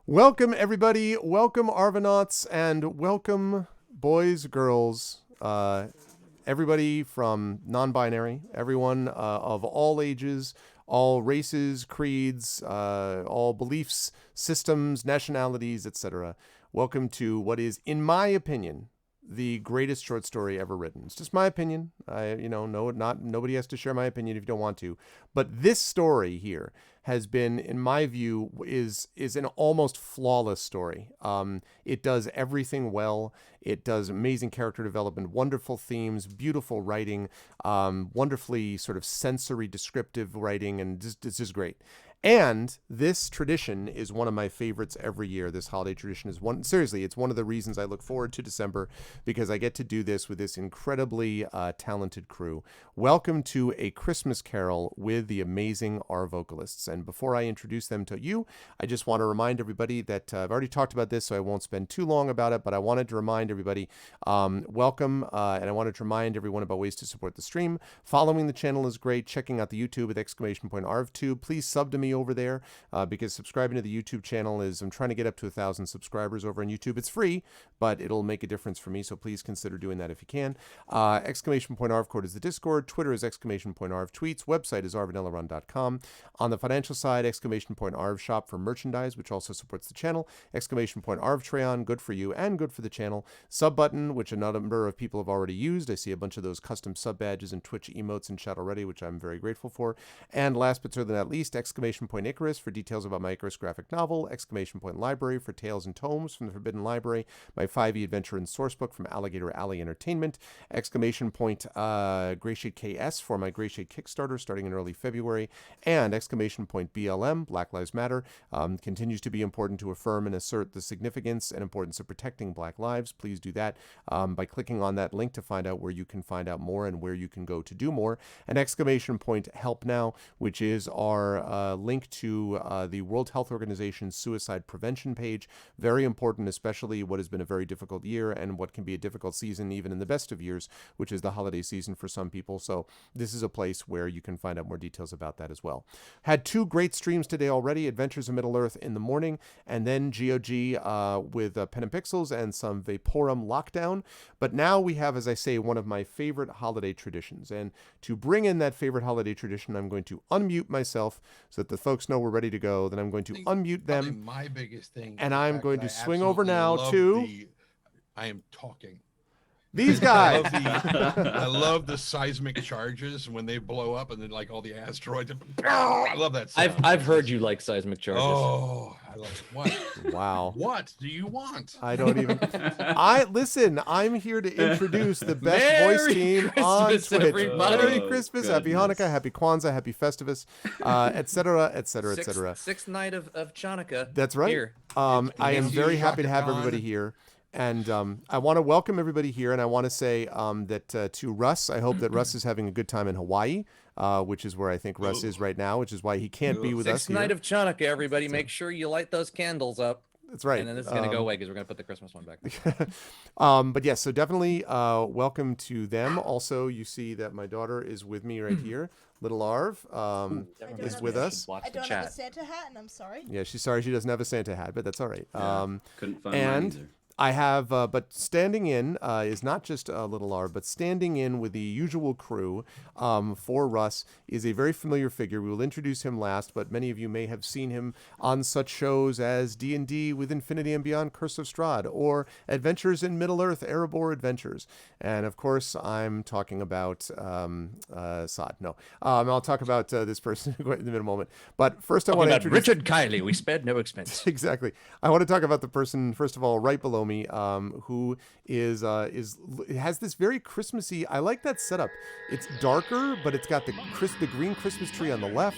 Welcome, everybody. Welcome, Arvanauts, and welcome, boys, girls, everybody from non-binary, everyone of all ages, all races, creeds, all beliefs, systems, nationalities, etc. Welcome to what is, in my opinion, the greatest short story ever written. It's just my opinion. Nobody has to share my opinion if you don't want to. But this story here has been, in my view, is an almost flawless story. It does everything well. It does amazing character development, wonderful themes, beautiful writing, wonderfully sort of sensory descriptive writing, and it's just great. And this tradition is one of my favorites every year. This holiday tradition is it's one of the reasons I look forward to December, because I get to do this with this incredibly talented crew. Welcome to A Christmas Carol with the amazing Arvocalists. And before I introduce them to you, I just want to remind everybody that I've already talked about this, so I won't spend too long about it, but I wanted to remind everybody, welcome, and I wanted to remind everyone about ways to support the stream. Following the channel is great. Checking out the YouTube with !ArvTube. Please sub to me over there, because subscribing to the YouTube channel is, I'm trying to get up to 1,000 subscribers over on YouTube. It's free, but it'll make a difference for me, so please consider doing that if you can. !Arvcord is the Discord. Twitter is !Arv tweets. Website is arvanellarun.com. On the financial side, !Arv shop for merchandise, which also supports the channel. !Arv Treon, good for you and good for the channel. Sub button, which a number of people have already used. I see a bunch of those custom sub badges and Twitch emotes in chat already, which I'm very grateful for. And last but certainly not least, !Icarus for details about my Icarus graphic novel. !Library for tales and tomes from the Forbidden Library. My 5e adventure and sourcebook from Alligator Alley Entertainment. Grayshade KS for my Grayshade Kickstarter starting in early February. And BLM, Black Lives Matter, continues to be important to affirm and assert the significance and importance of protecting Black lives. Please do that by clicking on that link to find out where you can find out more and where you can go to do more. And !Help Now, which is our link to the World Health Organization's suicide prevention page. Very important, especially what has been a very difficult year and what can be a difficult season even in the best of years, which is the holiday season for some people. So this is a place where you can find out more details about that as well. Had two great streams today already, Adventures in Middle-earth in the morning, and then GOG with Pen and Pixels and some Vaporum Lockdown. But now we have, as I say, one of my favorite holiday traditions. And to bring in that favorite holiday tradition, I'm going to unmute myself so that the folks know we're ready to go. Then I'm going to unmute them. My biggest thing, and I'm going to swing over now to... I am talking. These guys. I love the seismic charges when they blow up and then like all the asteroids. I love that sound. I've heard you like seismic charges. Oh, I love it. What? Wow. What do you want? I don't even. Listen. I'm here to introduce the best voice team on Twitch. Everybody. Merry Christmas, Happy Hanukkah, Happy Kwanzaa, Happy Festivus, etc., etc., etc. Sixth night of Chanukah. That's right. Here. I am very happy to have everybody here. And I want to welcome everybody here, and I want to say that to Russ, I hope that Russ is having a good time in Hawaii, which is where I think Russ is right now, which is why he can't be with us here. Sixth night of Chanukah, everybody. Make sure you light those candles up. That's right. And then this is going to go away because we're going to put the Christmas one back. But yes, so definitely welcome to them. Also, you see that my daughter is with me right here. Little Arv is with us. I don't have a Santa hat, and I'm sorry. Yeah, she's sorry she doesn't have a Santa hat, but that's all right. Couldn't find mine either. I have, but standing in is not just Little R, but standing in with the usual crew for Russ is a very familiar figure. We will introduce him last, but many of you may have seen him on such shows as D&D with Infinity and Beyond Curse of Strahd, or Adventures in Middle-earth, Erebor Adventures. And of course, I'm talking about Sod. No, I'll talk about this person in a moment. But first I want to introduce... Richard Kiley. We spared no expense. Exactly. I want to talk about the person, first of all, right below me, who has this very Christmassy. I like that setup. It's darker, but it's got the green Christmas tree on the left.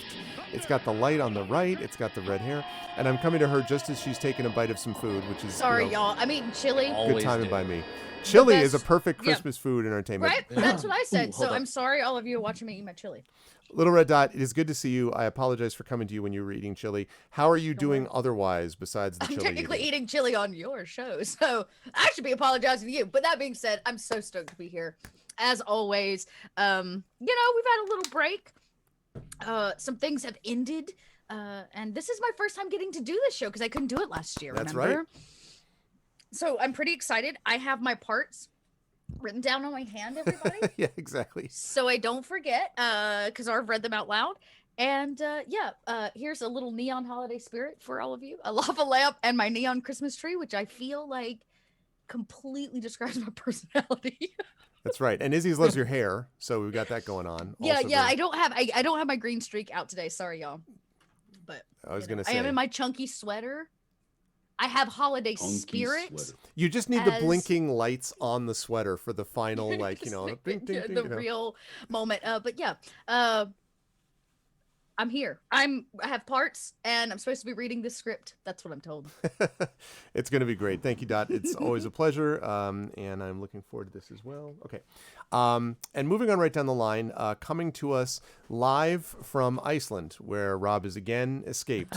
It's got the light on the right. It's got the red hair. And I'm coming to her just as she's taking a bite of some food, which is sorry, y'all. I'm eating chili. Good timing by me. Chili is a perfect Christmas food entertainment. Right? That's what I said. Ooh, so I'm sorry, all of you are watching me eat my chili. Little Red Dot, it is good to see you. I apologize for coming to you when you were eating chili. How are you doing otherwise besides the chili? I'm technically eating chili on your show, so I should be apologizing to you. But that being said, I'm so stoked to be here. As always, we've had a little break. Some things have ended. and this is my first time getting to do this show because I couldn't do it last year. That's remember? right. So I'm pretty excited. I have my parts written down on my hand, everybody, Yeah, exactly. so I don't forget. Because I've read them out loud. And here's a little neon holiday spirit for all of you: a lava lamp and my neon Christmas tree, which I feel like completely describes my personality. That's right. And Izzy's loves your hair, so we've got that going on. Yeah, Also yeah. very- I don't have my green streak out today. Sorry, y'all. But I was you know, gonna say I am in my chunky sweater. I have holiday Funky spirit. sweater. you just need the as- blinking lights on the sweater for the final, like, Just ding, the ding, ding, the you know. real moment. But yeah, I'm here. I have parts, and I'm supposed to be reading this script. That's what I'm told. It's going to be great. Thank you, Dot. It's always a pleasure, and I'm looking forward to this as well. Okay. And moving on right down the line, coming to us live from Iceland, where Rob is again escaped,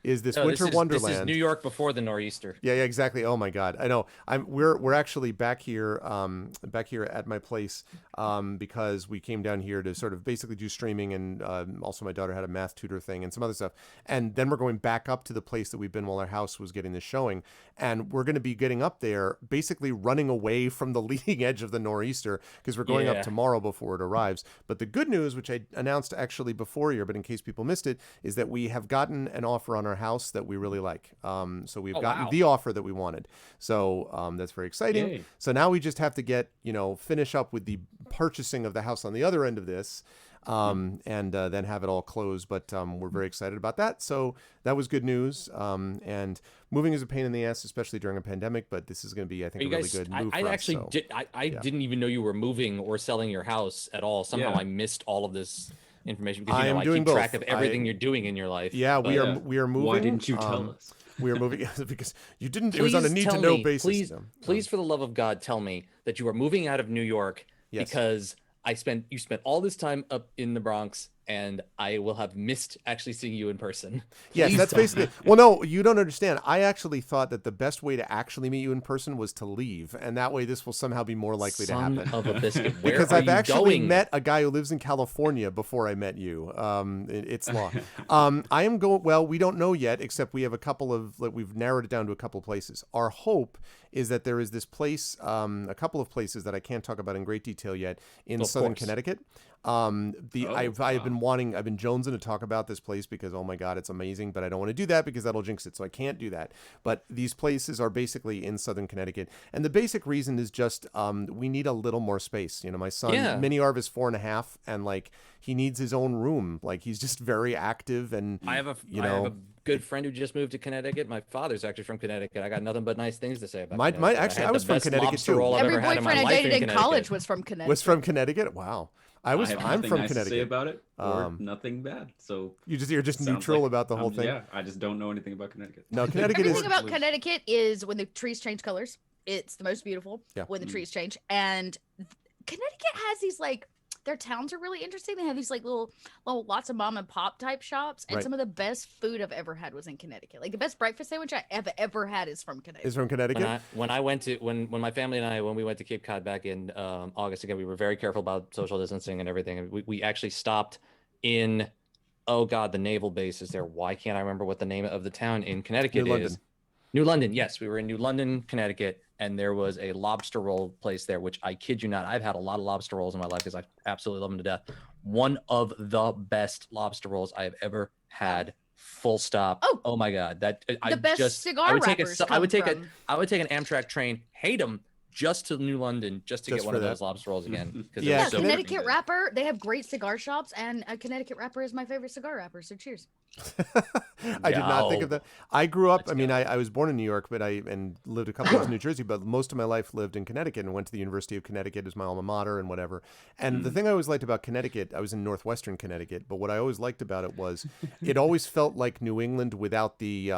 is this No, winter wonderland. This is New York before the nor'easter. Yeah, exactly. Oh my God, I know. We're actually back here at my place because we came down here to sort of basically do streaming, and also my daughter had a math tutor thing and some other stuff. And then we're going back up to the place that we've been while our house was getting this showing, and we're going to be getting up there, basically running away from the leading edge of the nor'easter because we're going up Yeah. tomorrow before it arrives. But the good news, which I announced actually before here, but in case people missed it, is that we have gotten an offer on our house that we really like. So we've Oh, gotten wow. the offer that we wanted. So that's very exciting. Yay. So now we just have to finish up with the purchasing of the house on the other end of this. And then have it all closed. But we're very excited about that. So that was good news. And moving is a pain in the ass, especially during a pandemic. But this is going to be, I think, You a really guys, good I, move I for us. actually So, did. I didn't even know you were moving or selling your house at all. Somehow Yeah. I missed all of this information because I am I doing keep track both. of everything you're doing in your life. yeah, we but- are we are moving. Why didn't you tell us? We are moving because you didn't. It was on a Please need tell to know me, basis. Please, No. please, for the love of God, tell me that you are moving out of New York Yes. because you spent all this time up in the Bronx, and I will have missed actually seeing you in person. Yes, Please that's tell me. basically. Well, no, you don't understand. I actually thought that the best way to actually meet you in person was to leave, and that way this will somehow be more likely Son to happen. of a biscuit. Where Because are I've you actually going? met a guy who lives in California before I met you. It's law. I am going. Well, we don't know yet, except we have a couple of. We've narrowed it down to a couple of places. Our hope is that there is this place, a couple of places that I can't talk about in great detail yet in Of southern course. Connecticut. I've been wanting. I've been jonesing to talk about this place because oh my God, it's amazing. But I don't want to do that because that'll jinx it. So I can't do that. But these places are basically in southern Connecticut, and the basic reason is just we need a little more space. My son, Yeah. Mini Arv, is 4.5, and like he needs his own room. Like he's just very active, and I have a good friend who just moved to Connecticut. My father's actually from Connecticut. I got nothing but nice things to say about My- Connecticut. actually, had I was the from best Connecticut, lobster too. roll I've Every ever had in my boyfriend I life dated in Connecticut. college was from Connecticut. was from Connecticut. Wow, I have I'm nothing from nice to say Connecticut. about it, or Um, nothing bad. So You're just sounds neutral like about the whole thing. Yeah, I just don't know anything about Connecticut. No, Connecticut Everything is. about Connecticut is when the trees change colors. It's the most beautiful Yeah. when the Mm. trees change. And Connecticut has these their towns are really interesting. They have these little lots of mom and pop type shops, and Right. some of the best food I've ever had was in Connecticut. Like the best breakfast sandwich I have ever had is from Connecticut. Is from Connecticut. When my family and I when we went to Cape Cod back in August again, we were very careful about social distancing and everything. And we actually stopped in the naval base is there. Why can't I remember what the name of the town in Connecticut New is? London. New London. Yes, we were in New London, Connecticut, and there was a lobster roll place there, which I kid you not, I've had a lot of lobster rolls in my life because I absolutely love them to death. One of the best lobster rolls I have ever had. Full stop. Oh. My God, The best cigar I would take wrappers I would come take from- I would take an Amtrak train, hate them, just to New London, just to Just get one for of that. those lobster rolls again. 'cause it Yeah, was Yeah, so Connecticut freaking good. wrapper. They have great cigar shops, and a Connecticut wrapper is my favorite cigar wrapper. So cheers. I did not think of Yo. that. I grew up. Let's I mean, go. I was born in New York, but and lived a couple years in New Jersey. But most of my life lived in Connecticut and went to the University of Connecticut as my alma mater and whatever. And the thing I always liked about Connecticut, I was in northwestern Connecticut, but what I always liked about it was it always felt like New England without the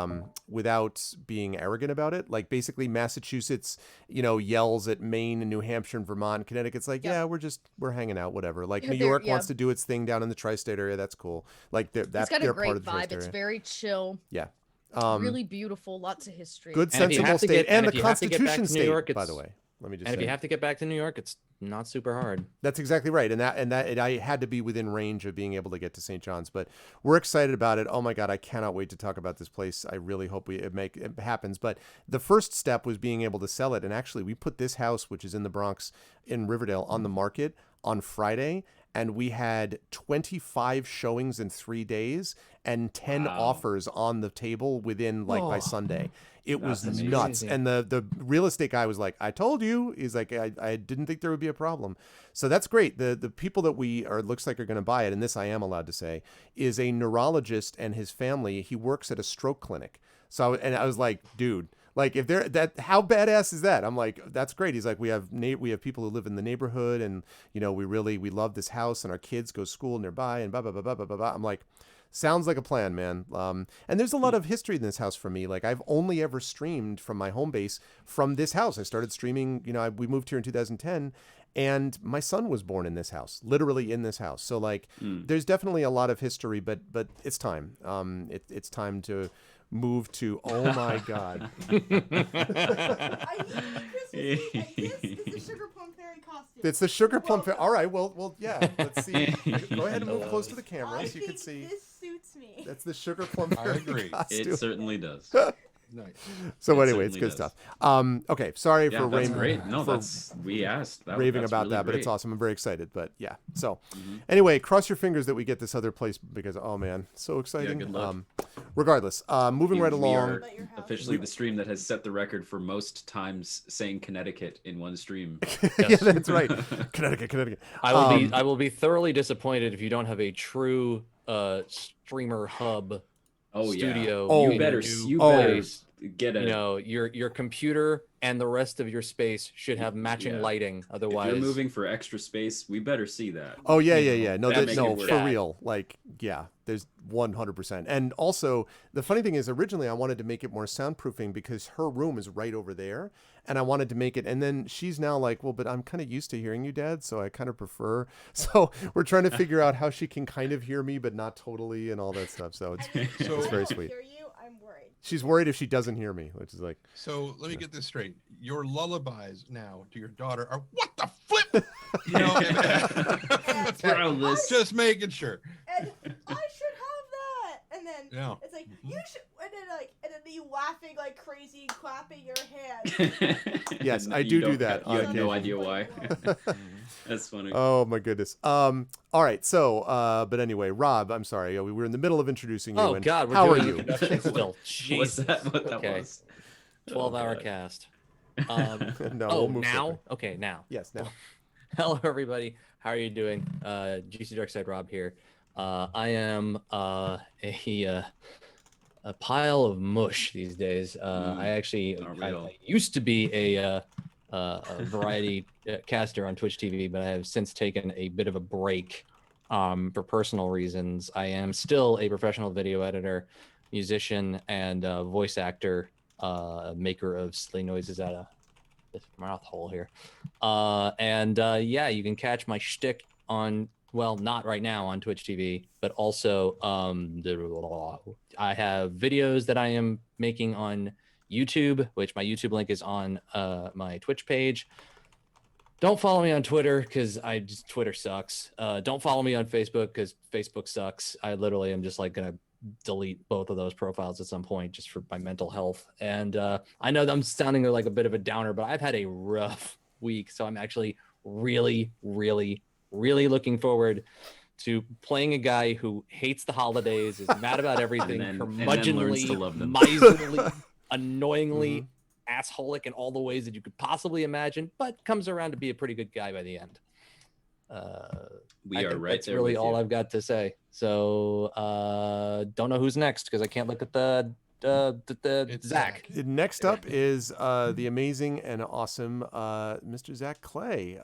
without being arrogant about it. Like basically Massachusetts, yells at Maine and New Hampshire and Vermont. Connecticut's like, yeah, we're hanging out, whatever. Like Yeah, New they're- York yeah. wants to do its thing down in the tri-state area. That's cool. Like It's got they're a great part of the vibe. tri-state It's area. very chill. Yeah. Really beautiful. Lots of history. Good And if you sensible have to state get- and the if you have to get back Constitution to New state, York, by it's- the way. Let me just And if say. you have to get back to New York, it's not super hard. That's exactly right, and I had to be within range of being able to get to St. John's, but we're excited about it. Oh my God, I cannot wait to talk about this place. I really hope it happens. But the first step was being able to sell it, and actually, we put this house, which is in the Bronx in Riverdale, on the market on Friday, and we had 25 showings in 3 days and 10 Wow. offers on the table within by Sunday. It was That's amazing. nuts. And the real estate guy was like, I told you. He's like, I didn't think there would be a problem. So that's great. The people that looks like are going to buy it, and this I am allowed to say, is a neurologist and his family. He works at a stroke clinic. So, I was like, dude, like if how badass is that? I'm like, that's great. He's like, we have people who live in the neighborhood, and we love this house, and our kids go to school nearby, and blah blah blah blah blah blah. I'm like, sounds like a plan, man. And there's a lot of history in this house for me. Like I've only ever streamed from my home base from this house. I started streaming, we moved here in 2010, and my son was born in this house, literally in this house. So like, there's definitely a lot of history, but it's time. It's time to move to. Oh my God. I need the Christmas tree, and this is the sugar plum fairy costume. It's the sugar plum. All right. Well, yeah. Let's see. Go ahead and move close to the camera so you can see. This suits me. That's the sugar plum. I agree. Costume. It certainly does. Nice. So It anyway, it's certainly good does. stuff. Okay, sorry Yeah, for that's raving. great. No, for we asked. raving that's about really that, but it's great. awesome. I'm very excited. But yeah. So anyway, cross your fingers that we get this other place because oh man, so exciting. good luck. Regardless, moving right We along. are At your house. officially the stream that has set the record for most times saying Connecticut in one stream. Yeah, that's right. Connecticut. I will be thoroughly disappointed if you don't have a true streamer hub Oh studio. yeah. Oh. in You better. your You new better place. get a. Your computer and the rest of your space should have matching Yeah. lighting. If Otherwise, you're moving for extra space, we better see that. Oh yeah. No, That makes no, it for work. real. Like, yeah, there's 100%. And also, the funny thing is, originally I wanted to make it more soundproofing because her room is right over there, and I wanted to make it. And then she's now like, well, but I'm kind of used to hearing you, Dad, so I kind of prefer. So we're trying to figure out how she can kind of hear me, but not totally, and all that stuff. So it's So- it's very I sweet. hear you. I'm worried. She's worried if she doesn't hear me, which is like, So let me get this straight. Your lullabies now to your daughter are what the flip? And, Throw this. just making sure. And I should have that. And then Yeah. it's like you should. And then you laughing like crazy, clapping your hands. Yes, And I you do don't that have- You on have no occasion. idea why. That's funny. oh my goodness. All right. So, but anyway, Rob, I'm sorry. We were in the middle of introducing you. oh and God, we're how are doing you? introductions still. What's Jesus. that? What that Okay. was? 12-hour God. cast. No, Oh, we'll move now? quickly. Okay, now. Yes, now. Hello, everybody. How are you doing? GC Darkside Rob here. I am a pile of mush these days. I actually not I real. used to be a variety caster on Twitch TV, but I have since taken a bit of a break for personal reasons. I am still a professional video editor, musician, and voice actor, maker of silly noises out of this mouth hole here. Yeah, you can catch my shtick on, well, not right now on Twitch TV, but also I have videos that I am making on YouTube, which my YouTube link is on my Twitch page. Don't follow me on Twitter because Twitter sucks. Don't follow me on Facebook because Facebook sucks. I literally am just like gonna delete both of those profiles at some point just for my mental health. And I know that I'm sounding like a bit of a downer, but I've had a rough week, so I'm actually really looking forward to playing a guy who hates the holidays, is mad about everything, And then learns to love curmudgeonly, them. miserly, annoyingly assholic in all the ways that you could possibly imagine, but comes around to be a pretty good guy by the end. We I are think right that's there really with all you. I've got to say. So don't know who's next because I can't look at the It's Zach. Next up is the amazing and awesome Mr. Zach Clay,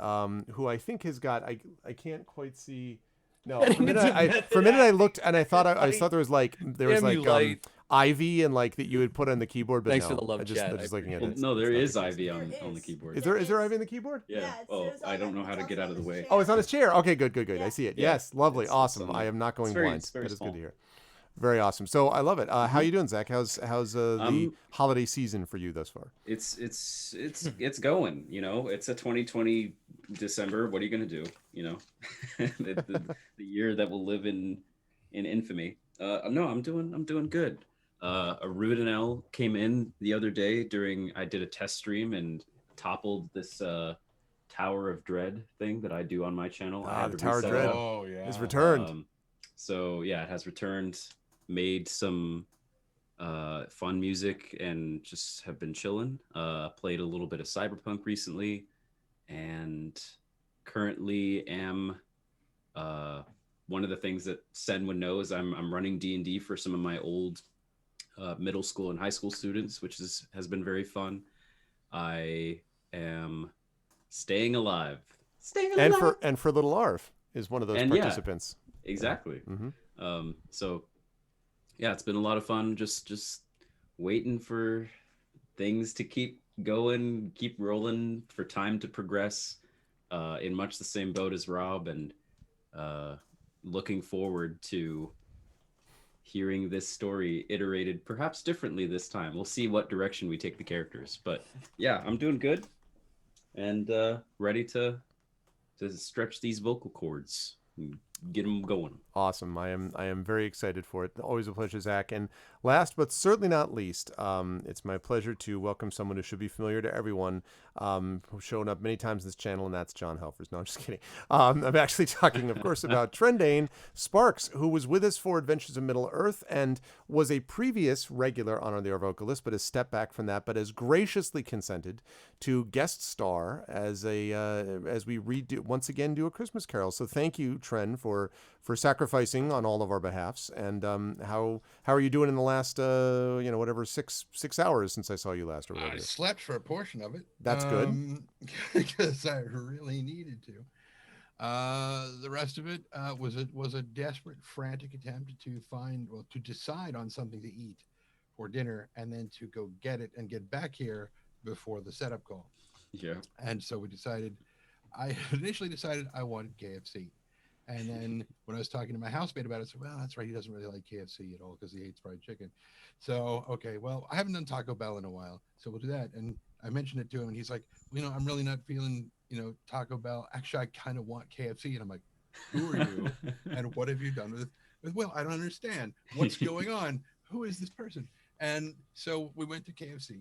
who I think has got I can't quite see. No, for a minute I looked and I thought I thought there was like Emulate. Ivy and like that you would put on the keyboard, but Thanks no, for the love I just, chat. I'm just I looking at Well, it. no, there It's is not- Ivy There on the is. keyboard. Is there Ivy on the keyboard? Yeah. Yeah, Oh, it's I don't on- know how to it's get also out of the on way. his Oh, it's on his chair. Okay, good. Yeah. I see it. Yeah, Yes, lovely, it's awesome. on I the- am not going it's very- blind. it's very That is good small. to hear. Very awesome. So I love it. How you doing, Zach? How's the holiday season for you thus far? It's going. You know, it's a 2020 December. What are you gonna do? You know, the year that will live in infamy. No, I'm doing good. A Rudenel came in the other day I did a test stream and toppled this Tower of Dread thing that I do on my channel. I had The to Tower of reset Dread that. Oh yeah. is returned. So yeah, it has returned. Made some fun music and just have been chilling. Played a little bit of Cyberpunk recently, and currently am one of the things that Sen would know is I'm running D&D for some of my old middle school and high school students, which has been very fun. I am staying alive. And for little Arv is one of those participants. Yeah, exactly. So yeah, it's been a lot of fun. Just waiting for things to keep going, keep rolling, for time to progress. In much the same boat as Rob, and looking forward to hearing this story iterated perhaps differently this time. We'll see what direction we take the characters. But yeah, I'm doing good and ready to stretch these vocal cords and get them going. Awesome. I am very excited for it. Always a pleasure, Zach. And last but certainly not least, it's my pleasure to welcome someone who should be familiar to everyone, who's shown up many times on this channel, and that's John Helfers. No, I'm just kidding. I'm actually talking, of course, about Trendane Sparks, who was with us for Adventures of Middle-earth and was a previous regular on the Arvocalists, but has stepped back from that, but has graciously consented to guest star as we once again do A Christmas Carol. So thank you, Tren, for sacrificing on all of our behalfs. And how are you doing in the last 6 hours since I saw you last, or whatever? I slept for a portion of it. That's good. Because I really needed to. The rest of it was a desperate, frantic attempt to decide on something to eat for dinner, and then to go get it and get back here before the setup call. Yeah. And so I initially decided I wanted KFC. And then when I was talking to my housemate about it, I said, well, that's right, he doesn't really like KFC at all because he hates fried chicken. So, okay, well, I haven't done Taco Bell in a while, so we'll do that. And I mentioned it to him, and he's like, I'm really not feeling, Taco Bell. Actually, I kind of want KFC. And I'm like, who are you? And what have you done with Will? I don't understand. What's going on? Who is this person? And so we went to KFC.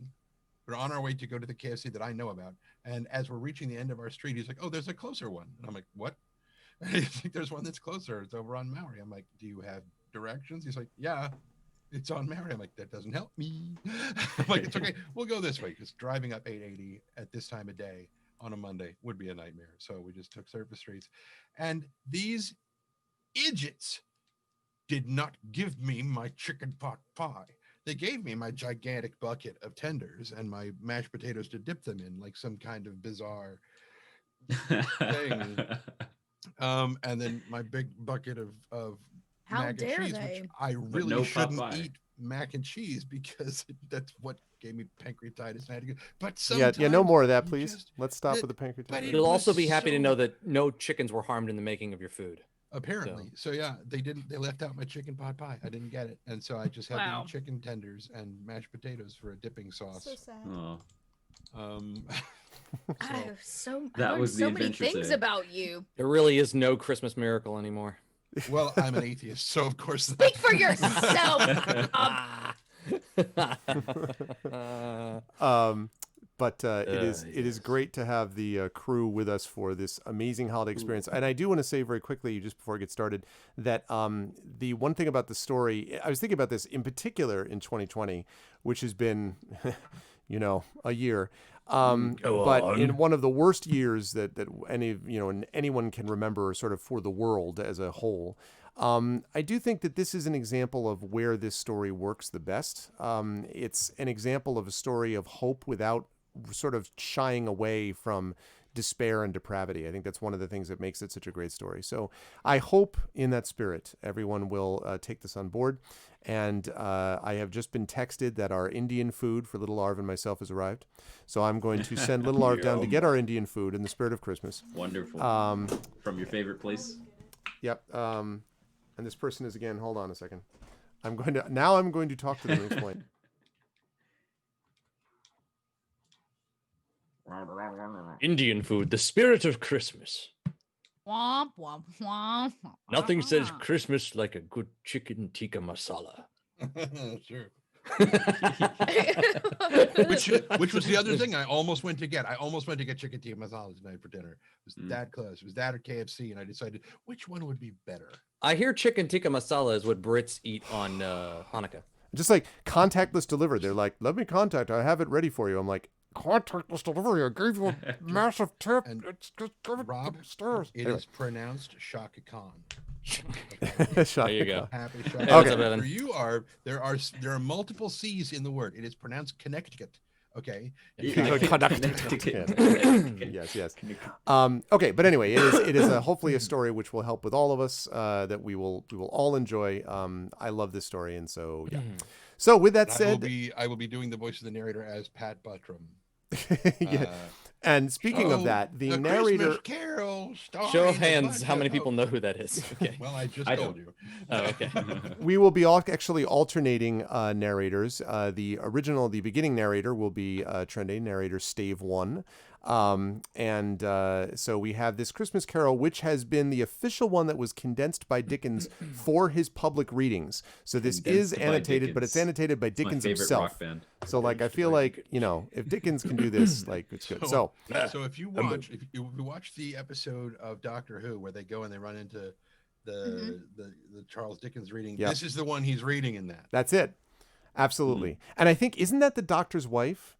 We're on our way to go to the KFC that I know about. And as we're reaching the end of our street, he's like, oh, there's a closer one. And I'm like, what? And he's like, there's one that's closer. It's over on Maori. I'm like, do you have directions? He's like, yeah, it's on Maori. I'm like, that doesn't help me. I'm like, it's okay. We'll go this way, because driving up 880 at this time of day on a Monday would be a nightmare. So we just took surface streets. And these idiots did not give me my chicken pot pie. They gave me my gigantic bucket of tenders and my mashed potatoes to dip them in, like some kind of bizarre thing. And then my big bucket of How mac and dare cheese, they? which I really no shouldn't Popeye. eat mac and cheese, because that's what gave me pancreatitis. And I had to go. But Yeah, no sometimes more of that, you please. just- Let's stop it- with the but pancreatitis. it You'll also was be happy to so- know that no chickens were harmed in the making of your food. Apparently. So yeah, they left out my chicken pot pie. I didn't get it. And so I just had Wow. to eat chicken tenders and mashed potatoes for a dipping sauce. So sad. Oh. I have That learned was the so many adventure things today. about you. There really is no Christmas miracle anymore. Well, I'm an atheist, so of course. Speak for yourself. But it is great to have the crew with us for this amazing holiday experience. And I do want to say very quickly, just before I get started, that the one thing about the story, I was thinking about this in particular in 2020, which has been, a year. But in one of the worst years that anyone can remember, sort of for the world as a whole. I do think that this is an example of where this story works the best. It's an example of a story of hope without sort of shying away from despair and depravity. I think that's one of the things that makes it such a great story. So I hope in that spirit, everyone will take this on board. And I have just been texted that our Indian food for Little Arv and myself has arrived. So I'm going to send Little Arv down to get our Indian food in the spirit of Christmas. Wonderful. From your favorite place? Yep. And this person is, again, hold on a second. I'm going to talk to them and explain. Indian food, the spirit of Christmas. Womp womp womp. Nothing says Christmas like a good chicken tikka masala. Sure. Which was the other thing I almost went to get. I almost went to get chicken tikka masala tonight for dinner. It was that close. It was that or KFC, and I decided which one would be better. I hear chicken tikka masala is what Brits eat on Hanukkah. Just like contactless delivery. They're like, let me contact. I have it ready for you. I'm like, contactless delivery. I gave you a massive tip. And It's just give it Rob, upstairs. it is pronounced Shaka Khan. There you go. Happy Hey, Shaka. what's Okay. up, Evan? Where you are, there are multiple C's in the word. It is pronounced Connecticut. Okay. Yes. Okay, but anyway, it is hopefully a story which will help with all of us, that we will all enjoy. I love this story, and so yeah. So with that said, I will be doing the voice of the narrator as Pat Buttram. yeah. And speaking of that, the narrator. Christmas Carol. Show of starring a hands, bunch how many of- people know who that is? Okay. Well, I just I told don't. you. Oh, okay. We will be actually alternating narrators. The beginning narrator will be Trende, narrator Stave 1. So we have this Christmas Carol, which has been the official one that was condensed by Dickens for his public readings. So this is Condensed by annotated, but it's Dickens. annotated by It's my Dickens favorite himself. rock band. So like, I feel like, if Dickens can do this, like, it's good. So So if you watch the episode of Doctor Who where they go and they run into the Charles Dickens reading, Yep. this is the one he's reading in that. that's it. Absolutely. And I think, isn't that the doctor's wife?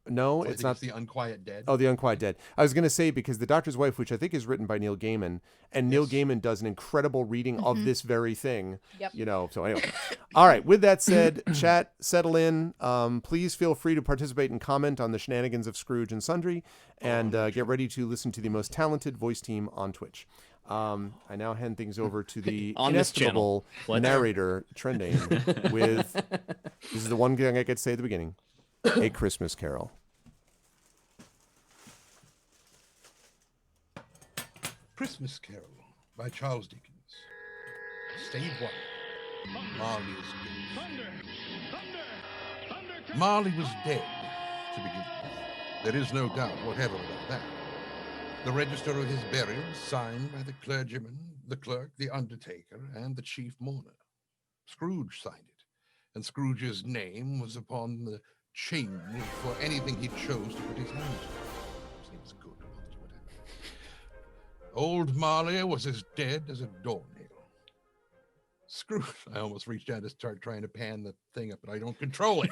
No, I it's think not. It's the Unquiet Dead. Oh, The Unquiet Dead. I was going to say, because The Doctor's Wife, which I think is written by Neil Gaiman, and Neil Yes. Gaiman does an incredible reading of this very thing. Yep. So anyway. All right. With that said, chat, settle in. Please feel free to participate and comment on the shenanigans of Scrooge and Sundry, and get ready to listen to the most talented voice team on Twitch. I now hand things over to the On this channel. inestimable What? narrator, Trendane, with, this is the one thing I get to say at the beginning, A Christmas Carol. Christmas Carol by Charles Dickens. Stave 1. Marley is dead. Marley was dead to begin with. There is no doubt whatever about that. The register of his burial signed by the clergyman, the clerk, the undertaker, and the chief mourner. Scrooge signed it, and Scrooge's name was upon the chain for anything he chose to put his hand to. His name was good. Old Marley was as dead as a doornail. Scrooge, I almost reached down to start trying to pan the thing up, but I don't control it.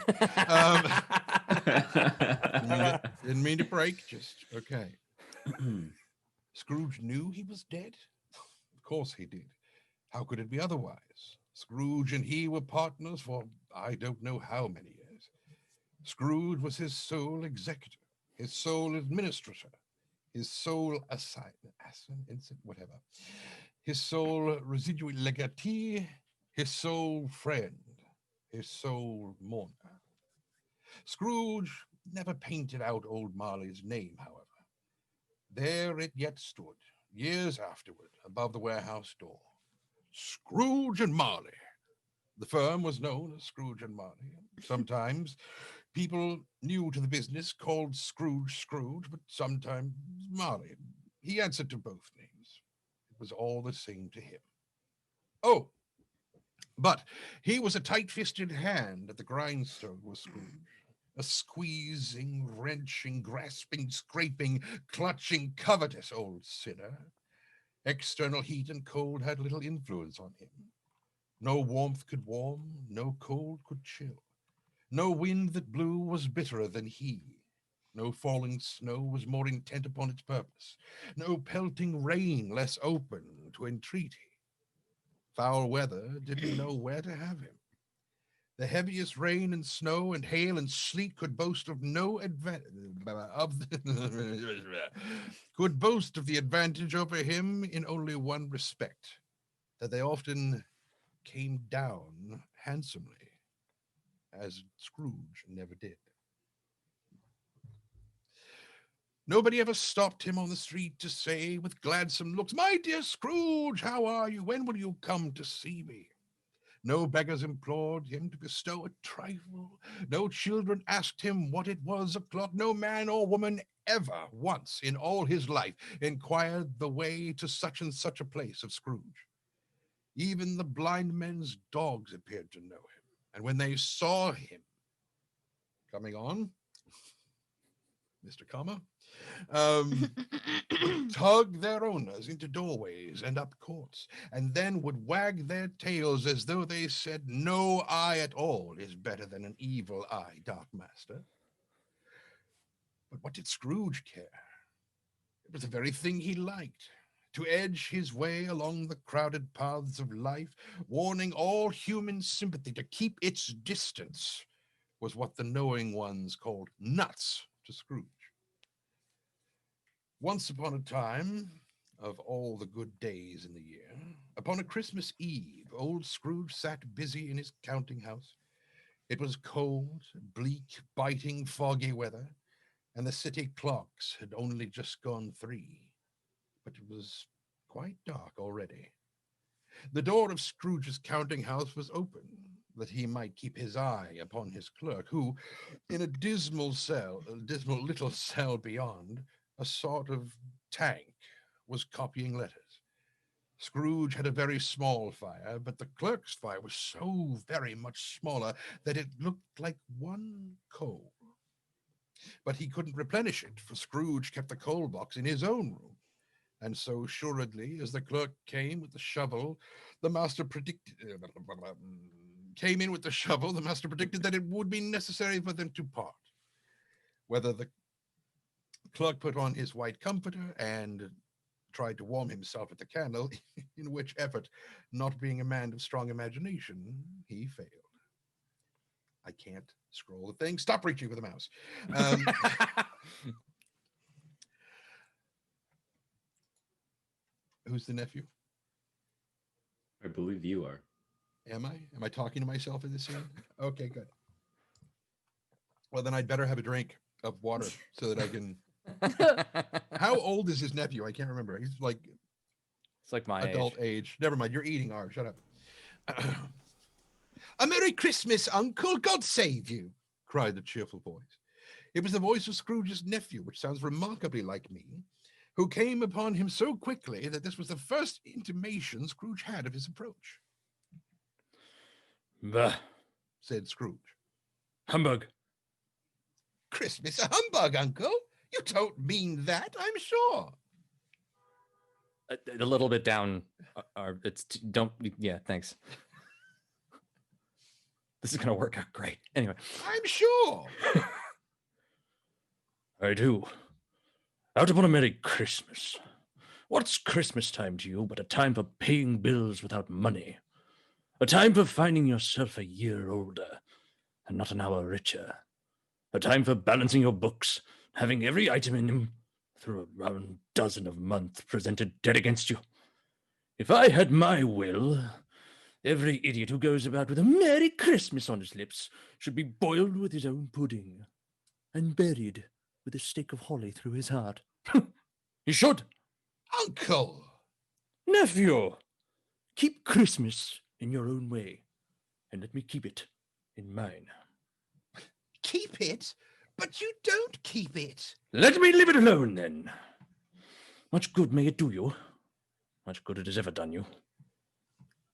Didn't mean to break, just okay. Scrooge knew he was dead? Of course he did. How could it be otherwise? Scrooge and he were partners for I don't know how many years. Scrooge was his sole executor, his sole administrator, his sole whatever, his sole residual legatee, his sole friend, his sole mourner. Scrooge never painted out old Marley's name, however. There it yet stood, years afterward, above the warehouse door. Scrooge and Marley. The firm was known as Scrooge and Marley. Sometimes people new to the business called Scrooge, but sometimes Marley. He answered to both names. It was all the same to him. Oh, but he was a tight-fisted hand at the grindstone, was Scrooge. A squeezing, wrenching, grasping, scraping, clutching, covetous old sinner. External heat and cold had little influence on him. No warmth could warm, no cold could chill. No wind that blew was bitterer than he. No falling snow was more intent upon its purpose. No pelting rain less open to entreaty. Foul weather didn't know where to have him. The heaviest rain and snow and hail and sleet could boast of no advantage could boast of the advantage over him in only one respect, that they often came down handsomely, as Scrooge never did. Nobody ever stopped him on the street to say with gladsome looks, "My dear Scrooge, how are you? When will you come to see me?" No beggars implored him to bestow a trifle. No children asked him what it was o'clock. No man or woman ever once in all his life inquired the way to such and such a place of Scrooge. Even the blind men's dogs appeared to know him. And when they saw him coming on, Mr. Comma, would tug their owners into doorways and up courts, and then would wag their tails as though they said, no eye at all is better than an evil eye, Dark Master. But what did Scrooge care? It was the very thing he liked, to edge his way along the crowded paths of life, warning all human sympathy to keep its distance, was what the knowing ones called nuts to Scrooge. Once upon a time, of all the good days in the year, upon a Christmas Eve, old Scrooge sat busy in his counting house. It was cold, bleak, biting, foggy weather, and the city clocks had only just gone 3. But it was quite dark already. The door of Scrooge's counting house was open, that he might keep his eye upon his clerk, who, in a dismal little cell beyond, a sort of tank, was copying letters. Scrooge had a very small fire, but the clerk's fire was so very much smaller that it looked like one coal. But he couldn't replenish it, for Scrooge kept the coal box in his own room. And so assuredly as the clerk came with the shovel, the master predicted that it would be necessary for them to part. Whether the clerk put on his white comforter and tried to warm himself at the candle, in which effort, not being a man of strong imagination, he failed. I can't scroll the thing. Stop reaching for the mouse. Who's the nephew? I believe you are. Am I? Am I talking to myself in this scene? Okay, good. Well, then I'd better have a drink of water so that I can... How old is his nephew? I can't remember. He's like... It's like my adult age. Never mind. You're eating ours. Shut up. A Merry Christmas, Uncle. God save you, cried the cheerful voice. It was the voice of Scrooge's nephew, which sounds remarkably like me, who came upon him so quickly that this was the first intimation Scrooge had of his approach. Bah, said Scrooge. humbug. Christmas a humbug, Uncle? You don't mean that, I'm sure. A little bit down. Yeah, thanks. This is gonna work out great. Anyway, I'm sure. I do. Out upon a Merry Christmas. What's Christmas time to you but a time for paying bills without money? A time for finding yourself a year older and not an hour richer. A time for balancing your books, having every item in them through a round dozen of months presented dead against you. If I had my will, every idiot who goes about with a Merry Christmas on his lips should be boiled with his own pudding and buried with a stake of holly through his heart. He should. Uncle! Nephew, keep Christmas in your own way, and let me keep it in mine. Keep it? But you don't keep it. Let me leave it alone, then. Much good may it do you. Much good it has ever done you.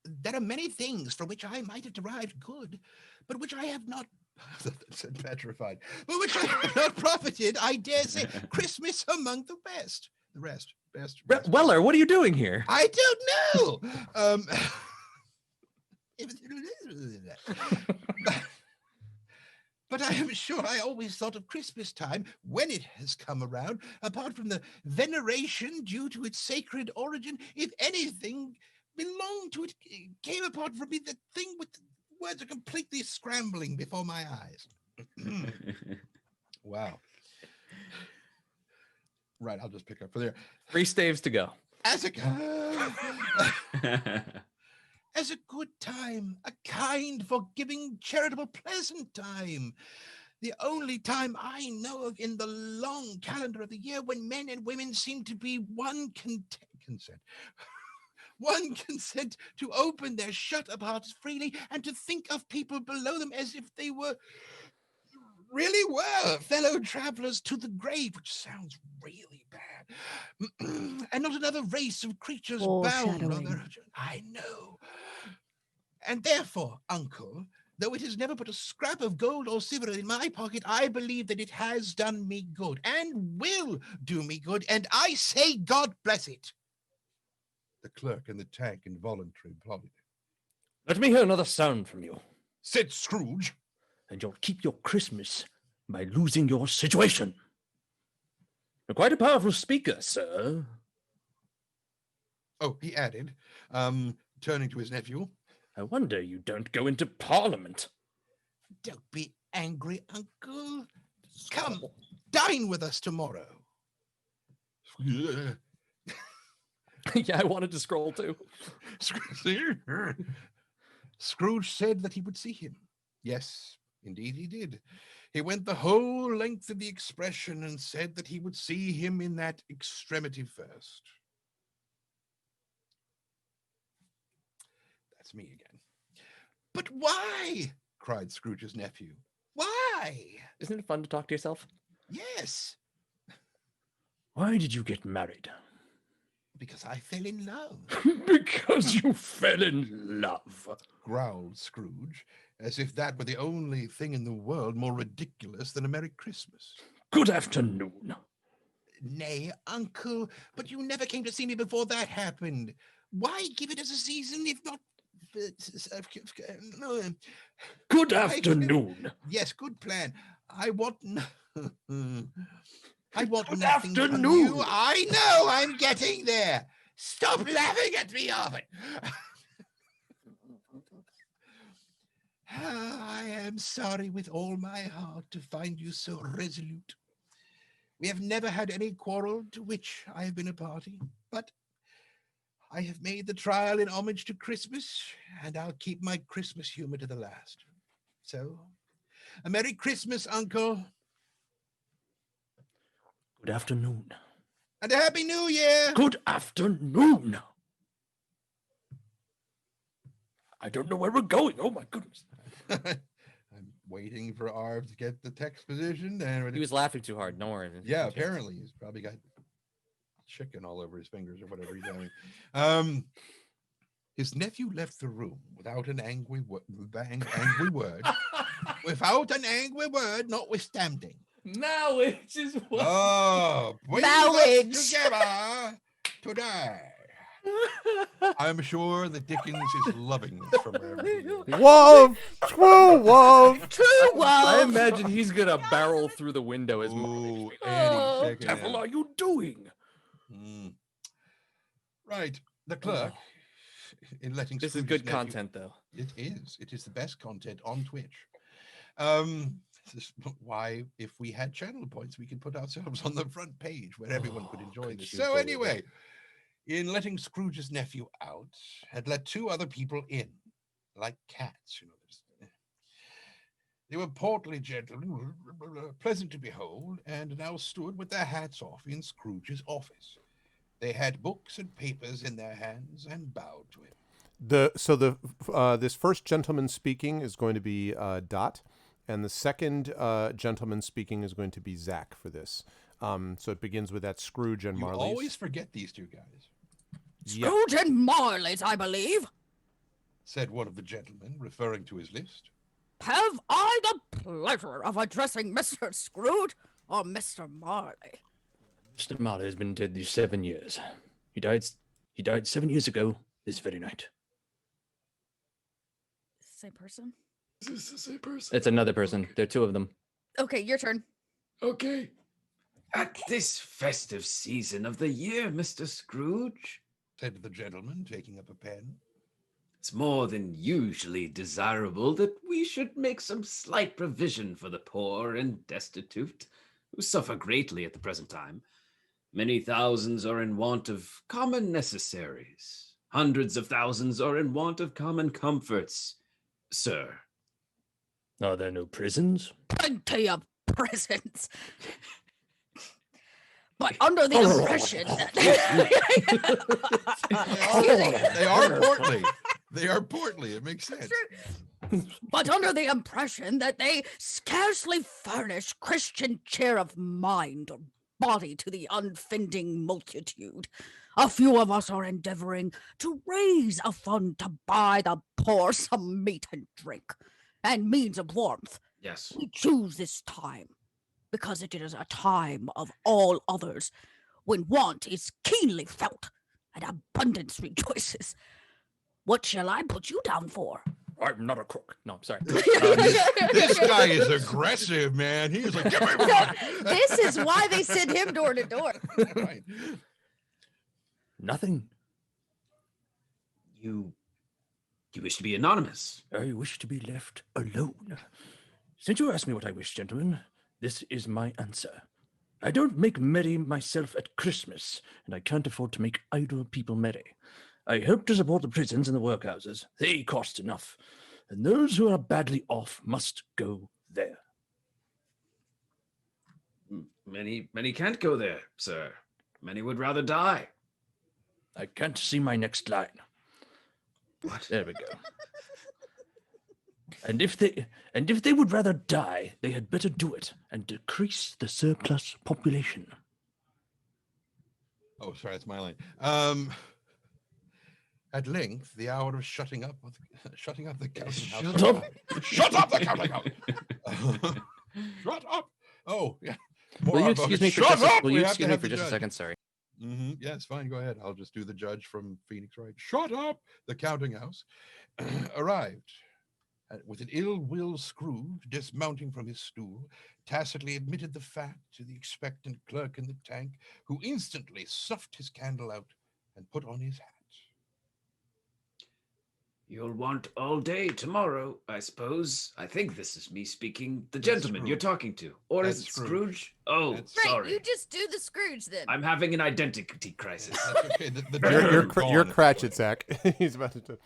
There are many things for which I might have derived good, but which I have not said petrified, but which I have not profited, I dare say, Christmas among the best. The rest. Weller, what are you doing here? I don't know. But I am sure I always thought of Christmas time, when it has come around, apart from the veneration due to its sacred origin, if anything belonged to it, came apart from me, the thing with the words are completely scrambling before my eyes. Wow. Right, I'll just pick up for there. 3 staves to go. As a good time, a kind, forgiving, charitable, pleasant time. The only time I know of in the long calendar of the year when men and women seem to be one consent, one consent to open their shut-up hearts freely and to think of people below them as if they really were fellow travelers to the grave, which sounds really bad. And not another race of creatures bound on Foreshadowing. their... I know. And therefore, uncle, though it has never put a scrap of gold or silver in my pocket, I believe that it has done me good and will do me good, and I say God bless it. The clerk and the tank involuntarily applauded. Let me hear another sound from you, Said Scrooge. and you'll keep your Christmas by losing your situation. You're quite a powerful speaker, sir. Oh, he added, turning to his nephew. I wonder you don't go into Parliament. Don't be angry, uncle. Come, dine with us tomorrow. Yeah, I wanted to scroll too. Scrooge said that he would see him. Yes, indeed he did. He went the whole length of the expression and said that he would see him in that extremity first. That's me again. But why? Cried Scrooge's nephew. Why? Isn't it fun to talk to yourself? Yes, Why did you get married? because I fell in love, Because you fell in love. growled Scrooge, as if that were the only thing in the world more ridiculous than a Merry Christmas. Good afternoon. Nay, uncle, but you never came to see me before that happened. Why give it as a season if not... Good afternoon. Yes, good plan. I want... I want Good nothing from afternoon. you. I know, I'm getting there. Stop laughing at me, Arvin. I am sorry with all my heart to find you so resolute. We have never had any quarrel to which I have been a party, but I have made the trial in homage to Christmas, and I'll keep my Christmas humor to the last. So, a Merry Christmas, Uncle, Good afternoon. and a Happy New Year. Good afternoon. I don't know where we're going. Oh my goodness. I'm waiting for Arv to get the text position. And He was laughing too hard. Don't worry. yeah, apparently he's probably got chicken all over his fingers or whatever he's having. His nephew left the room without an angry word, without an angry word, notwithstanding. Knowledge is what. Oh, bring Knowledge. us together today. I'm sure that Dickens is loving this from wherever he is. Woof! True woof! True I love. imagine he's gonna barrel through the window as Ooh, Oh. Eddie, What check the it devil out. are you doing? Mm. Right, the clerk, in letting This is Scrooge's good nephew- content though. It is. It is the best content on Twitch. This is why, if we had channel points, we could put ourselves on the front page where everyone could enjoy could this. you So believe anyway, in letting Scrooge's nephew out, had let two other people in, like cats, you know. They were portly gentlemen, pleasant to behold, and now stood with their hats off in Scrooge's office. They had books and papers in their hands and bowed to him. This first gentleman speaking is going to be Dot, and the second gentleman speaking is going to be Zach for this. So it begins with that Scrooge and You Marley's. always forget these two guys, Yeah. Scrooge and Marley's, I believe. said one of the gentlemen, referring to his list. Have I the pleasure of addressing Mr. Scrooge or Mr. Marley? Mr. Marley has been dead these 7 years. He died 7 years ago this very night. Same person? Is this the same person? It's another person. There are two of them. Okay, your turn. Okay. At this festive season of the year, Mr. Scrooge, Said the gentleman, taking up a pen. it's more than usually desirable that we should make some slight provision for the poor and destitute, who suffer greatly at the present time. Many thousands are in want of common necessaries. Hundreds of thousands are in want of common comforts, sir. Are there no prisons? Plenty of presents. But under the impression that They are portly. They are portly. It makes sense. But under the impression that they scarcely furnish Christian cheer of mind or body to the unfending multitude, a few of us are endeavoring to raise a fund to buy the poor some meat and drink and means of warmth. Yes. We choose this time because it is a time of all others when want is keenly felt and abundance rejoices. What shall I put you down for? I'm not a crook. No, I'm sorry. This guy is aggressive, man. He is like, give me money. This is why they send him door to door. Right. Nothing. You wish to be anonymous. I wish to be left alone. Since you asked me what I wish, gentlemen, this is my answer. I don't make merry myself at Christmas, and I can't afford to make idle people merry. I hope to support the prisons and the workhouses. They cost enough, and those who are badly off must go there. Many can't go there, sir. Many would rather die. I can't see my next line. What? There we go. And if they would rather die, they had better do it and decrease the surplus population. Oh, sorry, that's my line. At length, the hour of shutting up the counting house. Shut up! Shut up the counting house! Shut up! Oh, yeah. Will you excuse me for just a judge. second? Sorry. Yeah, it's fine. Go ahead. I'll just do the judge from Phoenix Wright. Shut up! The counting house arrived. With an ill-will Scrooge, dismounting from his stool, tacitly admitted the fact to the expectant clerk in the tank, who instantly snuffed his candle out and put on his hat. You'll want all day tomorrow, I suppose. I think this is me speaking. The gentleman you're talking to. Or is it Scrooge? Oh, That's Right, sorry. you just do the Scrooge then. I'm having an identity crisis. That's okay. You're Cratchit, Zach. He's about to.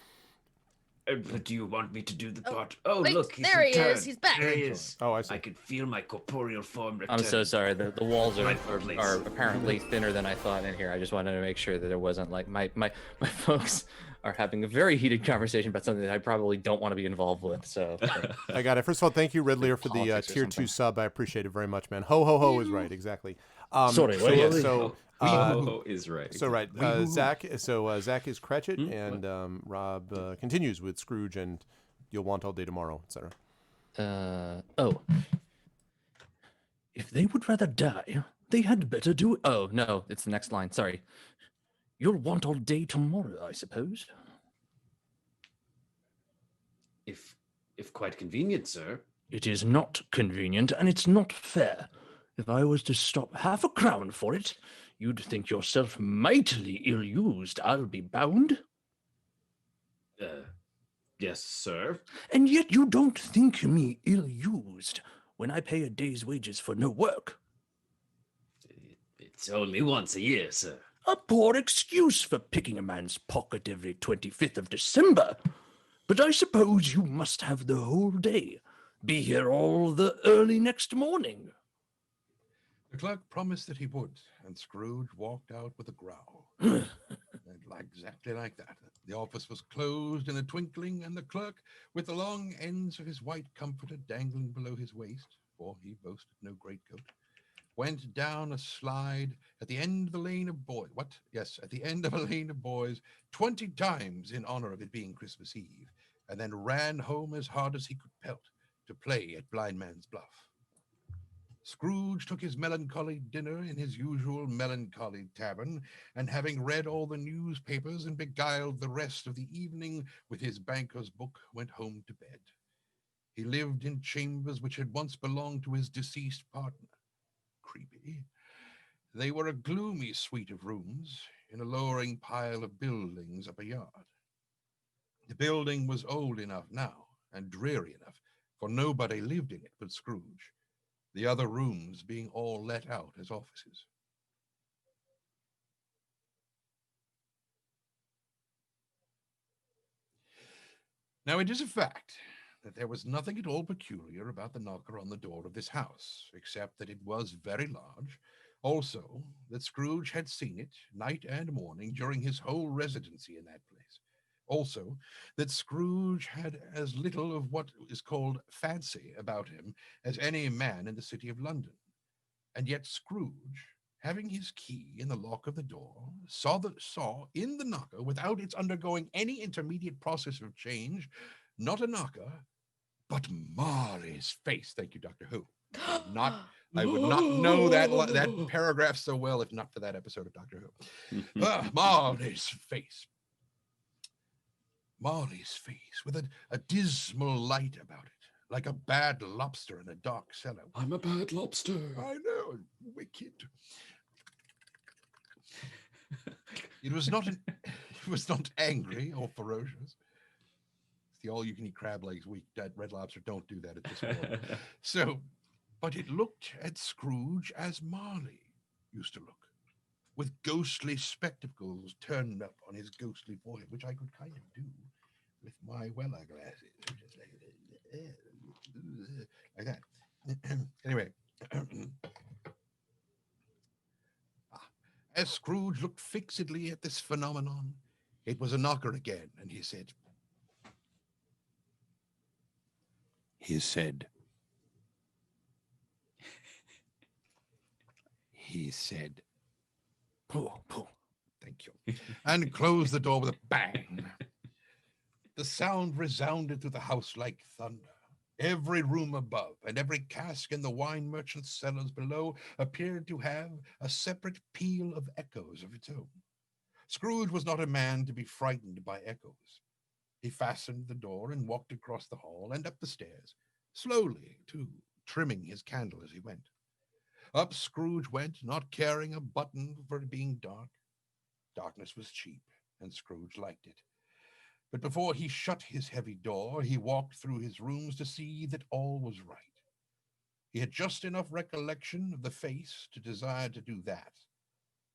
But do you want me to do the Oh, part? Oh, wait, look, he's there he is. returned. He's back. There he is. Oh, I see. I can feel my corporeal form return. I'm so sorry. The walls are Please. apparently thinner than I thought in here. I just wanted to make sure that there wasn't like my folks are having a very heated conversation about something that I probably don't want to be involved with. So I got it. First of all, thank you, Ridley, for the Politics or tier 2 something. sub. I appreciate it very much, man. Ho, ho, ho is right. Exactly. Sorry, so, wait, yeah, wait. so, is right. so right. Wee-hoo. Zach is Cratchit, Hmm, and Rob continues with Scrooge and You'll Want All Day Tomorrow, etc. If they would rather die, they had better do it. oh no, it's the next line. Sorry. You'll want all day tomorrow, I suppose. If quite convenient, sir. It is not convenient, and it's not fair. If I was to stop half a crown for it, you'd think yourself mightily ill-used, I'll be bound. Yes, sir. And yet you don't think me ill-used when I pay a day's wages for no work. It's only once a year, sir. A poor excuse for picking a man's pocket every 25th of December. But I suppose you must have the whole day. Be here all the early next morning. The clerk promised that he would, and Scrooge walked out with a growl. And exactly like that. The office was closed in a twinkling, and the clerk, with the long ends of his white comforter dangling below his waist, for he boasted no greatcoat, went down a slide at the end of the lane of boys. What? Yes, at the end of a lane of boys, 20 times in honor of it being Christmas Eve, and then ran home as hard as he could pelt to play at Blind Man's Bluff. Scrooge took his melancholy dinner in his usual melancholy tavern, and having read all the newspapers and beguiled the rest of the evening with his banker's book, went home to bed. He lived in chambers which had once belonged to his deceased partner. Creepy. They were a gloomy suite of rooms in a lowering pile of buildings up a yard. The building was old enough now and dreary enough, for nobody lived in it but Scrooge, the other rooms being all let out as offices. Now, it is a fact that there was nothing at all peculiar about the knocker on the door of this house, except that it was very large, Also, that Scrooge had seen it night and morning during his whole residency in that place. Also, that Scrooge had as little of what is called fancy about him as any man in the city of London. And yet Scrooge, having his key in the lock of the door, saw in the knocker, without its undergoing any intermediate process of change, not a knocker, but Marley's face. Thank you, Doctor Who. I would not know that paragraph so well if not for that episode of Doctor Who. Marley's face. Marley's face, with a dismal light about it, like a bad lobster in a dark cellar. I'm a bad lobster. I know, wicked. It was not angry or ferocious. It's the all-you-can-eat crab legs week. Red Lobster, don't do that at this point. So, but it looked at Scrooge as Marley used to look, with ghostly spectacles turned up on his ghostly forehead, which I could kind of do with my Weller glasses, just like that. Anyway. As Scrooge looked fixedly at this phenomenon, it was a knocker again, and he said, Pooh, pooh. thank you, and closed the door with a bang. The sound resounded through the house like thunder. Every room above and every cask in the wine merchant's cellars below appeared to have a separate peal of echoes of its own. Scrooge was not a man to be frightened by echoes. He fastened the door and walked across the hall and up the stairs, slowly, too, trimming his candle as he went. Up Scrooge went, not caring a button for it being dark. Darkness was cheap, and Scrooge liked it. But before he shut his heavy door, he walked through his rooms to see that all was right. He had just enough recollection of the face to desire to do that.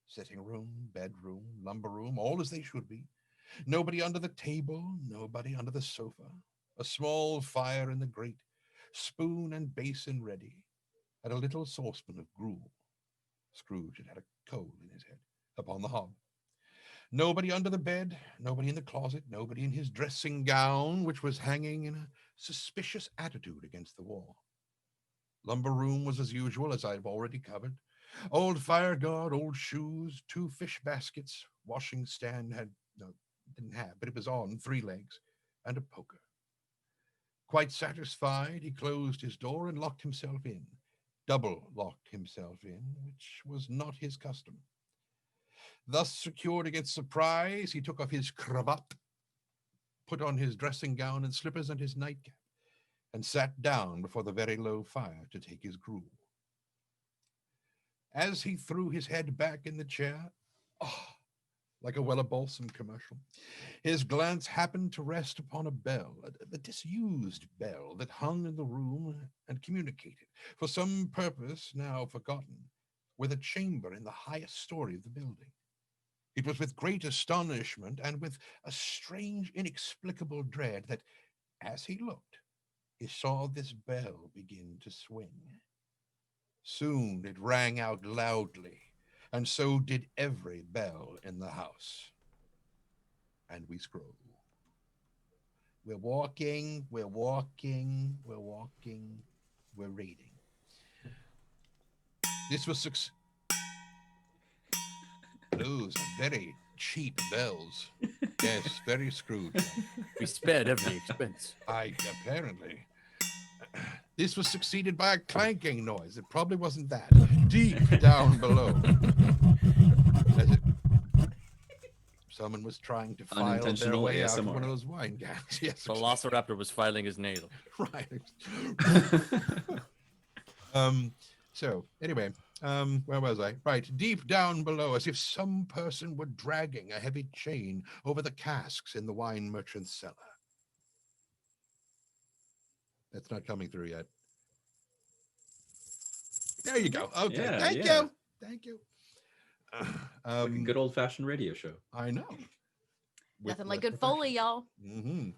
Sitting room, bedroom, lumber room, all as they should be. Nobody under the table, nobody under the sofa. A small fire in the grate, spoon and basin ready, and a little saucepan of gruel. Scrooge had a coal in his head, upon the hob. Nobody under the bed, nobody in the closet, nobody in his dressing gown, which was hanging in a suspicious attitude against the wall. Lumber room was as usual, as I've already covered. Old fire guard, old shoes, 2 fish baskets, washing stand didn't have, but it was on 3 legs, and a poker. Quite satisfied, he closed his door and locked himself in. Double locked himself in, which was not his custom. Thus secured against surprise, he took off his cravat, put on his dressing gown and slippers and his nightcap, and sat down before the very low fire to take his gruel. As he threw his head back in the chair, like a Weller Balsam commercial, his glance happened to rest upon a bell, a disused bell that hung in the room and communicated, for some purpose now forgotten, with a chamber in the highest story of the building. It was with great astonishment and with a strange, inexplicable dread that, as he looked, he saw this bell begin to swing. Soon it rang out loudly, and so did every bell in the house. And we scroll. We're walking, we're walking, we're walking, we're reading. This was those are very cheap bells. Yes, very Scrooge. We spared every expense. Apparently. This was succeeded by a clanking noise. It probably wasn't that. Deep down below. As it, someone was trying to file their Unintentional way out of ASMR. one of those wine gowns. Yes. Velociraptor was filing his nail. Right. So anyway, where was I? Right, deep down below, as if some person were dragging a heavy chain over the casks in the wine merchant's cellar. That's not coming through yet. There you go. Okay, Yeah, thank yeah. you. Thank you. Like a good old-fashioned radio show. I know. With Nothing like less good Foley, y'all. Mm-hmm.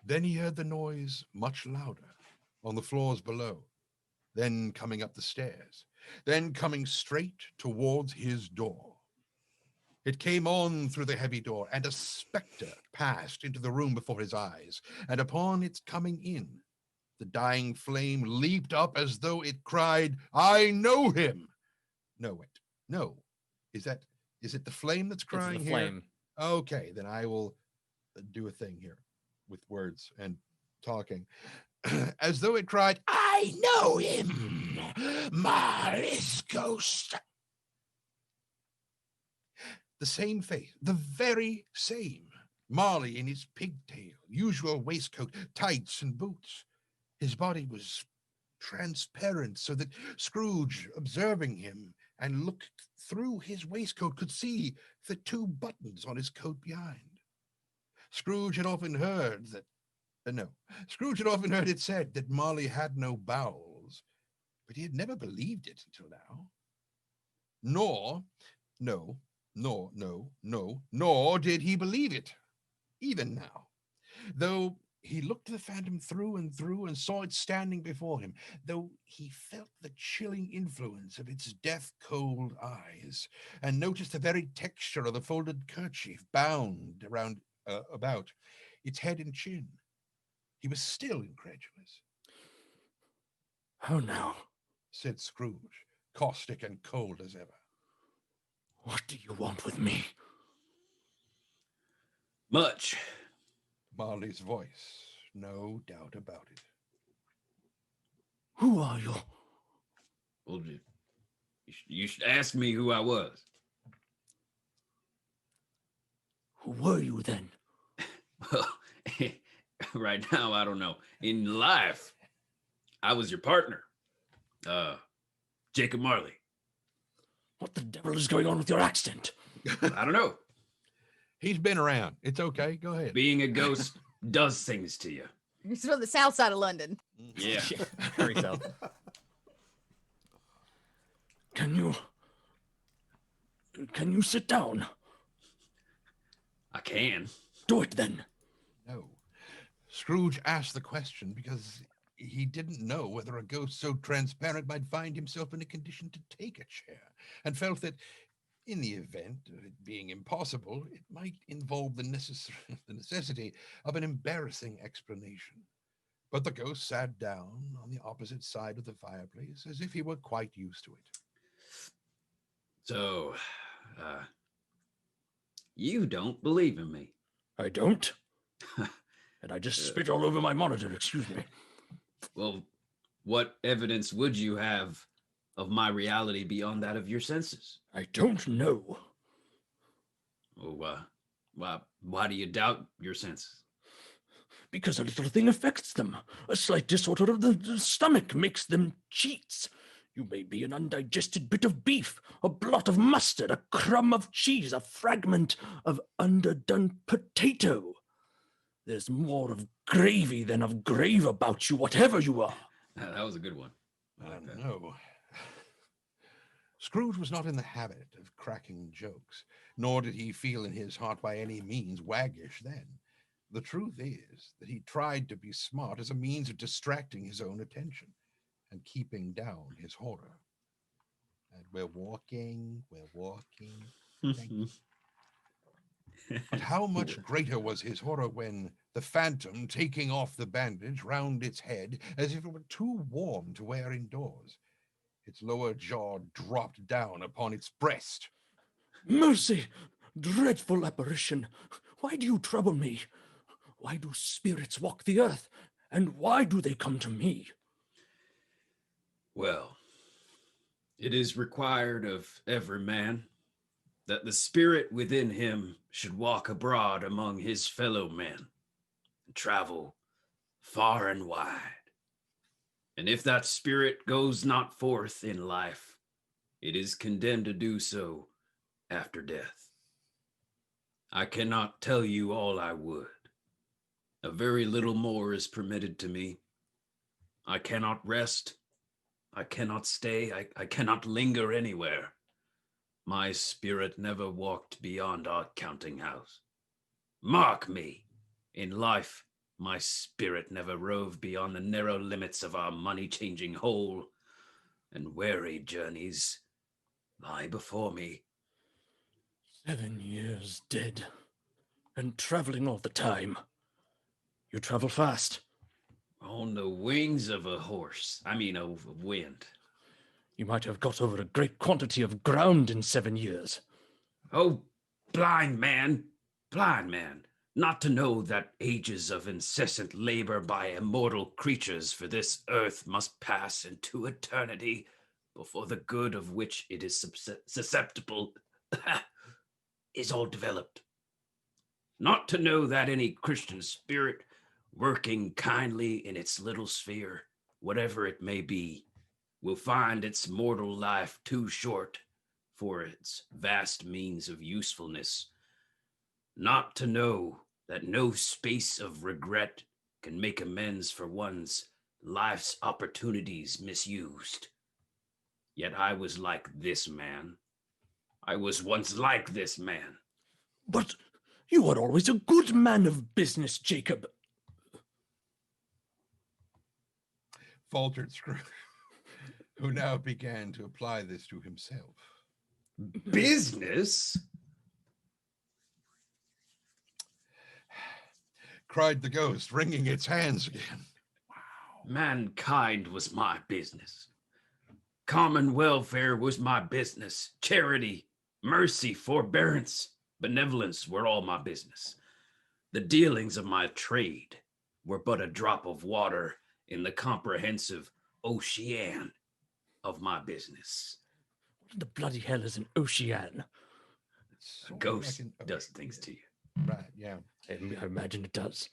Then he heard the noise much louder on the floors below, then coming up the stairs. then coming straight towards his door. It came on through the heavy door, and a spectre passed into the room before his eyes, and upon its coming in, the dying flame leaped up as though it cried, "I know him!" No, wait, no. Is it the flame that's crying It's the here? flame. Okay, then I will do a thing here with words and talking. As though it cried, "I know him, Marley's ghost." The same face, the very same. Marley in his pigtail, usual waistcoat, tights, and boots. His body was transparent, so that Scrooge, observing him and looked through his waistcoat, could see the 2 buttons on his coat behind. Scrooge had often heard it said that Marley had no bowels, but he had never believed it until now. Nor did he believe it, even now. Though he looked the phantom through and through and saw it standing before him, though he felt the chilling influence of its death-cold eyes, and noticed the very texture of the folded kerchief bound about its head and chin, he was still incredulous. How now? Said Scrooge, caustic and cold as ever. What do you want with me? Much. Marley's voice, no doubt about it. Who are you? Well, you should ask me who I was. Who were you then? Well, right now, I don't know. In life, I was your partner, Jacob Marley. What the devil is going on with your accent? I don't know. He's been around. It's okay. Go ahead. Being a ghost does things to you. He's from the south side of London. Yeah. Very so. Can you sit down? I can. Do it then. No. Scrooge asked the question because he didn't know whether a ghost so transparent might find himself in a condition to take a chair, and felt that in the event of it being impossible, it might involve the necessity of an embarrassing explanation. But the ghost sat down on the opposite side of the fireplace as if he were quite used to it. So, you don't believe in me. I don't. And I just spit all over my monitor, excuse me. Well, what evidence would you have of my reality beyond that of your senses? I don't know. Oh, why do you doubt your senses? Because a little thing affects them. A slight disorder of the stomach makes them cheats. You may be an undigested bit of beef, a blot of mustard, a crumb of cheese, a fragment of underdone potato. There's more of gravy than of grave about you, whatever you are. That was a good one. I like that. No. Scrooge was not in the habit of cracking jokes, nor did he feel in his heart by any means waggish then. The truth is that he tried to be smart as a means of distracting his own attention and keeping down his horror. And we're walking. Thank you. But how much greater was his horror when the phantom, taking off the bandage round its head as if it were too warm to wear indoors, its lower jaw dropped down upon its breast. Mercy! Dreadful apparition! Why do you trouble me? Why do spirits walk the earth? And why do they come to me? Well, it is required of every man that the spirit within him should walk abroad among his fellow men and travel far and wide. And if that spirit goes not forth in life, it is condemned to do so after death. I cannot tell you all I would. A very little more is permitted to me. I cannot rest. I cannot stay. I cannot linger anywhere. My spirit never walked beyond our counting house. Mark me, in life, my spirit never roved beyond the narrow limits of our money-changing hole. and weary journeys lie before me. 7 years dead, and traveling all the time. You travel fast. On the wings of a horse. I mean, of wind. You might have got over a great quantity of ground in 7 years. Oh, blind man, not to know that ages of incessant labor by immortal creatures for this earth must pass into eternity before the good of which it is susceptible is all developed. Not to know that any Christian spirit working kindly in its little sphere, whatever it may be, will find its mortal life too short for its vast means of usefulness. Not to know that no space of regret can make amends for one's life's opportunities misused. Yet I was like this man. I was once like this man. But you were always a good man of business, Jacob. Faltered Scrooge, who now began to apply this to himself. Business? Cried the ghost, wringing its hands again. Mankind was my business. Common welfare was my business. Charity, mercy, forbearance, benevolence were all my business. The dealings of my trade were but a drop of water in the comprehensive ocean of my business. What in the bloody hell is an ocean? A ghost does things to you. Right, yeah. I imagine it does.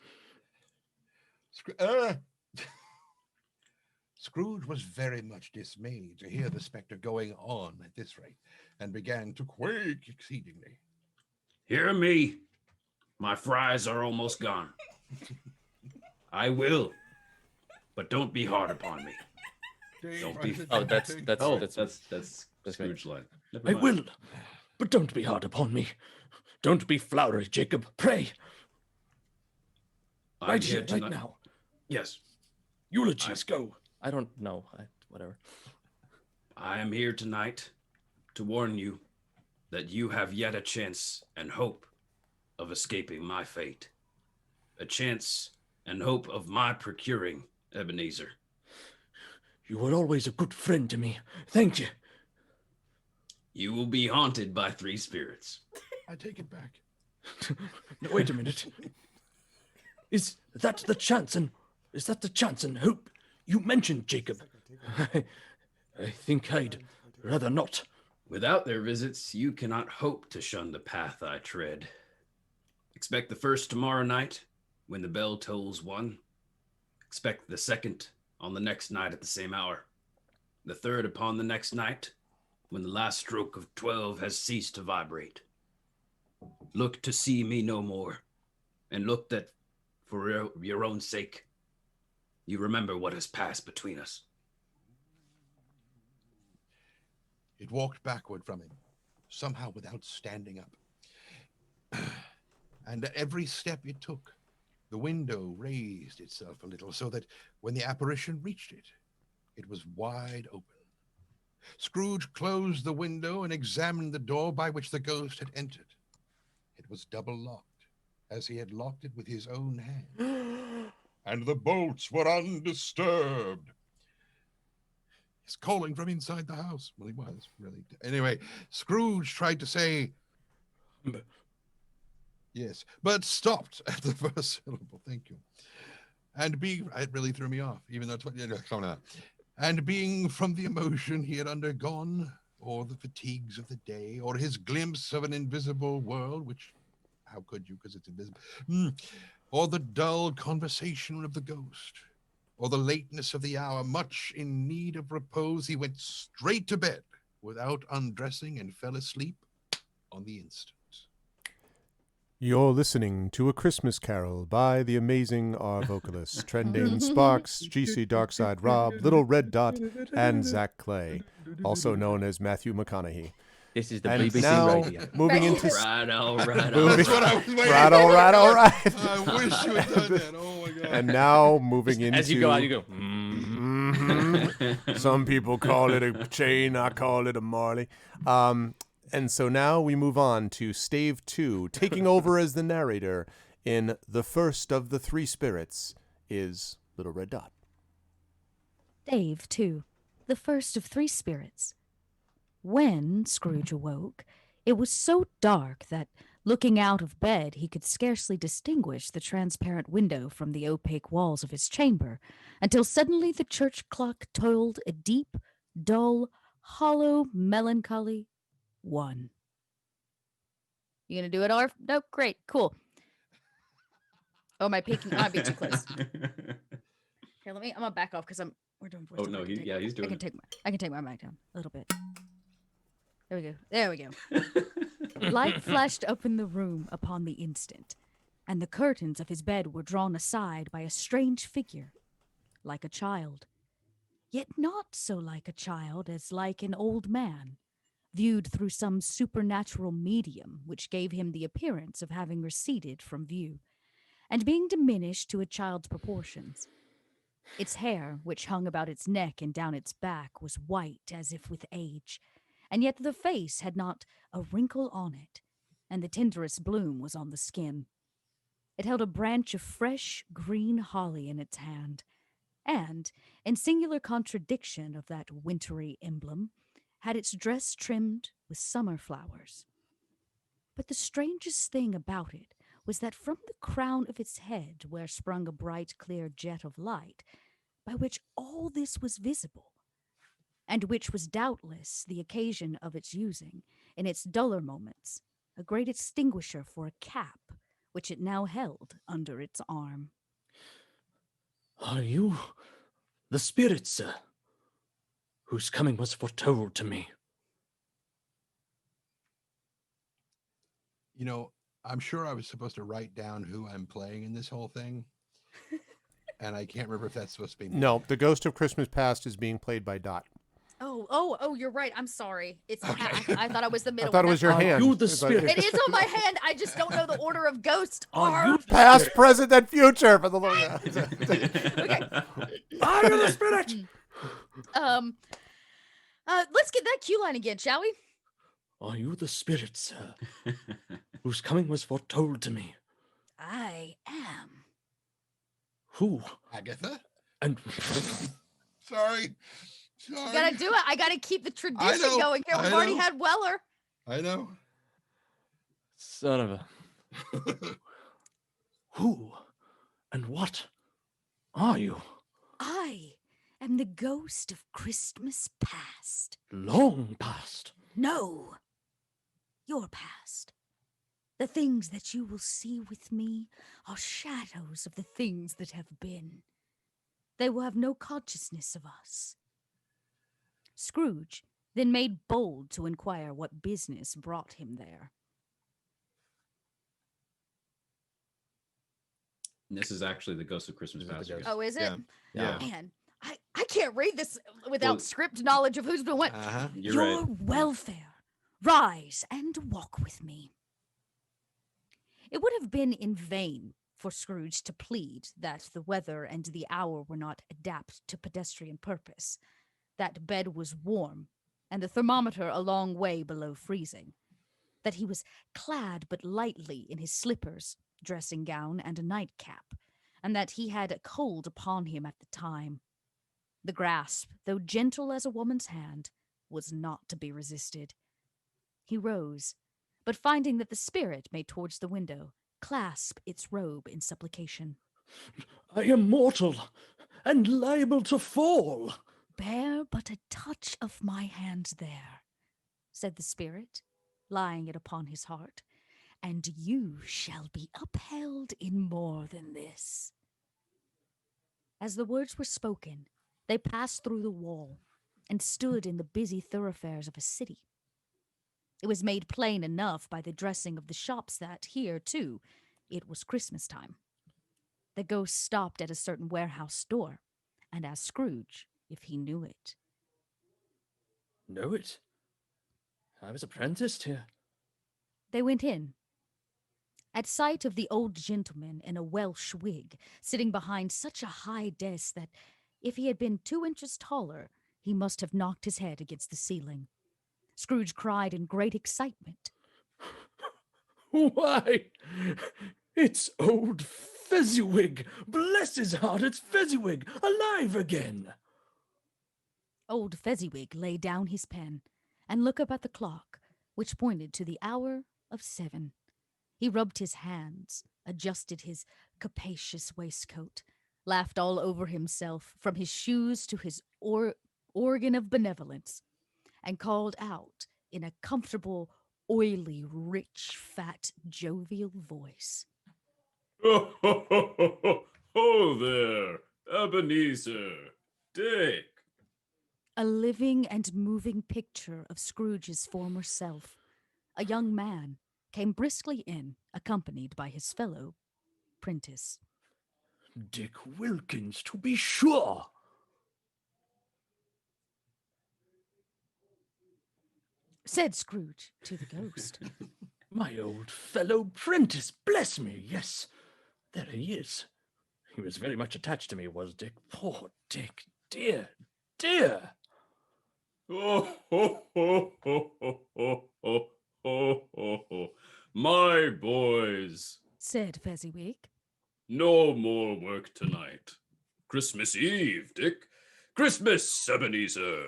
Scrooge was very much dismayed to hear the spectre going on at this rate, and began to quake exceedingly. Hear me. My fries are almost gone. I will, but don't be hard upon me. Don't be. Oh, that's Scrooge line. I will, but don't be hard upon me. Don't be flowery, Jacob. Pray. I'm Right here here, right tonight. now. Yes, Eulogies, go. I don't know. Whatever. I am here tonight to warn you that you have yet a chance and hope of escaping my fate. A chance and hope of my procuring Ebenezer. You were always a good friend to me. Thank you. You will be haunted by 3 spirits. I take it back. No, wait a minute. Is that the chance and hope you mentioned, Jacob? I think I'd rather not. Without their visits, you cannot hope to shun the path I tread. Expect the first tomorrow night when the bell tolls 1. Expect the second on the next night at the same hour. The third upon the next night when the last stroke of 12 has ceased to vibrate. Look to see me no more, and look that for your own sake, you remember what has passed between us. It walked backward from him, somehow without standing up. And at every step it took, the window raised itself a little so that when the apparition reached it, it was wide open. Scrooge closed the window and examined the door by which the ghost had entered. It was double locked, as he had locked it with his own hand. And the bolts were undisturbed. He's calling from inside the house. Well, he was, really. Anyway, Scrooge tried to say, yes, but stopped at the first syllable. Thank you. And it really threw me off, even though coming out. And being from the emotion he had undergone, or the fatigues of the day, or his glimpse of an invisible world, which, how could you, because it's invisible, or the dull conversation of the ghost, or the lateness of the hour, much in need of repose, he went straight to bed without undressing and fell asleep on the instant. You're listening to A Christmas Carol by the amazing Arvocalists, Trending Sparks, GC Darkside Rob, Little Red Dot, and Zach Clay, also known as Matthew McConaughey. This is the And BBC now, radio. moving into... Right, all right. Moving, That's what I was waiting right, all right, all right. I wish you had done that. Oh, my God. And now, moving into... As you go out, you go. Some people call it a chain. I call it a Marley. And so now we move on to Stave 2, taking over as the narrator in The First of the Three Spirits is Little Red Dot. Stave 2, the first of three spirits. When Scrooge awoke, it was so dark that, looking out of bed, he could scarcely distinguish the transparent window from the opaque walls of his chamber, until suddenly the church clock tolled a deep, dull, hollow, melancholy 1. You gonna do it, Arv? Nope, great, cool. Oh, am I peeking? I might be too close. Here, I'm gonna back off because we're doing voiceover. Oh no, he's doing I can take my mic down a little bit. There we go. Light flashed up in the room upon the instant, and the curtains of his bed were drawn aside by a strange figure, like a child. Yet not so like a child as like an old man, viewed through some supernatural medium which gave him the appearance of having receded from view, and being diminished to a child's proportions. Its hair, which hung about its neck and down its back, was white as if with age, and yet the face had not a wrinkle on it, and the tenderest bloom was on the skin. It held a branch of fresh green holly in its hand, and, in singular contradiction of that wintry emblem, had its dress trimmed with summer flowers. But the strangest thing about it was that from the crown of its head, where sprung a bright, clear jet of light, by which all this was visible, and which was doubtless the occasion of its using, in its duller moments, a great extinguisher for a cap, which it now held under its arm. Are you the spirit, sir, whose coming was foretold to me? You know, I'm sure I was supposed to write down who I'm playing in this whole thing. And I can't remember if that's supposed to be me. No, the Ghost of Christmas Past is being played by Dot. Oh, you're right. I'm sorry. It's I thought I was the I middle. thought it was your Are hand. you the It's like- spirit? It is on my hand. I just don't know the order of ghost. Are you the Past, spirit? present, and future for the Lord. Okay. Are you the spirit? Let's get that cue line again, shall we? Are you the spirit, sir, whose coming was foretold to me? I am. Who? Agatha? And Sorry. I gotta do it. I gotta keep the tradition know, going here. I We've already know. had Weller. I know. son of a... Who and what are you? I am the ghost of Christmas past. Long past. No, your past. The things that you will see with me are shadows of the things that have been. They will have no consciousness of us. Scrooge then made bold to inquire what business brought him there. And this is actually the Ghost of Christmas This is Past. the Ghost. Oh, is it? Yeah. Man, I can't read this without Well- script knowledge of who's been what. Uh-huh. You're Your right. welfare. Rise and walk with me. It would have been in vain for Scrooge to plead that the weather and the hour were not adapt to pedestrian purpose, that bed was warm, and the thermometer a long way below freezing, that he was clad but lightly in his slippers, dressing gown, and a nightcap, and that he had a cold upon him at the time. The grasp, though gentle as a woman's hand, was not to be resisted. He rose, but finding that the spirit made towards the window, clasped its robe in supplication. I am mortal and liable to fall. Bear but a touch of my hand there, said the spirit, laying it upon his heart, and you shall be upheld in more than this. As the words were spoken, they passed through the wall and stood in the busy thoroughfares of a city. It was made plain enough by the dressing of the shops that here, too, it was Christmas time. The ghost stopped at a certain warehouse door and asked Scrooge if he knew it. Know it? I was apprenticed here. They went in. At sight of the old gentleman in a Welsh wig, sitting behind such a high desk that, if he had been 2 inches taller, He must have knocked his head against the ceiling. Scrooge cried in great excitement. Why, it's old Fezziwig! Bless his heart, it's Fezziwig, alive again! Old Fezziwig laid down his pen and looked up at the clock, which pointed to the hour of 7. He rubbed his hands, adjusted his capacious waistcoat, laughed all over himself, from his shoes to his organ of benevolence, and called out in a comfortable, oily, rich, fat, jovial voice. Ho, ho, ho, ho, ho. Ho there, Ebenezer, Dick. A living and moving picture of Scrooge's former self, a young man, came briskly in, accompanied by his fellow prentice. Dick Wilkins, to be sure! Said Scrooge to the ghost. My old fellow prentice, bless me, yes, there he is. He was very much attached to me, was Dick. Poor Dick, dear, dear. Oh, ho, ho, ho, ho, ho, ho, ho, ho, ho. My boys, Said Fezziwig. no more work tonight. Christmas Eve, Dick. Christmas, Ebenezer.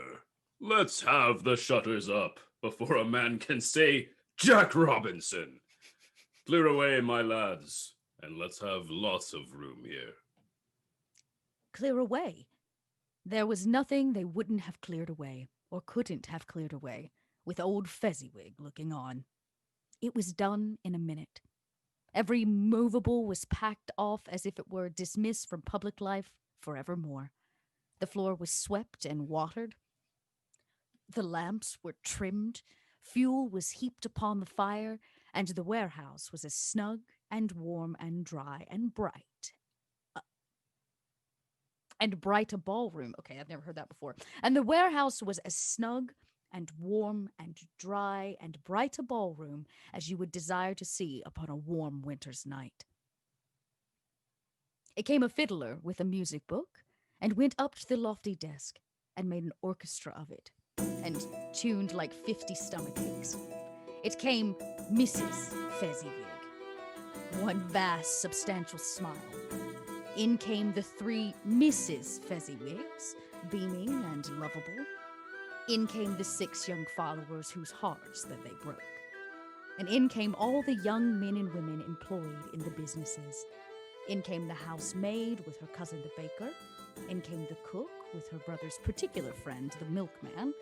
Let's have the shutters up before a man can say Jack Robinson. Clear away, my lads, and let's have lots of room here. Clear away. There was nothing they wouldn't have cleared away, or couldn't have cleared away, with old Fezziwig looking on. It was done in a minute. Every movable was packed off as if it were dismissed from public life forevermore. The floor was swept and watered. The lamps were trimmed. Fuel was heaped upon the fire, and the warehouse was as snug and warm and dry and bright. And bright a ballroom. Okay, I've never heard that before. And the warehouse was as snug and warm and dry and bright a ballroom as you would desire to see upon a warm winter's night. It came a fiddler with a music book, and went up to the lofty desk, and made an orchestra of it, and tuned like 50 stomach aches. It came Mrs. Fezziwig, one vast, substantial smile. In came the 3 Mrs. Fezziwigs, beaming and lovable. In came the 6 young followers whose hearts that they broke. And in came all the young men and women employed in the businesses. In came the housemaid with her cousin the baker. In came the cook with her brother's particular friend, the milkman.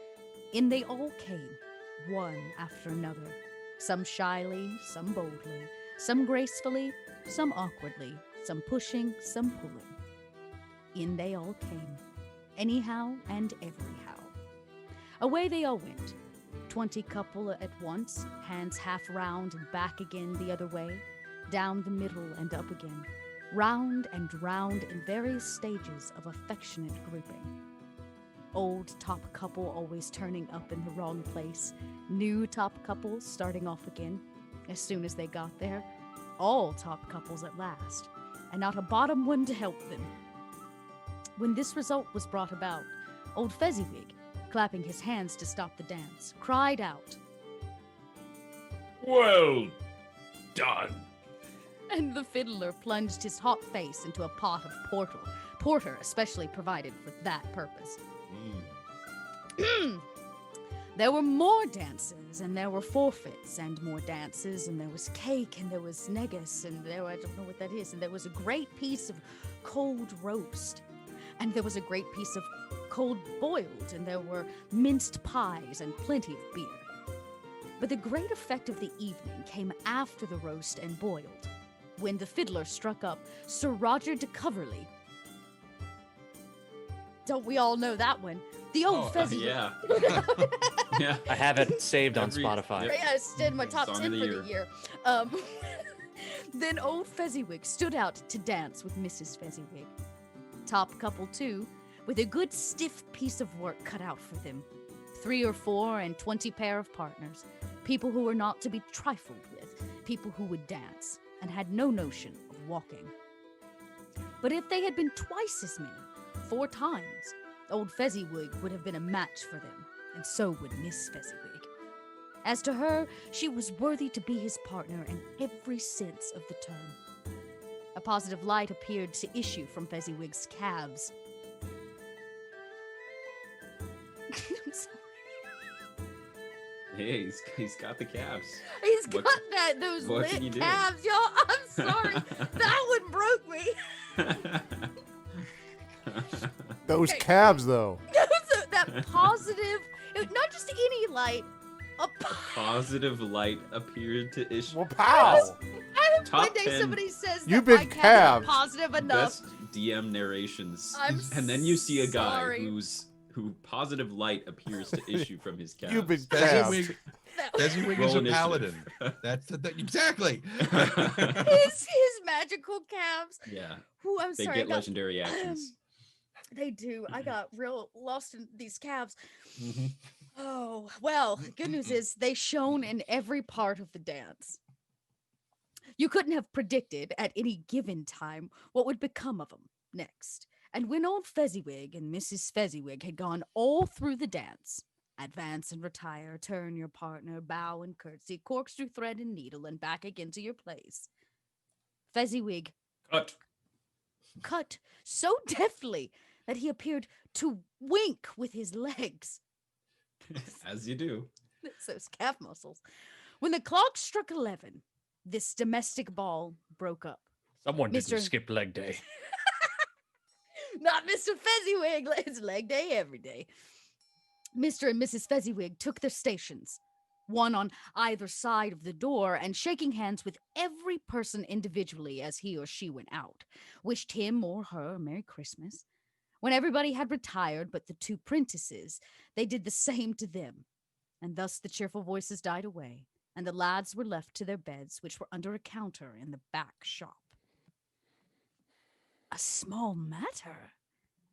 In they all came, one after another, some shyly, some boldly, some gracefully, some awkwardly, some pushing, some pulling. In they all came, anyhow and everyhow. Away they all went, 20 couple at once, hands half round and back again the other way, down the middle and up again, round and round in various stages of affectionate grouping. Old top couple always turning up in the wrong place, new top couples starting off again as soon as they got there, all top couples at last, and not a bottom one to help them. When this result was brought about, old Fezziwig, clapping his hands to stop the dance, cried out, Well done. and the fiddler plunged his hot face into a pot of porter especially provided for that purpose. There were more dances, and there were forfeits, and more dances, and there was cake, and there was negus, and there, I don't know what that is, and there was a great piece of cold roast, and there was a great piece of cold boiled, and there were minced pies, and plenty of beer. But the great effect of the evening came after the roast and boiled, when the fiddler struck up Sir Roger de Coverley. Don't we all know that one? The old Fezziwig. Yeah. Yeah. I have it saved on Every- Spotify. yep. Yeah, it's in my top Song 10 of for the the year. Then old Fezziwig stood out to dance with Mrs. Fezziwig. Top couple, too, with a good stiff piece of work cut out for them. 3 or 4 and 20 pair of partners. People who were not to be trifled with. People who would dance and had no notion of walking. But if they had been twice as many, 4 times, Old Fezziwig would have been a match for them, and so would Miss Fezziwig. As to her, she was worthy to be his partner in every sense of the term. A positive light appeared to issue from Fezziwig's calves. I'm sorry. Hey, he's got the calves. He's What- got those what can lit you do? calves, y'all. I'm sorry. That one broke me. Those calves, though. That positive, not just any light, a Positive light appeared to issue. Well, pow! Top one day 10 somebody says You've that my been calves calved. are positive enough. Best DM narrations. I'm And then you see a guy sorry. who positive light appears to issue from his calves. You've been calved. Fezziwig, That- Fezziwig Roll is a initiative. paladin. That's exactly. his magical calves. Yeah, Who I'm they sorry. get I got, legendary actions. They do. I got real lost in these calves. Mhm. Oh, well, good news is they shone in every part of the dance. You couldn't have predicted at any given time what would become of them next. And when old Fezziwig and Mrs. Fezziwig had gone all through the dance, advance and retire, turn your partner, bow and curtsy, corkscrew thread and needle, and back again to your place, Fezziwig cut so deftly that he appeared to wink with his legs. As you do. It's those calf muscles. When the clock struck 11, this domestic ball broke up. Someone Mr. didn't skip leg day. Not Mr. Fezziwig. It's leg day every day. Mr. and Mrs. Fezziwig took their stations, one on either side of the door, and shaking hands with every person individually as he or she went out, wished him or her a Merry Christmas. When everybody had retired but the two prentices, they did the same to them, and thus the cheerful voices died away, and the lads were left to their beds, which were under a counter in the back shop. "A small matter,"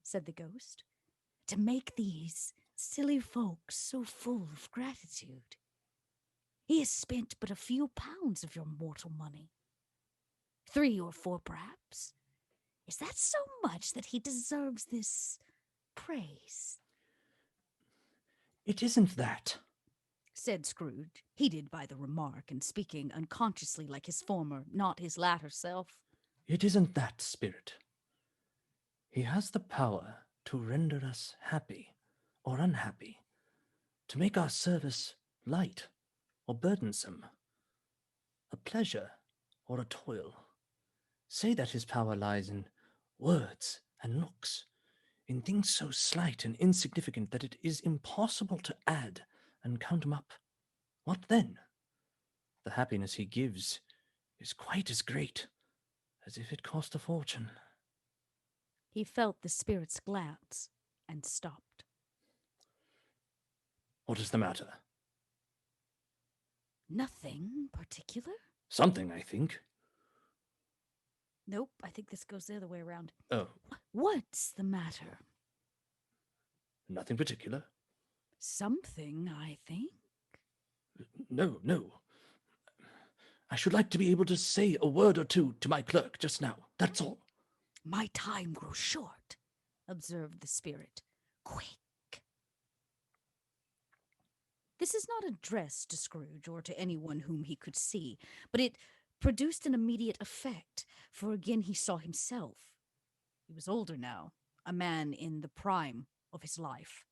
said the ghost, "to make these silly folks so full of gratitude. He has spent but a few pounds of your mortal money. 3 or 4, perhaps. Is that so much that he deserves this praise?" It isn't that. said Scrooge, heated by the remark and speaking unconsciously like his former, not his latter self. It isn't that, Spirit. He has the power to render us happy or unhappy, to make our service light or burdensome, a pleasure or a toil. Say that his power lies in words and looks, in things so slight and insignificant that it is impossible to add and count them up. What then? The happiness he gives is quite as great as if it cost a fortune. He felt the spirit's glance and stopped. What is the matter? Nothing particular? Something, I think. Nope, I think this goes the other way around. Oh, What's the matter? nothing particular. Something, I think. No, no. I should like to be able to say a word or two to my clerk just now. That's all. My time grows short, observed the spirit. Quick. This is not addressed to Scrooge or to anyone whom he could see, but it produced an immediate effect, for again he saw himself. He was older now, a man in the prime of his life.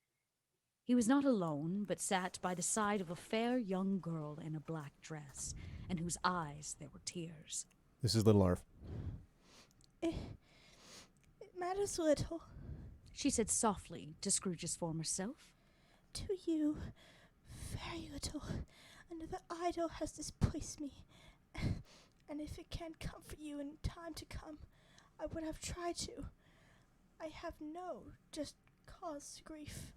He was not alone, but sat by the side of a fair young girl in a black dress, in whose eyes there were tears. This is Little Arv. It matters little She said softly to Scrooge's former self. to you, very little. Another idol has displaced me, and if it can comfort you in time to come, I would have tried to. I have no just cause to grief.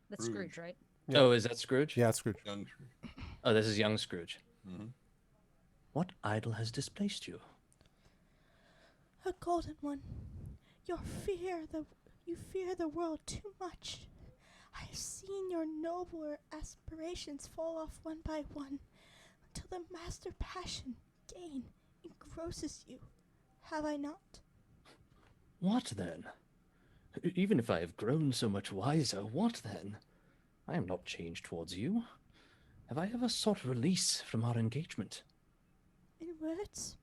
That's Scrooge. Scrooge, right? Yeah. Oh, is that Scrooge? Yeah, it's Scrooge. Young. Oh, this is young Scrooge. Mm-hmm. What idol has displaced you? A golden one. You fear the world too much. I have seen your nobler aspirations fall off one by one, until the master passion, gain, engrosses you. Have I not? What then? Even if I have grown so much wiser, what then? I am not changed towards you. Have I ever sought release from our engagement? In words?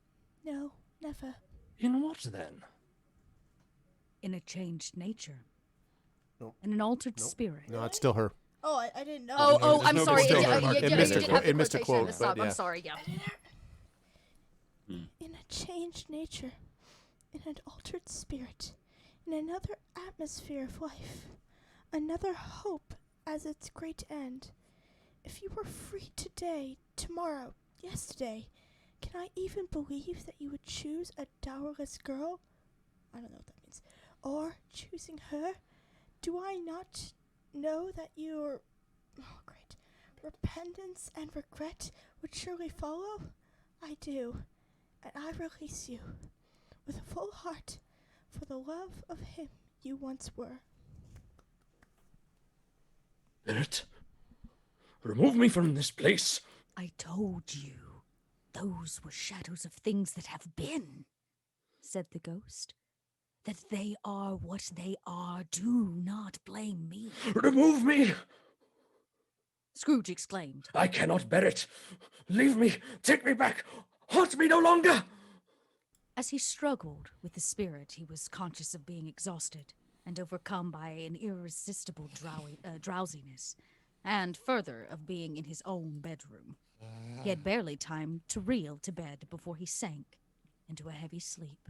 No, never. In what then? In a changed nature. Nope. In an altered Nope. spirit. No, it's still her. Oh, I didn't know. Oh, There's I'm no sorry. quote. Still her. Yeah, It you missed did a have quote. It missed a quotation at quote, the top. but I'm yeah. sorry. Yeah. In a changed nature, in an altered spirit, in another atmosphere of life, another hope as its great end. If you were free today, tomorrow, yesterday, can I even believe that you would choose a dowerless girl? I don't know what that means. Or choosing her? Do I not know that your repentance and regret would surely follow? I do, and I release you with a full heart for the love of him you once were. Spirit, remove me from this place. I told you. Those were shadows of things that have been, said the ghost. That they are what they are. Do not blame me. Remove me! Scrooge exclaimed. I cannot bear it. Leave me. Take me back. Haunt me no longer. As he struggled with the spirit, he was conscious of being exhausted and overcome by an irresistible drowsiness, and further of being in his own bedroom. He had barely time to reel to bed before he sank into a heavy sleep.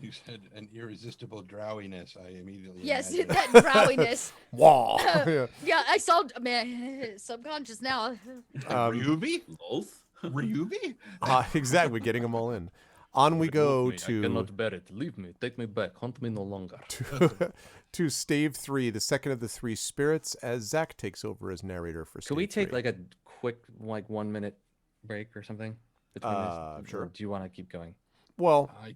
You said an irresistible drowiness. I immediately Yes, imagined that drowiness. Wow. Yeah. Yeah, I saw. Man, subconscious now. Ryubi? Both? Ryubi? Exactly. We're getting them all in. On we go I to cannot bear it. Leave me. Take me back. Haunt me no longer. to Stave 3, the second of the three spirits, as Zach takes over as narrator for Stave Could we take 3. like a quick 1 minute break or something between this? Sure. Or do you want to keep going? Well, I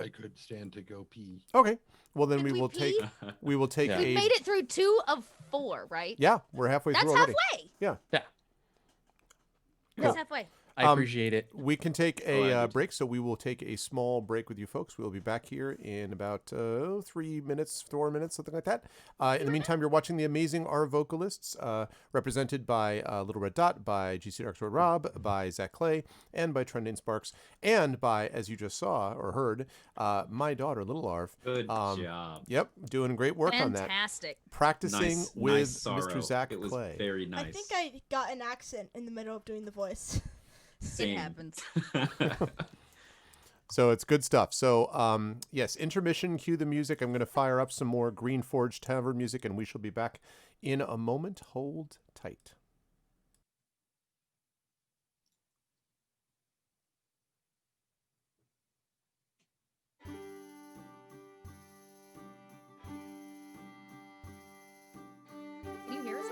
could stand to go pee. okay. Well, then Did we we will pee? take Yeah. a. We made it through 2 of 4, right? Yeah, we're halfway That's through already. halfway. Yeah. Yeah. That's halfway. I appreciate it. We can take Oh, I a do. break, so we will take a small break with you folks. We'll be back here in about 3 minutes, 4 minutes, something like that. In the meantime, you're watching the amazing Arvocalists, represented by Little Red Dot, by GC Dark Sword Rob, by Zach Clay, and by Trending Sparks, and by, as you just saw or heard, my daughter, Little Arv. Good job. Yep, doing great work on that. Fantastic. Practicing Nice, with nice sorrow. Mr. Zach It was Clay. very nice. I think I got an accent in the middle of doing the voice. Same. It happens. So it's good stuff. So, yes, intermission, cue the music. I'm going to fire up some more Green Forge Tavern music, and we shall be back in a moment. Hold tight. Can you hear us?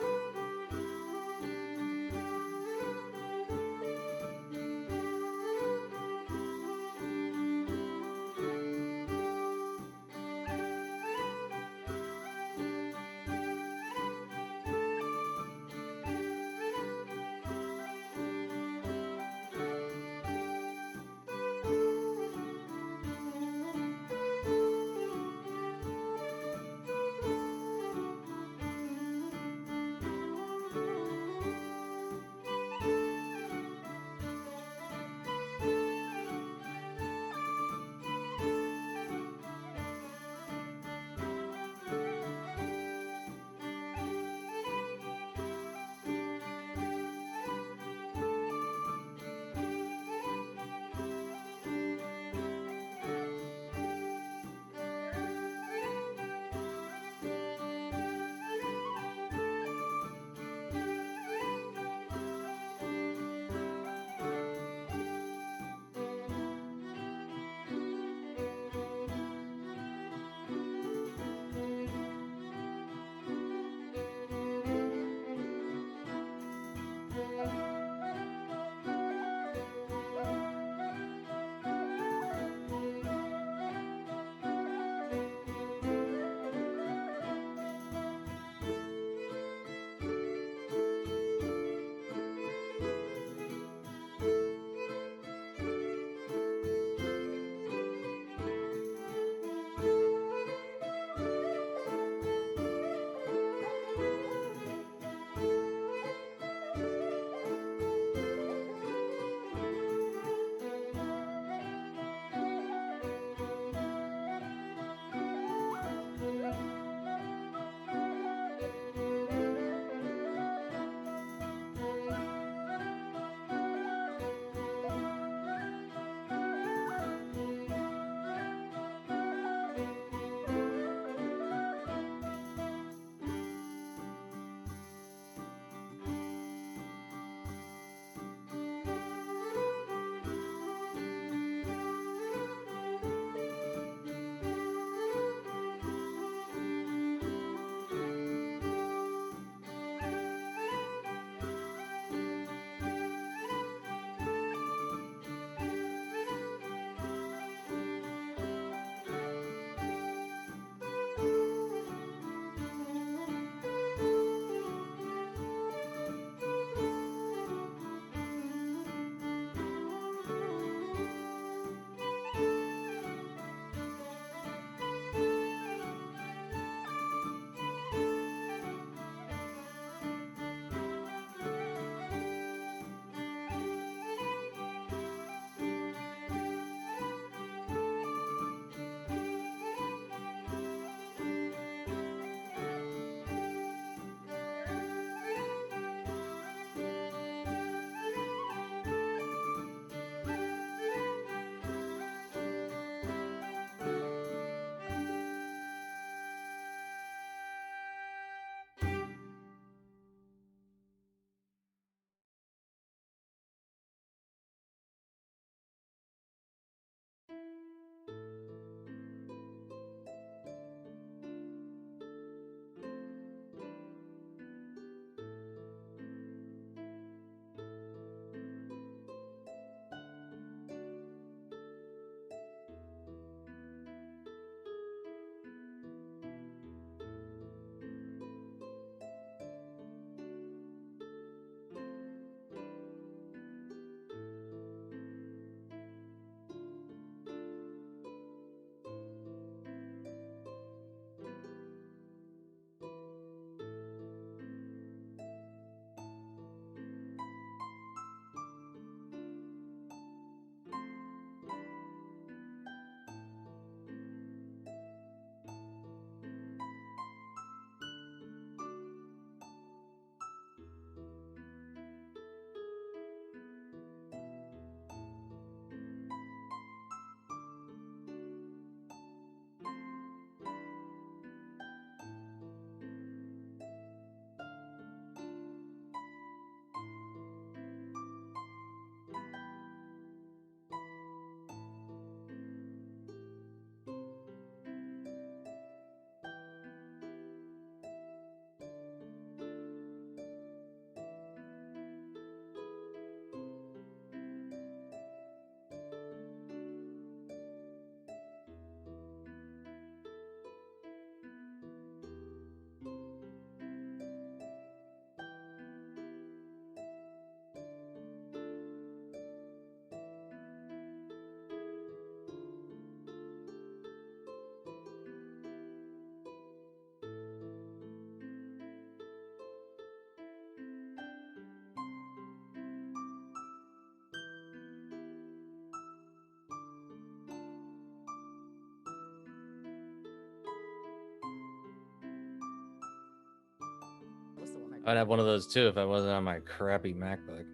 I'd have one of those too if I wasn't on my crappy MacBook.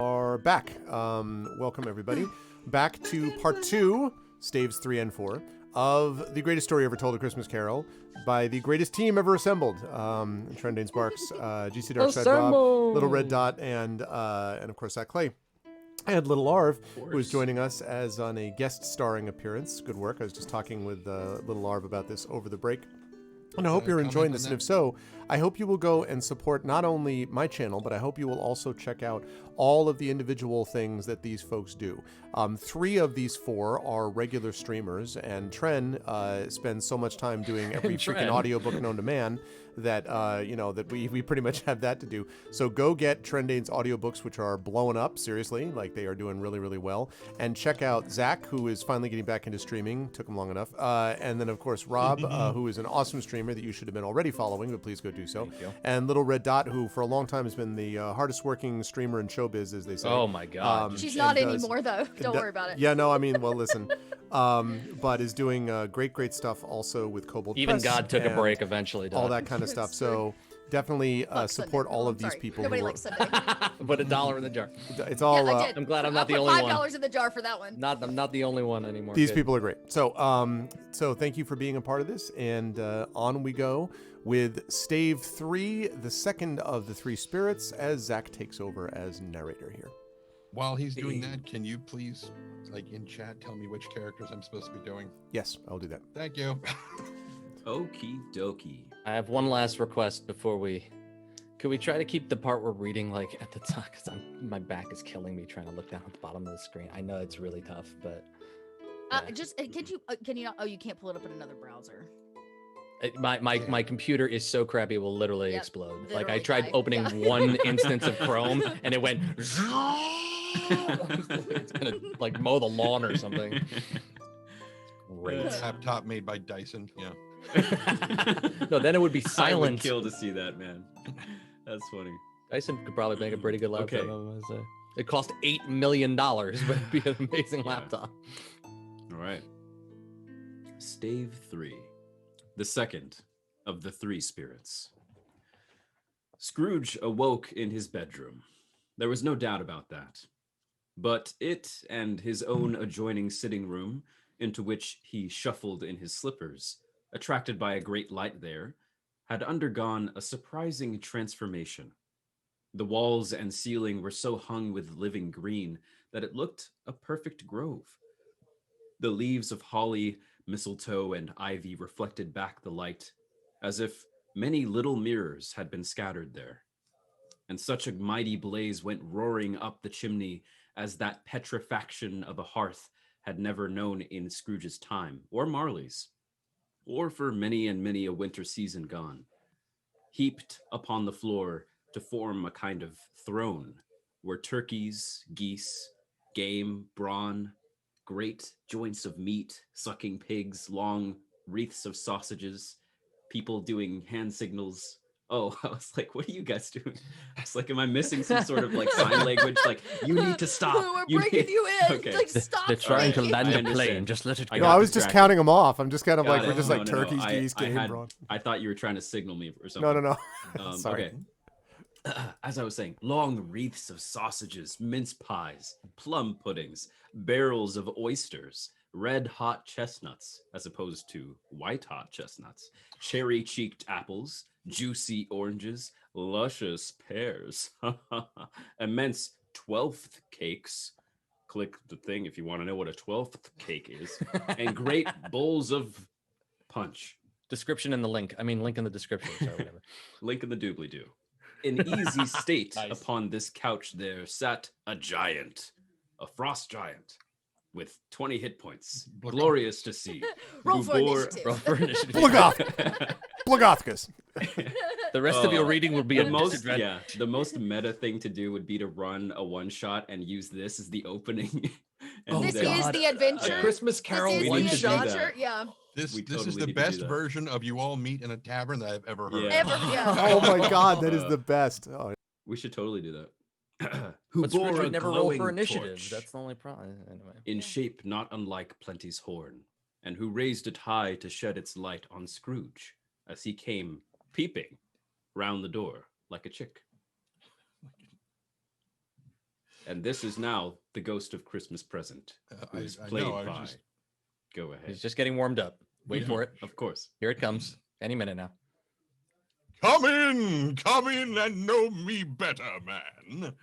Are back. Welcome everybody back to part 2, Staves 3 and 4 of The Greatest Story Ever Told, A Christmas Carol, by the greatest team ever assembled. Trendane Sparks, GC Darkside Rob, Little Red Dot, and of course Zach Clay. And Little Arv, who is joining us as on a guest starring appearance. Good work. I was just talking with Little Arv about this over the break. And I hope you're enjoying this. And if so, I hope you will go and support not only my channel, but I hope you will also check out all of the individual things that these folks do. 3 of these 4 are regular streamers, and Tren spends so much time doing every freaking audiobook known to man that that we pretty much have that to do. So go get Trendane's audiobooks, which are blowing up, seriously, like they are doing really, really well. And check out Zach, who is finally getting back into streaming. Took him long enough. And then, of course, Rob, who is an awesome streamer that you should have been already following, but please go do so. And Little Red Dot, who for a long time has been the hardest working streamer in showbiz, as they say. Oh my God. She's not anymore, though. Don't worry about it. Yeah, no, I mean, well, listen. But is doing great stuff also with Kobold Even Press God took a and break eventually. all that kind of stuff. So definitely support Sunday. all of these Sorry. people. Nobody who likes are, Sunday. Put $1 in the jar. it's all. Yeah, I did. I'm glad I'm I'll not the put only one. $5 in the jar for that one. I'm not the only one anymore. These kid. people are great. So so thank you for being a part of this, and on we go with Stave 3, the second of the 3 spirits, as Zach takes over as narrator here. While he's doing that, can you please, like in chat, tell me which characters I'm supposed to be doing? Yes, I'll do that. Thank you. Okie dokie. I have one last request before we. Could we try to keep the part we're reading like at the top? Because my back is killing me trying to look down at the bottom of the screen. I know it's really tough, but can you not? Oh, you can't pull it up in another browser. My computer is so crappy it will literally Yep, explode. literally Like I tried die. opening Yeah. one instance of Chrome and it went. It's gonna like mow the lawn or something. Great. Laptop made by Dyson. Yeah. No, then it would be I would silent. kill to see that, man. That's funny. Dyson could probably make a pretty good laptop. Okay. I was gonna say. It cost $8 million, but it'd be an amazing laptop. All right. Stave 3, the second of the 3 spirits. Scrooge awoke in his bedroom. There was no doubt about that. But it and his own adjoining sitting room, into which he shuffled in his slippers, attracted by a great light there, had undergone a surprising transformation. The walls and ceiling were so hung with living green that it looked a perfect grove. The leaves of holly, mistletoe, and ivy reflected back the light, as if many little mirrors had been scattered there. And such a mighty blaze went roaring up the chimney as that petrifaction of a hearth had never known in Scrooge's time, or Marley's, or for many and many a winter season gone. Heaped upon the floor to form a kind of throne were turkeys, geese, game, brawn, great joints of meat, sucking pigs, long wreaths of sausages, people doing hand signals. Oh, I was like, what are you guys doing? I was like, am I missing some sort of like sign language? Like, you need to stop. We're breaking you in. Okay. Like, stop. They're trying to me. land I a understand. plane. Just let it I go. No, got I was just distracted. counting them off. I'm just kind of Got like, it. we're just No, like no, no. turkeys, geese, game, brawn. I thought you were trying to signal me or something. No. Sorry. Okay. As I was saying, long wreaths of sausages, mince pies, plum puddings, barrels of oysters, red hot chestnuts, as opposed to white hot chestnuts, cherry cheeked apples, juicy oranges, luscious pears, immense 12th cakes. Click the thing if you want to know what a 12th cake is, and great bowls of punch. Description in the link. I mean, link in the description. Sorry, whatever. Link in the doobly-doo. In easy state Nice. upon this couch there sat a giant, a frost giant, with 20 hit points, glorious to see. Roll who for bore- initiative. Roll for initiative. Blagothkus. The rest of your reading will be the a most, disadvantage. yeah, the most meta thing to do would be to run a one-shot and use this as the opening. And This then- is the adventure. A Christmas Carol This is we the need to do that. adventure. Yeah. This We is totally the need to do best that. version of you all meet in a tavern that I've ever heard. Yeah. Ever. Yeah. Oh my God, that is the best. Oh, We should totally do that. Who But Scrooge bore a would never roll glowing for initiative. torch That's the only problem. Anyway. in shape not unlike Plenty's horn. and who raised it high to shed its light on Scrooge as he came peeping round the door like a chick. And this is now the ghost of Christmas Present, who is played by... Go ahead. He's just getting warmed up. Wait for it. Of course. Here it comes. Any minute now. Come in and know me better, man.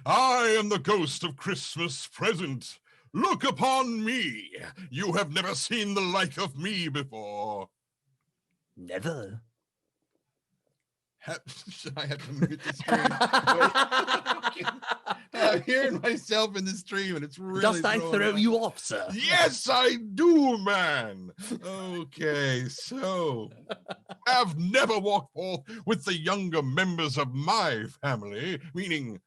I am the ghost of Christmas Present. Look upon me. You have never seen the like of me before. Never. Should I have to mute the stream? I'm hearing myself in the stream, and it's really. Dost I throw off. you off, sir? Yes, I do, man. Okay, so I've never walked forth with the younger members of my family, meaning,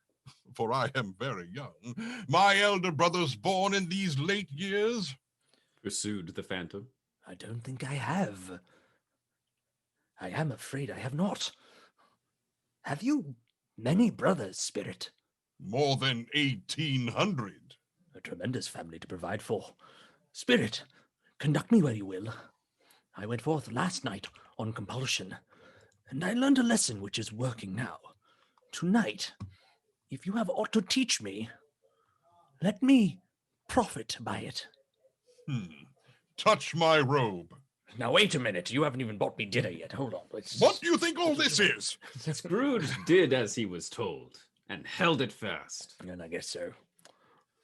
for I am very young, my elder brothers born in these late years. Pursued the phantom. I don't think I have. I am afraid I have not. Have you many brothers, Spirit? More than 1,800. A tremendous family to provide for. Spirit, conduct me where you will. I went forth last night on compulsion, and I learned a lesson which is working now. Tonight, if you have aught to teach me, let me profit by it. Touch my robe. Now, wait a minute. You haven't even bought me dinner yet. Hold on. What do you think all this is? Scrooge did as he was told, and held it fast. And I guess so.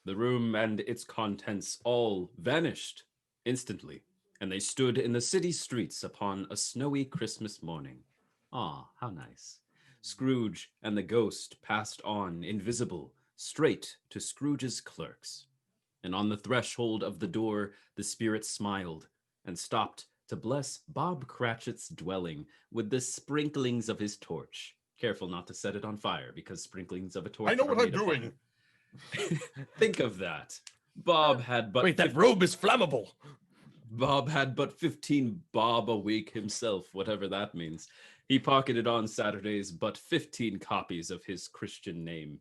The room and its contents all vanished instantly, and they stood in the city streets upon a snowy Christmas morning. Ah, how nice. Scrooge and the ghost passed on, invisible, straight to Scrooge's clerks. And on the threshold of the door, the spirit smiled and stopped to bless Bob Cratchit's dwelling with the sprinklings of his torch. Careful not to set it on fire, because sprinklings of a torch. I know what I'm made of doing. fire. Think of that. Bob had but Wait, that robe is flammable. Bob had but 15 bob a week himself, whatever that means. He pocketed on Saturdays but 15 copies of his Christian name.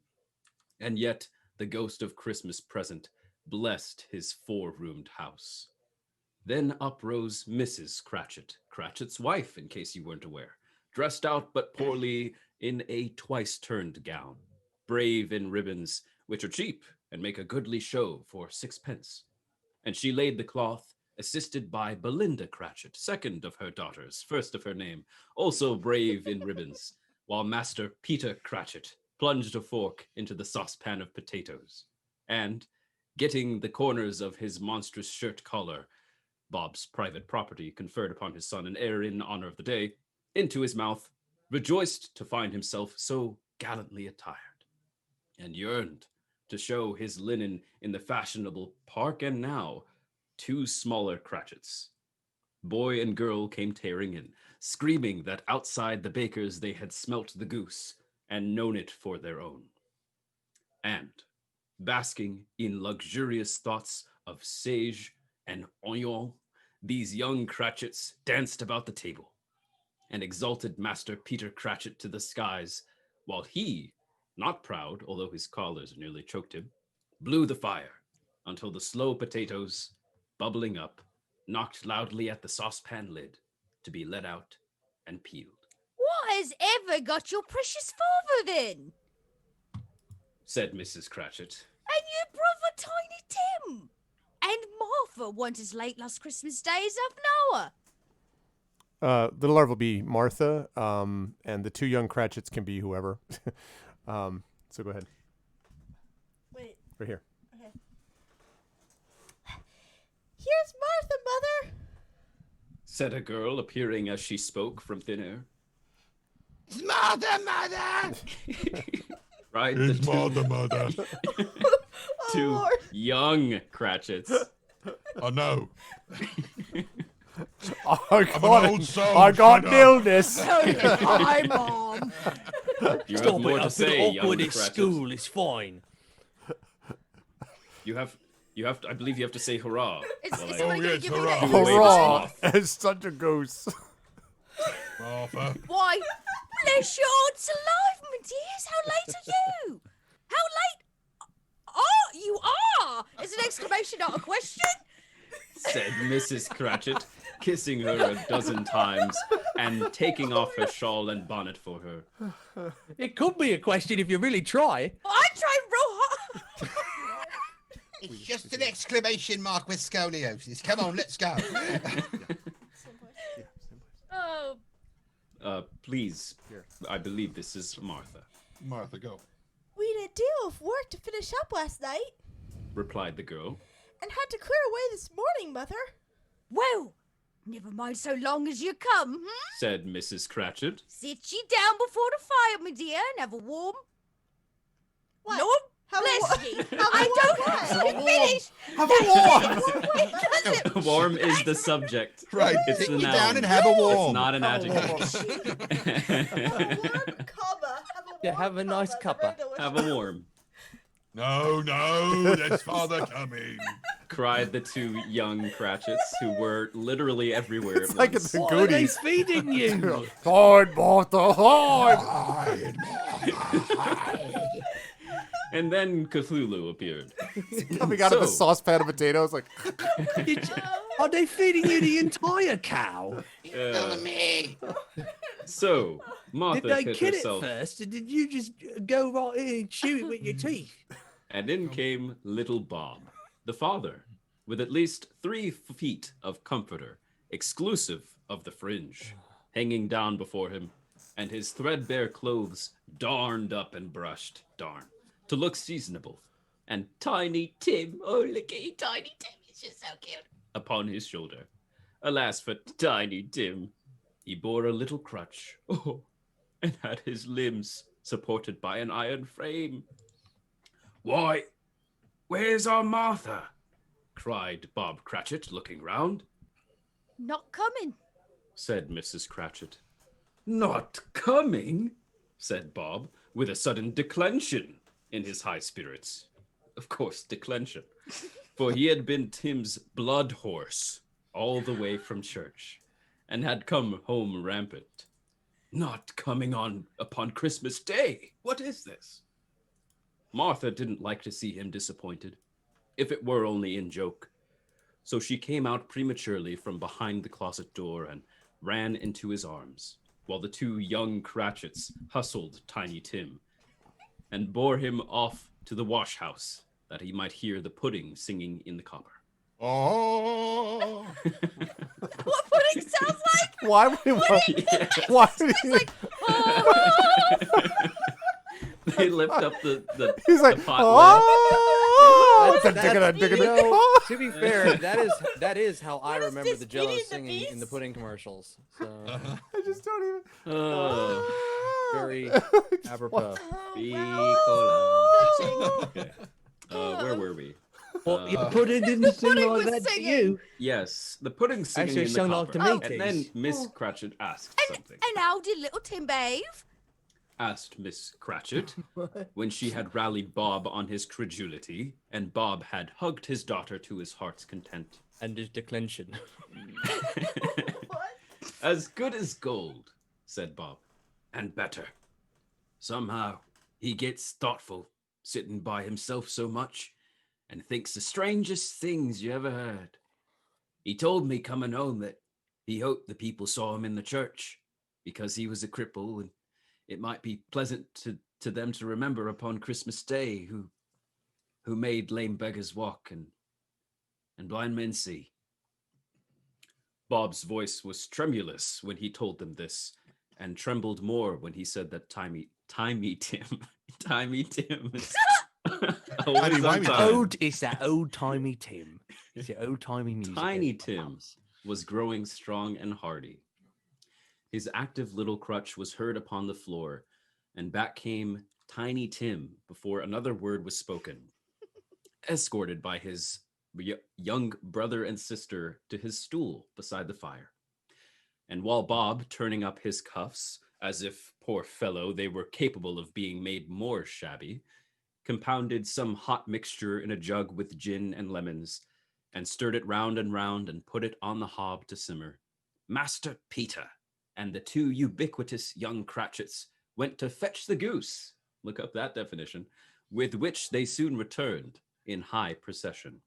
And yet the ghost of Christmas Present blessed his 4-roomed house. Then up rose Mrs. Cratchit, Cratchit's wife, in case you weren't aware, dressed out but poorly in a twice-turned gown, brave in ribbons, which are cheap and make a goodly show for 6 pence. And she laid the cloth, assisted by Belinda Cratchit, second of her daughters, first of her name, also brave in ribbons, while Master Peter Cratchit plunged a fork into the saucepan of potatoes, and, getting the corners of his monstrous shirt collar, Bob's private property conferred upon his son and heir in honor of the day, into his mouth, rejoiced to find himself so gallantly attired, and yearned to show his linen in the fashionable park. And now 2 smaller Cratchits, boy and girl, came tearing in, screaming that outside the baker's they had smelt the goose and known it for their own. And, basking in luxurious thoughts of sage and oignon, these young Cratchits danced about the table and exalted Master Peter Cratchit to the skies, while he, not proud, although his collars nearly choked him, blew the fire until the slow potatoes, bubbling up, knocked loudly at the saucepan lid to be let out and peeled. What has ever got your precious father then? Said Mrs. Cratchit. And your brother Tiny Tim? And Martha weren't as late last Christmas Day as I've known her. The larva will be Martha, and the 2 young Cratchits can be whoever. So go ahead. Wait. Right here. Okay. Here's Martha, Mother. Said a girl, appearing as she spoke from thin air. Mother! Right? It's mother. 2 Lord. young Cratchits. Oh, no. I old soul, I got shut an up. illness. Hi, Mom. You Stop have more it. to I've say, been young awkward at Cratchit. school. It's fine. You have to, I believe you have to say hurrah. Is Well, somebody gonna yes, give me hurrah. that? Hurrah. Hurrah! It's such a ghost. Martha. Why, bless your hearts alive, my dears. How late are you? How late? Oh, you are! It's an exclamation, not a question. said Mrs. Cratchit, kissing her a dozen times and taking off her shawl and bonnet for her. It could be a question if you really try. I tried real hard. It's just an exclamation mark with scoliosis. Come on, let's go. Oh, Please, I believe this is Martha, Martha, go. We had a deal of work to finish up last night replied the girl. and had to clear away this morning, Mother. Well, never mind so long as you come. Said Mrs. Cratchit. Sit ye down before the fire, my dear, and have a warm. What? Lord Have a bless wa- ye. have a I warm don't what? let me finish. Have a warm. It doesn't. Warm is the subject. Right. It's Sit the you noun. down and have a It's warm. not an Have a adjective. Have a warm cuppa. Yeah, have a nice cuppa. Have a warm. No, no, there's father coming. Cried the two young Cratchits, who were literally everywhere It's at like once. it's the What are they Goonies. feeding you? Hide, Martha, hide. And then Cthulhu appeared. Coming out of the So- saucepan of potatoes, like, Are they feeding you the entire cow? So Martha Did they hid kill herself, it first, or did you just go right in and shoot it with your teeth? and in came little Bob, the father, with at least 3 feet of comforter, exclusive of the fringe, hanging down before him, and his threadbare clothes darned up and brushed, to look seasonable, and Tiny Tim, oh look at you, Tiny Tim, he's just so cute, upon his shoulder. Alas for Tiny Tim, he bore a little crutch, and had his limbs supported by an iron frame. Why, where's our Martha? Cried Bob Cratchit, looking round. Not coming. Said Mrs. Cratchit. Not coming? Said Bob, with a sudden declension in his high spirits. Of course, declension, for he had been Tim's blood horse all the way from church, and had come home rampant. Not coming on upon Christmas Day. What is this? Martha didn't like to see him disappointed, if it were only in joke. So she came out prematurely from behind the closet door and ran into his arms, while the two young Cratchits hustled Tiny Tim and bore him off to the wash house that he might hear the pudding singing in the copper. Oh. what pudding sounds like? why would he want, Yes. why would he, They lift up the he's like, the pot lid. oh, That's- digging you know, it. to be fair, that is how I is remember this, the Jello Beauty and the singing in the Beast? pudding commercials. So I just don't even. Oh, very apropos. Bicola. Okay. Where were we? Well, your pudding didn't sing pudding like was that to singing. you. Yes, the pudding singing Actually, in the sung like copper. to me, And then tease. Miss Cratchit asked something. And how did little Tim behave? Asked Miss Cratchit, when she had rallied Bob on his credulity, and Bob had hugged his daughter to his heart's content. And his declension. As good as gold, said Bob, and better. Somehow, he gets thoughtful, sitting by himself so much, and thinks the strangest things you ever heard. He told me coming home that he hoped the people saw him in the church, because he was a cripple, and it might be pleasant to them to remember upon Christmas Day who made lame beggars walk and blind men see. Bob's voice was tremulous when he told them this, and trembled more when he said that Timey Tim is always Timey-wimey on Tim. time. It's that old timey Tim. It's the old timey music. Tiny of Tim mums. was growing strong and hardy. His active little crutch was heard upon the floor, and back came Tiny Tim before another word was spoken, escorted by his young brother and sister to his stool beside the fire. And while Bob, turning up his cuffs, as if, poor fellow, they were capable of being made more shabby, compounded some hot mixture in a jug with gin and lemons, and stirred it round and put it on the hob to simmer, Master Peter and the two ubiquitous young Cratchits went to fetch the goose, look up that definition, with which they soon returned in high procession.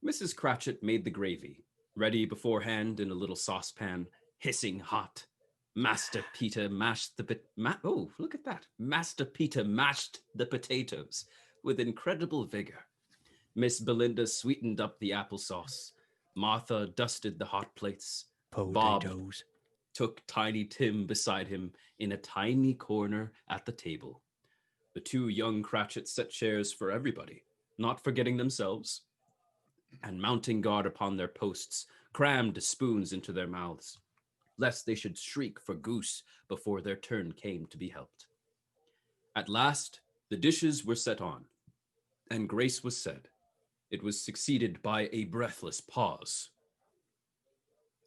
Mrs. Cratchit made the gravy, ready beforehand in a little saucepan, hissing hot. Master Peter mashed the oh, look at that. Master Peter mashed the potatoes with incredible vigor. Miss Belinda sweetened up the applesauce. Martha dusted the hot plates. Bob Potatoes. took Tiny Tim beside him in a tiny corner at the table. The two young Cratchits set chairs for everybody, not forgetting themselves, and mounting guard upon their posts, crammed spoons into their mouths, lest they should shriek for goose before their turn came to be helped. At last, the dishes were set on, and grace was said. It was succeeded by a breathless pause,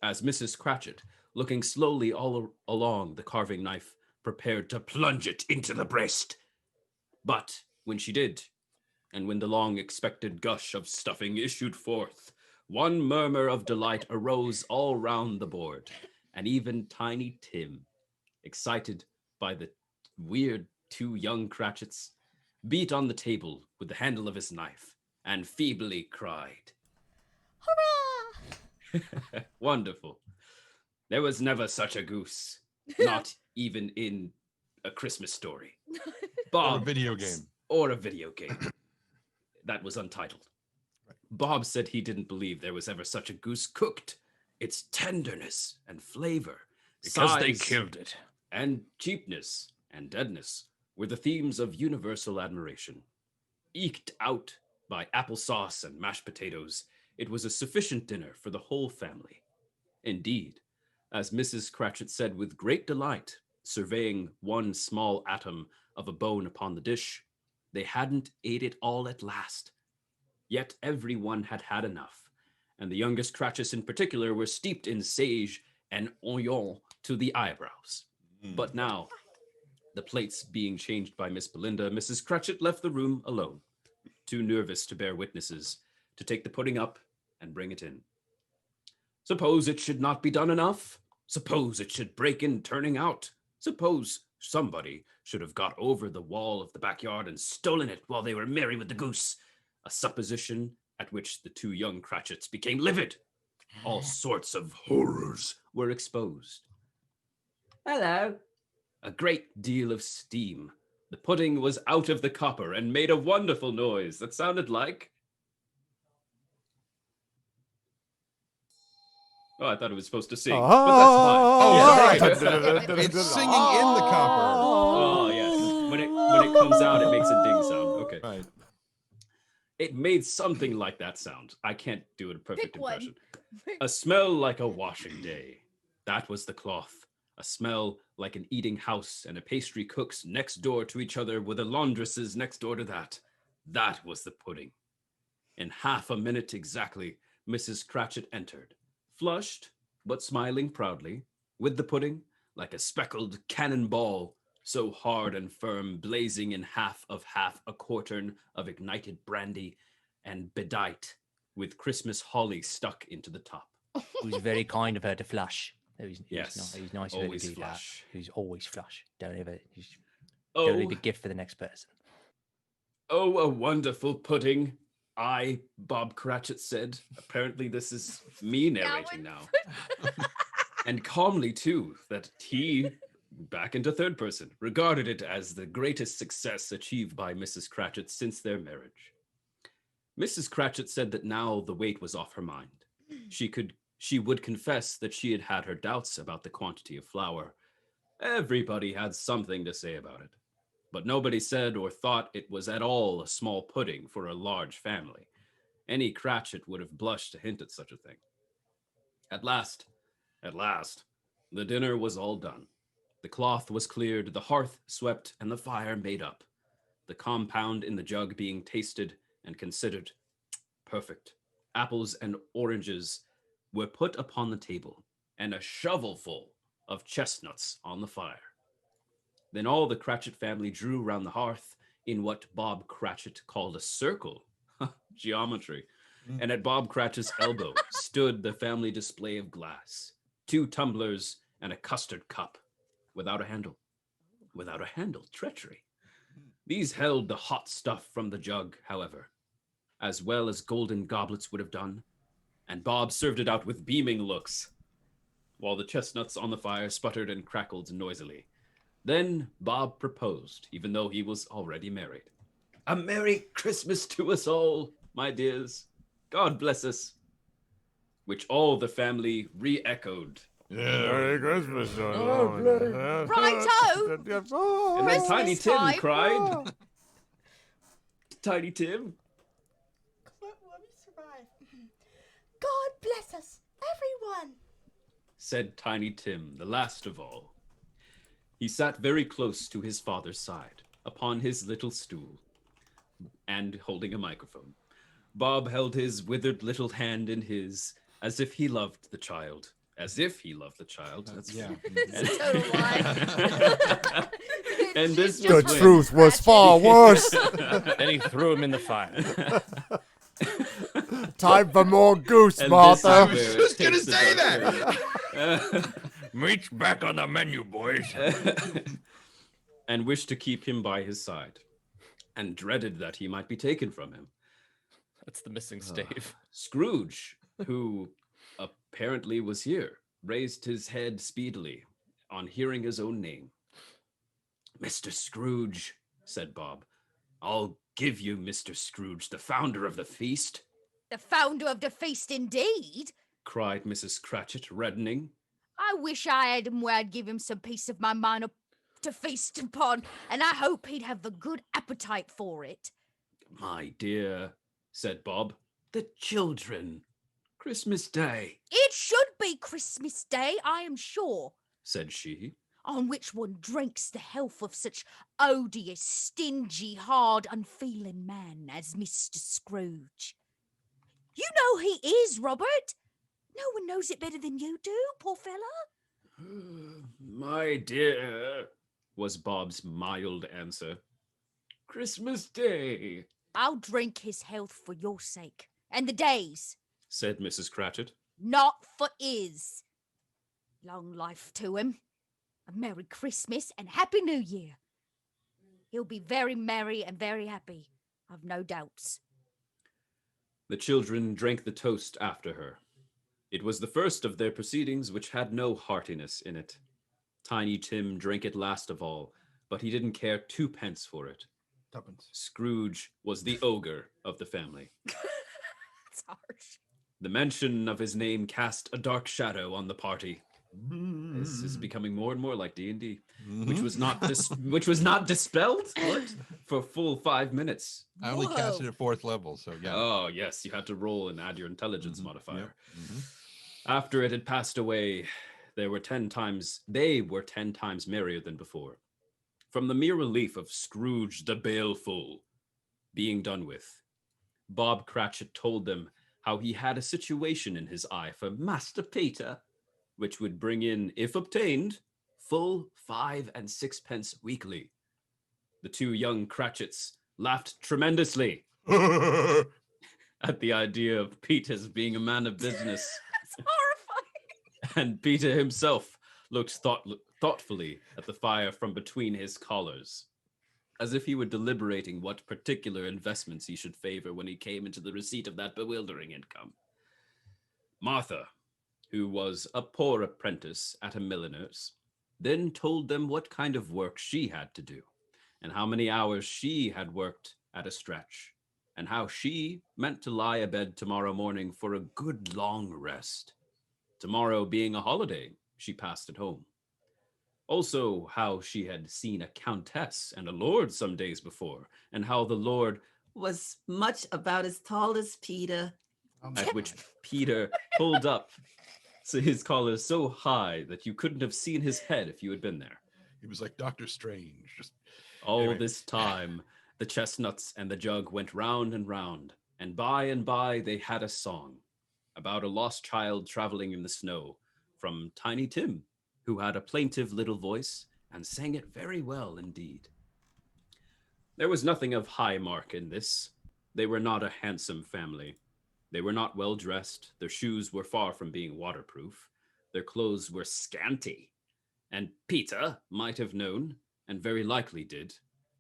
as Mrs. Cratchit, looking slowly all along the carving knife, prepared to plunge it into the breast. But when she did, and when the long-expected gush of stuffing issued forth, one murmur of delight arose all round the board, and even Tiny Tim, excited by the weird two young Cratchits, beat on the table with the handle of his knife, and feebly cried, Hurrah! "Wonderful. There was never such a goose, not even in a Christmas story. Or a Bob, video game. or a video game. That was Untitled. Bob said he didn't believe there was ever such a goose cooked. Its tenderness and flavor, Because they size, killed it. and cheapness and deadness were the themes of universal admiration. Eked out by applesauce and mashed potatoes, it was a sufficient dinner for the whole family. Indeed, as Mrs. Cratchit said with great delight, surveying one small atom of a bone upon the dish, they hadn't ate it all at last. Yet everyone had had enough, and the youngest Cratchits in particular were steeped in sage and oignon to the eyebrows. But now, the plates being changed by Miss Belinda, Mrs. Cratchit left the room alone, too nervous to bear witnesses, to take the pudding up and bring it in. Suppose it should not be done enough? Suppose it should break in turning out? Suppose somebody should have got over the wall of the backyard and stolen it while they were merry with the goose? A supposition at which the two young Cratchits became livid. All sorts of horrors were exposed. Hello. A great deal of steam. The pudding was out of the copper and made a wonderful noise that sounded like... Oh, I thought it was supposed to sing, but that's fine. Oh, Yeah. all right. It's singing in the copper. Oh, yes. When it comes out, it makes a ding sound. Okay. Right. It made something like that sound. I can't do a perfect Pick one. impression. A smell like a washing day. That was the cloth. A smell like an eating house and a pastry cook's next door to each other with a laundresses next door to that. That was the pudding. In half a minute exactly, Mrs. Cratchit entered, flushed, but smiling proudly, with the pudding like a speckled cannonball, so hard and firm, blazing in half a quartern of ignited brandy, and bedight with Christmas holly stuck into the top. It was very kind of her to flush. Yes, It was nice of her to always do flush. that. It was always flush. Don't ever. Oh, Don't leave a gift for the next person. oh, a wonderful pudding. I, Bob Cratchit said. Apparently this is me narrating now. And calmly, too, that he, back into third person, regarded it as the greatest success achieved by Mrs. Cratchit since their marriage. Mrs. Cratchit said that now the weight was off her mind. She would confess that she had had her doubts about the quantity of flour. Everybody had something to say about it, but nobody said or thought it was at all a small pudding for a large family. Any Cratchit would have blushed to hint at such a thing. At last, the dinner was all done. The cloth was cleared, the hearth swept, and the fire made up. The compound in the jug being tasted and considered perfect. Apples and oranges were put upon the table, and a shovelful of chestnuts on the fire. Then all the Cratchit family drew round the hearth in what Bob Cratchit called a circle. Geometry. And at Bob Cratchit's elbow stood the family display of glass, 2 tumblers and a custard cup, without a handle. Without a handle, treachery. These held the hot stuff from the jug, however. as well as golden goblets would have done, and Bob served it out with beaming looks, while the chestnuts on the fire sputtered and crackled noisily. Then Bob proposed, even though he was already married. A Merry Christmas to us all, my dears. God bless us. Which all the family re-echoed. Merry Christmas. Righto! And then Tiny Christmas Tim time. cried. Tiny Tim. Let me survive. God bless us, everyone. Said Tiny Tim, the last of all. He sat very close to his father's side, upon his little stool, and holding a microphone. Bob held his withered little hand in his, as if he loved the child. As if he loved the child. That's Yeah. It's a total lie. And this The was when- truth was far worse. Then he threw him in the fire. Time for more goose, And Martha. this is where just it gonna takes the say dark that. turn. Meat's back on the menu, boys. And wished to keep him by his side, and dreaded that he might be taken from him. That's the missing stave. Scrooge, who apparently was here, raised his head speedily on hearing his own name. Mr. Scrooge, said Bob. I'll give you Mr. Scrooge, the founder of the feast, The founder of the feast, indeed. cried Mrs. Cratchit, reddening. I wish I had him where I'd give him some piece of my mind to feast upon, and I hope he'd have a good appetite for it. My dear, said Bob, the children. Christmas Day, It should be Christmas Day, I am sure, said she. on which one drinks the health of such odious, stingy, hard, unfeeling man as Mr. Scrooge. You know he is, Robert. No one knows it better than you do, poor fella. My dear, was Bob's mild answer. Christmas Day, I'll drink his health for your sake, and the day's, said Mrs. Cratchit. not for his. Long life to him. A Merry Christmas and Happy New Year. He'll be very merry and very happy, I've no doubts. The children drank the toast after her. It was the first of their proceedings which had no heartiness in it. Tiny Tim drank it last of all, but he didn't care twopence for it. Tuppence. Scrooge was the ogre of the family. That's harsh. The mention of his name cast a dark shadow on the party. This is becoming more and more like D&D, which was not dispelled for full 5 minutes. I only Whoa. cast it at 4th level, so yeah. Oh yes, you had to roll and add your intelligence modifier. Yep. Mhm. After it had passed away, they were 10 times merrier than before. From the mere relief of Scrooge the Baleful being done with, Bob Cratchit told them how he had a situation in his eye for Master Peter, which would bring in, if obtained, full 5 and 6 pence weekly. The two young Cratchits laughed tremendously at the idea of Peter's being a man of business. That's horrifying. And Peter himself looked thoughtfully at the fire from between his collars, as if he were deliberating what particular investments he should favor when he came into the receipt of that bewildering income. Martha, who was a poor apprentice at a milliner's, then told them what kind of work she had to do, and how many hours she had worked at a stretch, and how she meant to lie abed tomorrow morning for a good long rest. Tomorrow being a holiday, she passed at home. Also, how she had seen a countess and a lord some days before, and how the lord Was much about as tall as Peter. at which Peter pulled up so his collar so high that you couldn't have seen his head if you had been there. He was like Doctor Strange. Just All Anyway. this time, the chestnuts and the jug went round, and by they had a song about a lost child traveling in the snow from Tiny Tim, who had a plaintive little voice and sang it very well indeed. There was nothing of high mark in this. They were not a handsome family. They were not well dressed. Their shoes were far from being waterproof. Their clothes were scanty. And Peter might have known, and very likely did,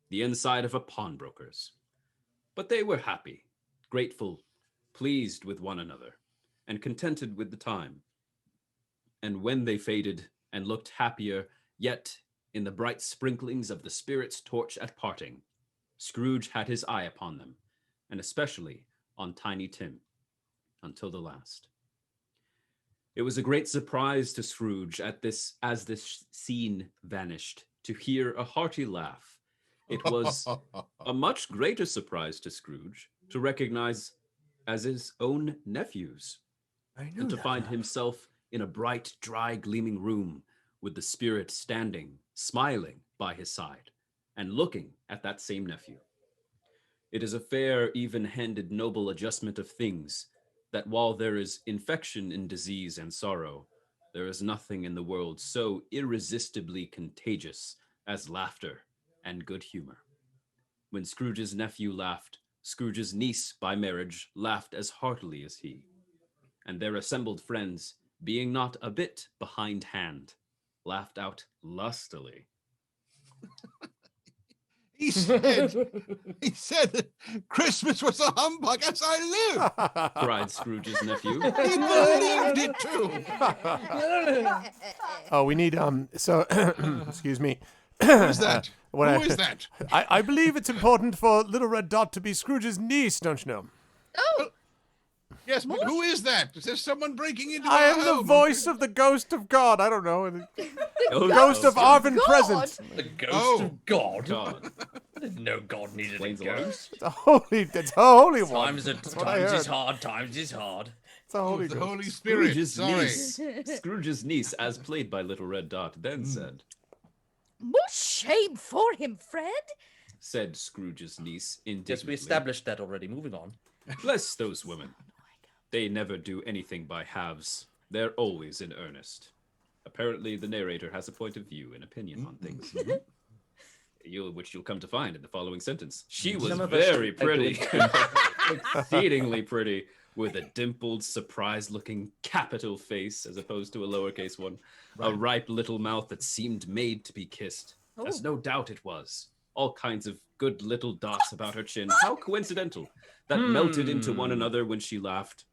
the inside of a pawnbroker's. But they were happy, grateful, pleased with one another, and contented with the time. And when they faded and looked happier, yet in the bright sprinklings of the spirit's torch at parting, Scrooge had his eye upon them, and especially on Tiny Tim, until the last. It was a great surprise to Scrooge as this scene vanished, to hear a hearty laugh. It was a much greater surprise to Scrooge to recognize as his own nephews, and to find himself in a bright, dry, gleaming room with the spirit standing, smiling by his side, and looking at that same nephew. It is a fair, even-handed, noble adjustment of things that while there is infection in disease and sorrow, there is nothing in the world so irresistibly contagious as laughter and good humor. When Scrooge's nephew laughed, Scrooge's niece by marriage laughed as heartily as he, and their assembled friends, being not a bit behindhand, laughed out lustily. He said that Christmas was a humbug as I live. Cried Scrooge's nephew. He believed it too. Oh, we need so excuse me. Who is that? Who is that? I believe it's important for Little Red Dot to be Scrooge's niece, don't you know? Oh, Yes, but who is that? Is there someone breaking into I our am the home? voice of the ghost of God. I don't know. Oh, Ghost of Arvin God. Present. The ghost Oh. of God. God. No God needed a Explains a lot. ghost. It's a holy one. Times what I is heard. hard. Times is hard. It's a holy The ghost. Holy Spirit. Scrooge's Sorry. niece, Scrooge's niece, as played by Little Red Dot, then More shame for him, said Scrooge's niece indignantly. Yes, we established that already. Moving on. Bless those women. They never do anything by halves. They're always in earnest. Apparently, the narrator has a point of view and opinion on things. Which you'll come to find in the following sentence. She was Some of us, very I pretty, exceedingly pretty, with a dimpled, surprised-looking capital face as opposed to a lowercase one, a ripe little mouth that seemed made to be kissed, as no doubt it was. All kinds of good little dots about her chin. How coincidental! That melted into one another when she laughed.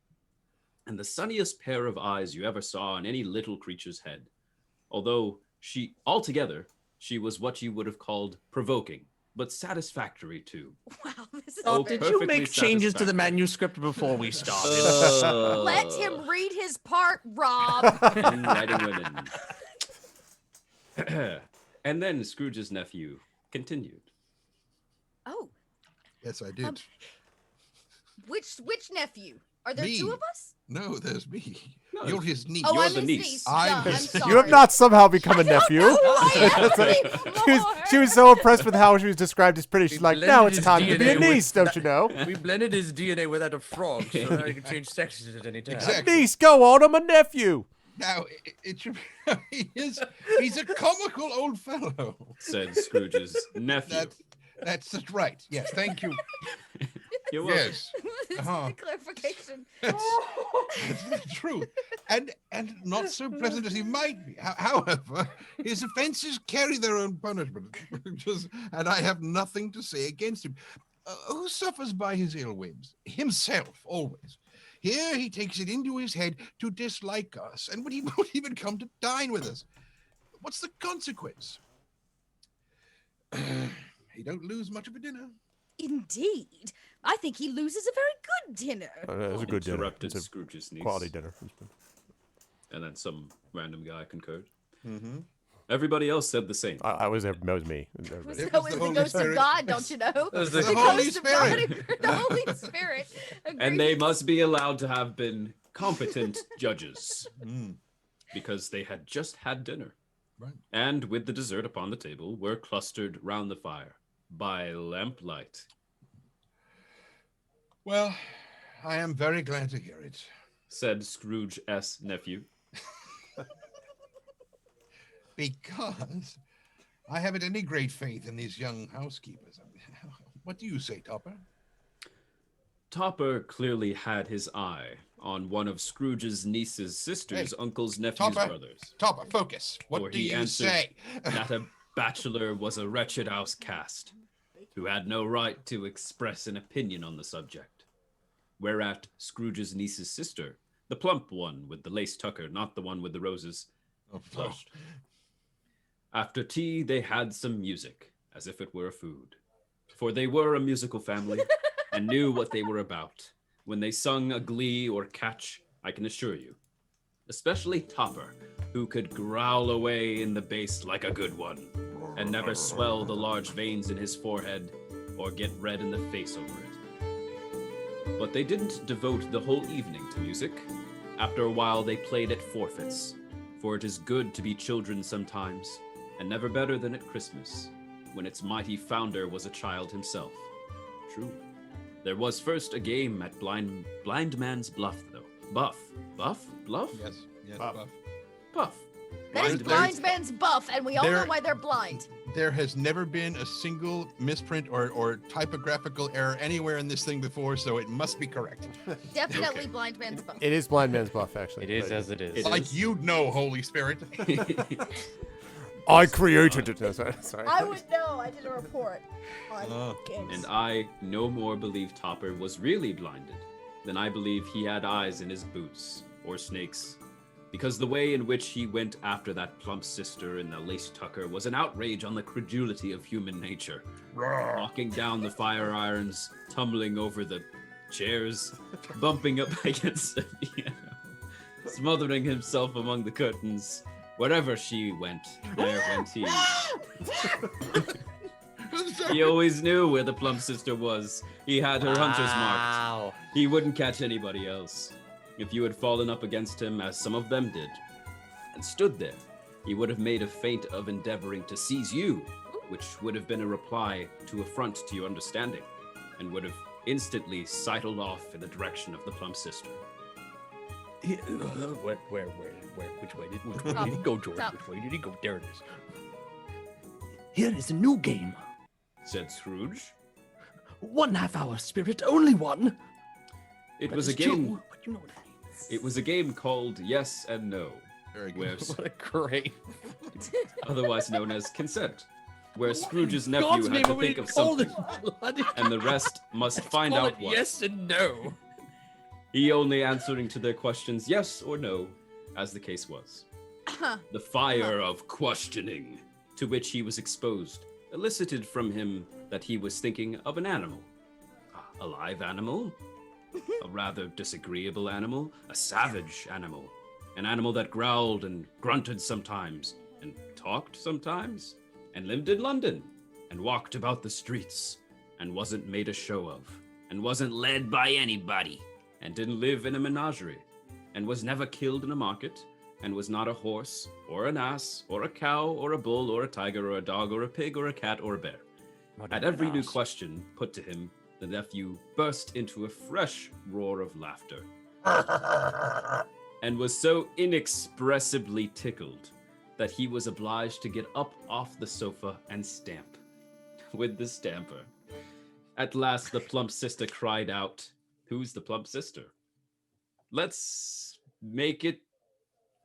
And the sunniest pair of eyes you ever saw on any little creature's head. Although altogether, she was what you would have called provoking, but satisfactory too. Wow, this is Oh, Did very- you perfectly make changes to the satisfactory. manuscript before we started? Let him read his part, Rob. And writing women. And then Scrooge's nephew continued. Oh, Yes, I did. which nephew? Are there Me. two of us? No, there's me. No, You're his niece. Oh, You're I'm the his niece. niece. I'm Duh, his- sorry. You have not somehow become a nephew. That's She was so impressed with how she was described as pretty. She's like, blended now it's his time to be a DNA with niece, don't you know? We blended his DNA with that of frogs, so now he can change sexes at any time. Exactly. Niece, go on, I'm a nephew. Now, it should be, he's a comical old fellow. Said Scrooge's nephew. That's right. Yes, thank you. You're welcome. Yes, This Uh-huh. is the clarification. that's the truth. And not so pleasant as he might be. However, his offenses carry their own punishment. And I have nothing to say against him. Who suffers by his ill whims? Himself, always. Here he takes it into his head to dislike us, and he won't even come to dine with us. What's the consequence? He don't lose much of a dinner. Indeed. I think he loses a very good dinner. It was a good dinner. Interrupted It's a Scrooge's niece. quality dinner. And then some random guy concurred. Mm-hmm. Everybody else said the same. That was me. Everybody. It So was is the the Holy ghost Spirit. of God, don't you know? was the The Holy ghost of God Spirit. agreed- the Holy Spirit. And they agreed. must be allowed to have been competent judges Mm. because they had just had dinner. Right. And with the dessert upon the table were clustered round the fire by lamplight. Well, I am very glad to hear it. Said Scrooge S. nephew. Because I haven't any great faith in these young housekeepers. What do you say, Topper? Topper clearly had his eye on one of Scrooge's niece's sister's Hey, uncle's nephew's Topper. brothers. Topper, focus. For What do he you answered say? that a bachelor was a wretched outcast who had no right to express an opinion on the subject. Whereat Scrooge's niece's sister, the plump one with the lace tucker, not the one with the roses, Oh, flushed. After tea, they had some music, as if it were a food. For they were a musical family and knew what they were about. When they sung a glee or catch, I can assure you. Especially Topper, who could growl away in the bass like a good one, and never swell the large veins in his forehead or get red in the face over it. But they didn't devote the whole evening to music. After a while, they played at forfeits, for it is good to be children sometimes, and never better than at Christmas, when its mighty founder was a child himself. True. There was first a game at Blind Man's Bluff, though. Bluff? Yes, Buff. Buff. That is blind man's buff, and we all know There- why they're blind. There has never been a single misprint or typographical error anywhere in this thing before, so it must be correct. Definitely blind man's buff. It is Blind Man's Buff, actually. It is but- as it is. It Like is. you know, Holy Spirit. I created it. No, sorry. I would know. I did a report on Oh. games. And I no more believe Topper was really blinded than I believe he had eyes in his boots, or snakes. Because the way in which he went after that plump sister in the lace tucker was an outrage on the credulity of human nature. Knocking down the fire irons, tumbling over the chairs, bumping up against the piano, smothering himself among the curtains. Wherever she went, there went he. He always knew where the plump sister was. He had her hunters marked. Wow. He wouldn't catch anybody else. If you had fallen up against him, as some of them did, and stood there, he would have made a feint of endeavoring to seize you, which would have been a reply to affront to your understanding, and would have instantly sidled off in the direction of the plump sister. Where? Which way did he go, George? Stop. Which way did he go? There it is. Here is a new game. Said Scrooge. 1/2 hour, Spirit, only one. It But was a it's game. two, but you know what I mean. It was a game called Yes and No, Very where, good. What a great. otherwise known as consent, where Scrooge's God's nephew name, had to what do think you of call something, this bloody- and the rest must find Call out it what. yes and no. He only answering to their questions yes or no, as the case was. The fire of questioning to which he was exposed elicited from him that he was thinking of an animal. A live animal? A rather disagreeable animal? A savage animal? An animal that growled and grunted sometimes, and talked sometimes, and lived in London, and walked about the streets, and wasn't made a show of, and wasn't led by anybody, and didn't live in a menagerie, and was never killed in a market, and was not a horse, or an ass, or a cow, or a bull, or a tiger, or a dog, or a pig, or a cat, or a bear. At every new question put to him, the nephew burst into a fresh roar of laughter, and was so inexpressibly tickled that he was obliged to get up off the sofa and stamp with the stamper. At last, the plump sister cried out, "Who's the plump sister? Let's make it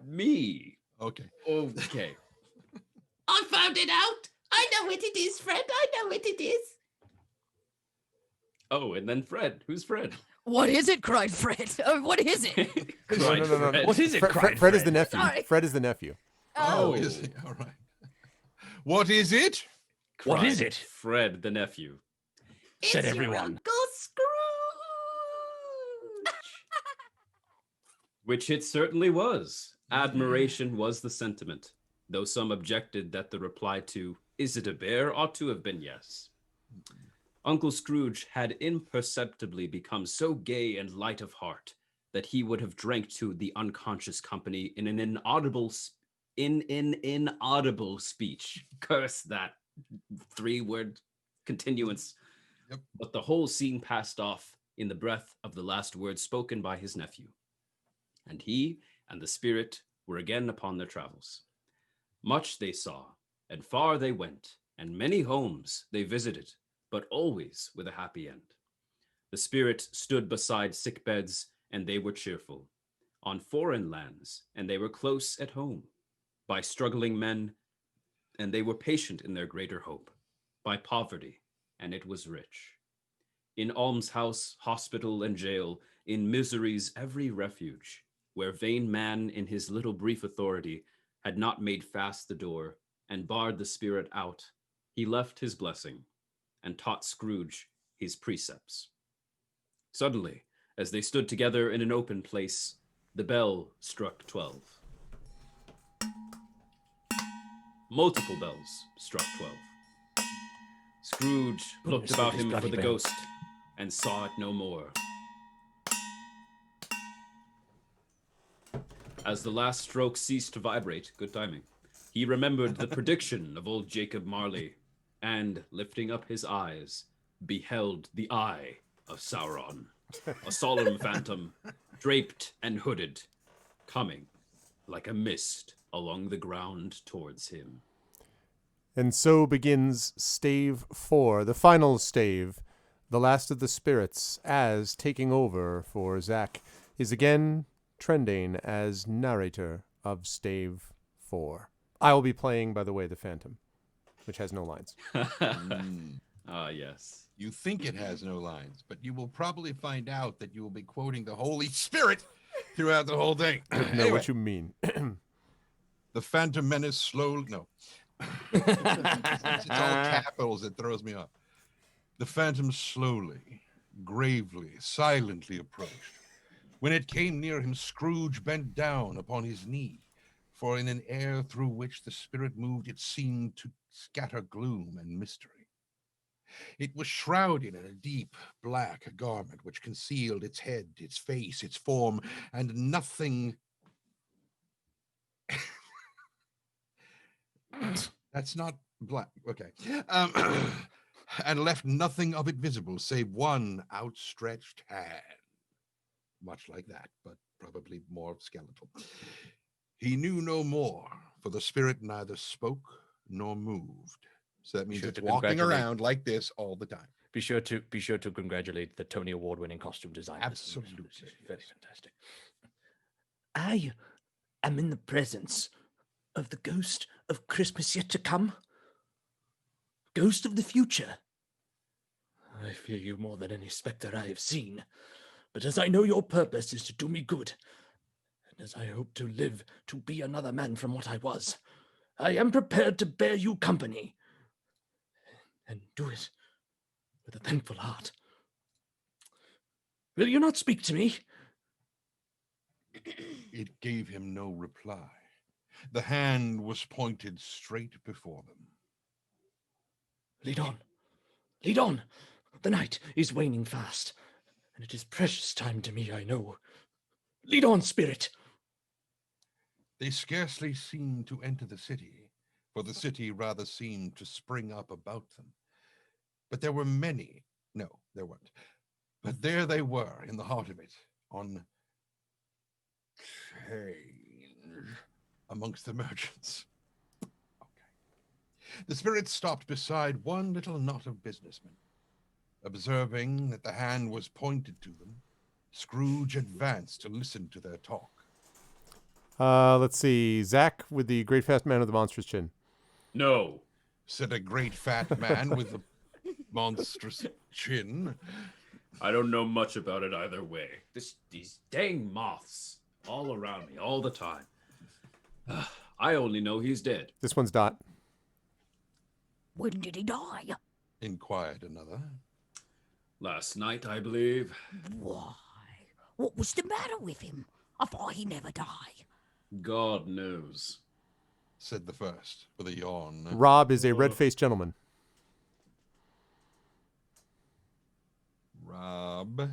me." Okay. Okay. I found it out. I know what it is, Fred. I know what it is. Oh, and then Fred. Who's Fred? What is it? Cried Fred. What is it? Cried no. Fred. What is it? Fred, cried Fred is the Fred? nephew. Sorry. Fred is the nephew. Oh, is it? All right. What is it? What is Cried it? Fred, the nephew. Said It's your everyone. Uncle Scrooge. Which it certainly was. Admiration was the sentiment, though some objected that the reply to, "Is it a bear?" ought to have been yes. Uncle Scrooge had imperceptibly become so gay and light of heart that he would have drank to the unconscious company in an inaudible speech. Curse that 3-word continuance. Yep. But the whole scene passed off in the breath of the last words spoken by his nephew. And he and the spirit were again upon their travels. Much they saw, and far they went, and many homes they visited, but always with a happy end. The spirit stood beside sick beds, and they were cheerful. On foreign lands, and they were close at home. By struggling men, and they were patient in their greater hope. By poverty, and it was rich. In almshouse, hospital, and jail, in misery's every refuge, where vain man in his little brief authority had not made fast the door and barred the spirit out, he left his blessing and taught Scrooge his precepts. Suddenly, as they stood together in an open place, the bell struck 12. Multiple bells struck 12. Scrooge looked about him for the ghost and saw it no more. As the last stroke ceased to vibrate, good timing, he remembered the prediction of old Jacob Marley, and, lifting up his eyes, beheld the eye of Sauron, a solemn phantom, draped and hooded, coming like a mist along the ground towards him. And so begins Stave 4, the final stave, the last of the spirits, as taking over for Zach is again trending as narrator of Stave 4. I will be playing, by the way, the Phantom, which has no lines. Ah, yes. You think it has no lines, but you will probably find out that you will be quoting the Holy Spirit throughout the whole thing. I know Anyway, what you mean. the Phantom Menace slowly... No. It's all capitals. It throws me off. The Phantom slowly, gravely, silently approached. When it came near him, Scrooge bent down upon his knee, for in an air through which the spirit moved, it seemed to scatter gloom and mystery. It was shrouded in a deep black garment which concealed its head, its face, its form, and nothing... That's not black. Okay. And left nothing of it visible save one outstretched hand. Much like that, but probably more skeletal. He knew no more, for the spirit neither spoke nor moved. So that means Sure it's to walking congratulate- around like this all the time. Be sure to congratulate the Tony Award-winning costume designer. Absolutely. Very fantastic. I am in the presence of the ghost of Christmas yet to come. Ghost of the future. I fear you more than any spectre I have seen. But as I know your purpose is to do me good, and as I hope to live to be another man from what I was, I am prepared to bear you company. And do it with a thankful heart. Will you not speak to me? It gave him no reply. The hand was pointed straight before them. Lead on. Lead on. The night is waning fast, and it is precious time to me, I know. Lead on, spirit. They scarcely seemed to enter the city, for the city rather seemed to spring up about them. But there were many. No, there weren't. But there they were, in the heart of it, on change, amongst the merchants. Okay. The spirit stopped beside one little knot of businessmen. Observing that the hand was pointed to them, Scrooge advanced to listen to their talk. Let's see. Zach with the great fast man with the monstrous chin. No. Said a great fat man with a monstrous chin. I don't know much about it either way. These dang moths all around me all the time. I only know he's dead. This one's Dot. When did he die? Inquired another. Last night, I believe. Why? What was the matter with him? I thought he never died. God knows. Said the first with a yawn. Rob is a red-faced gentleman. Rob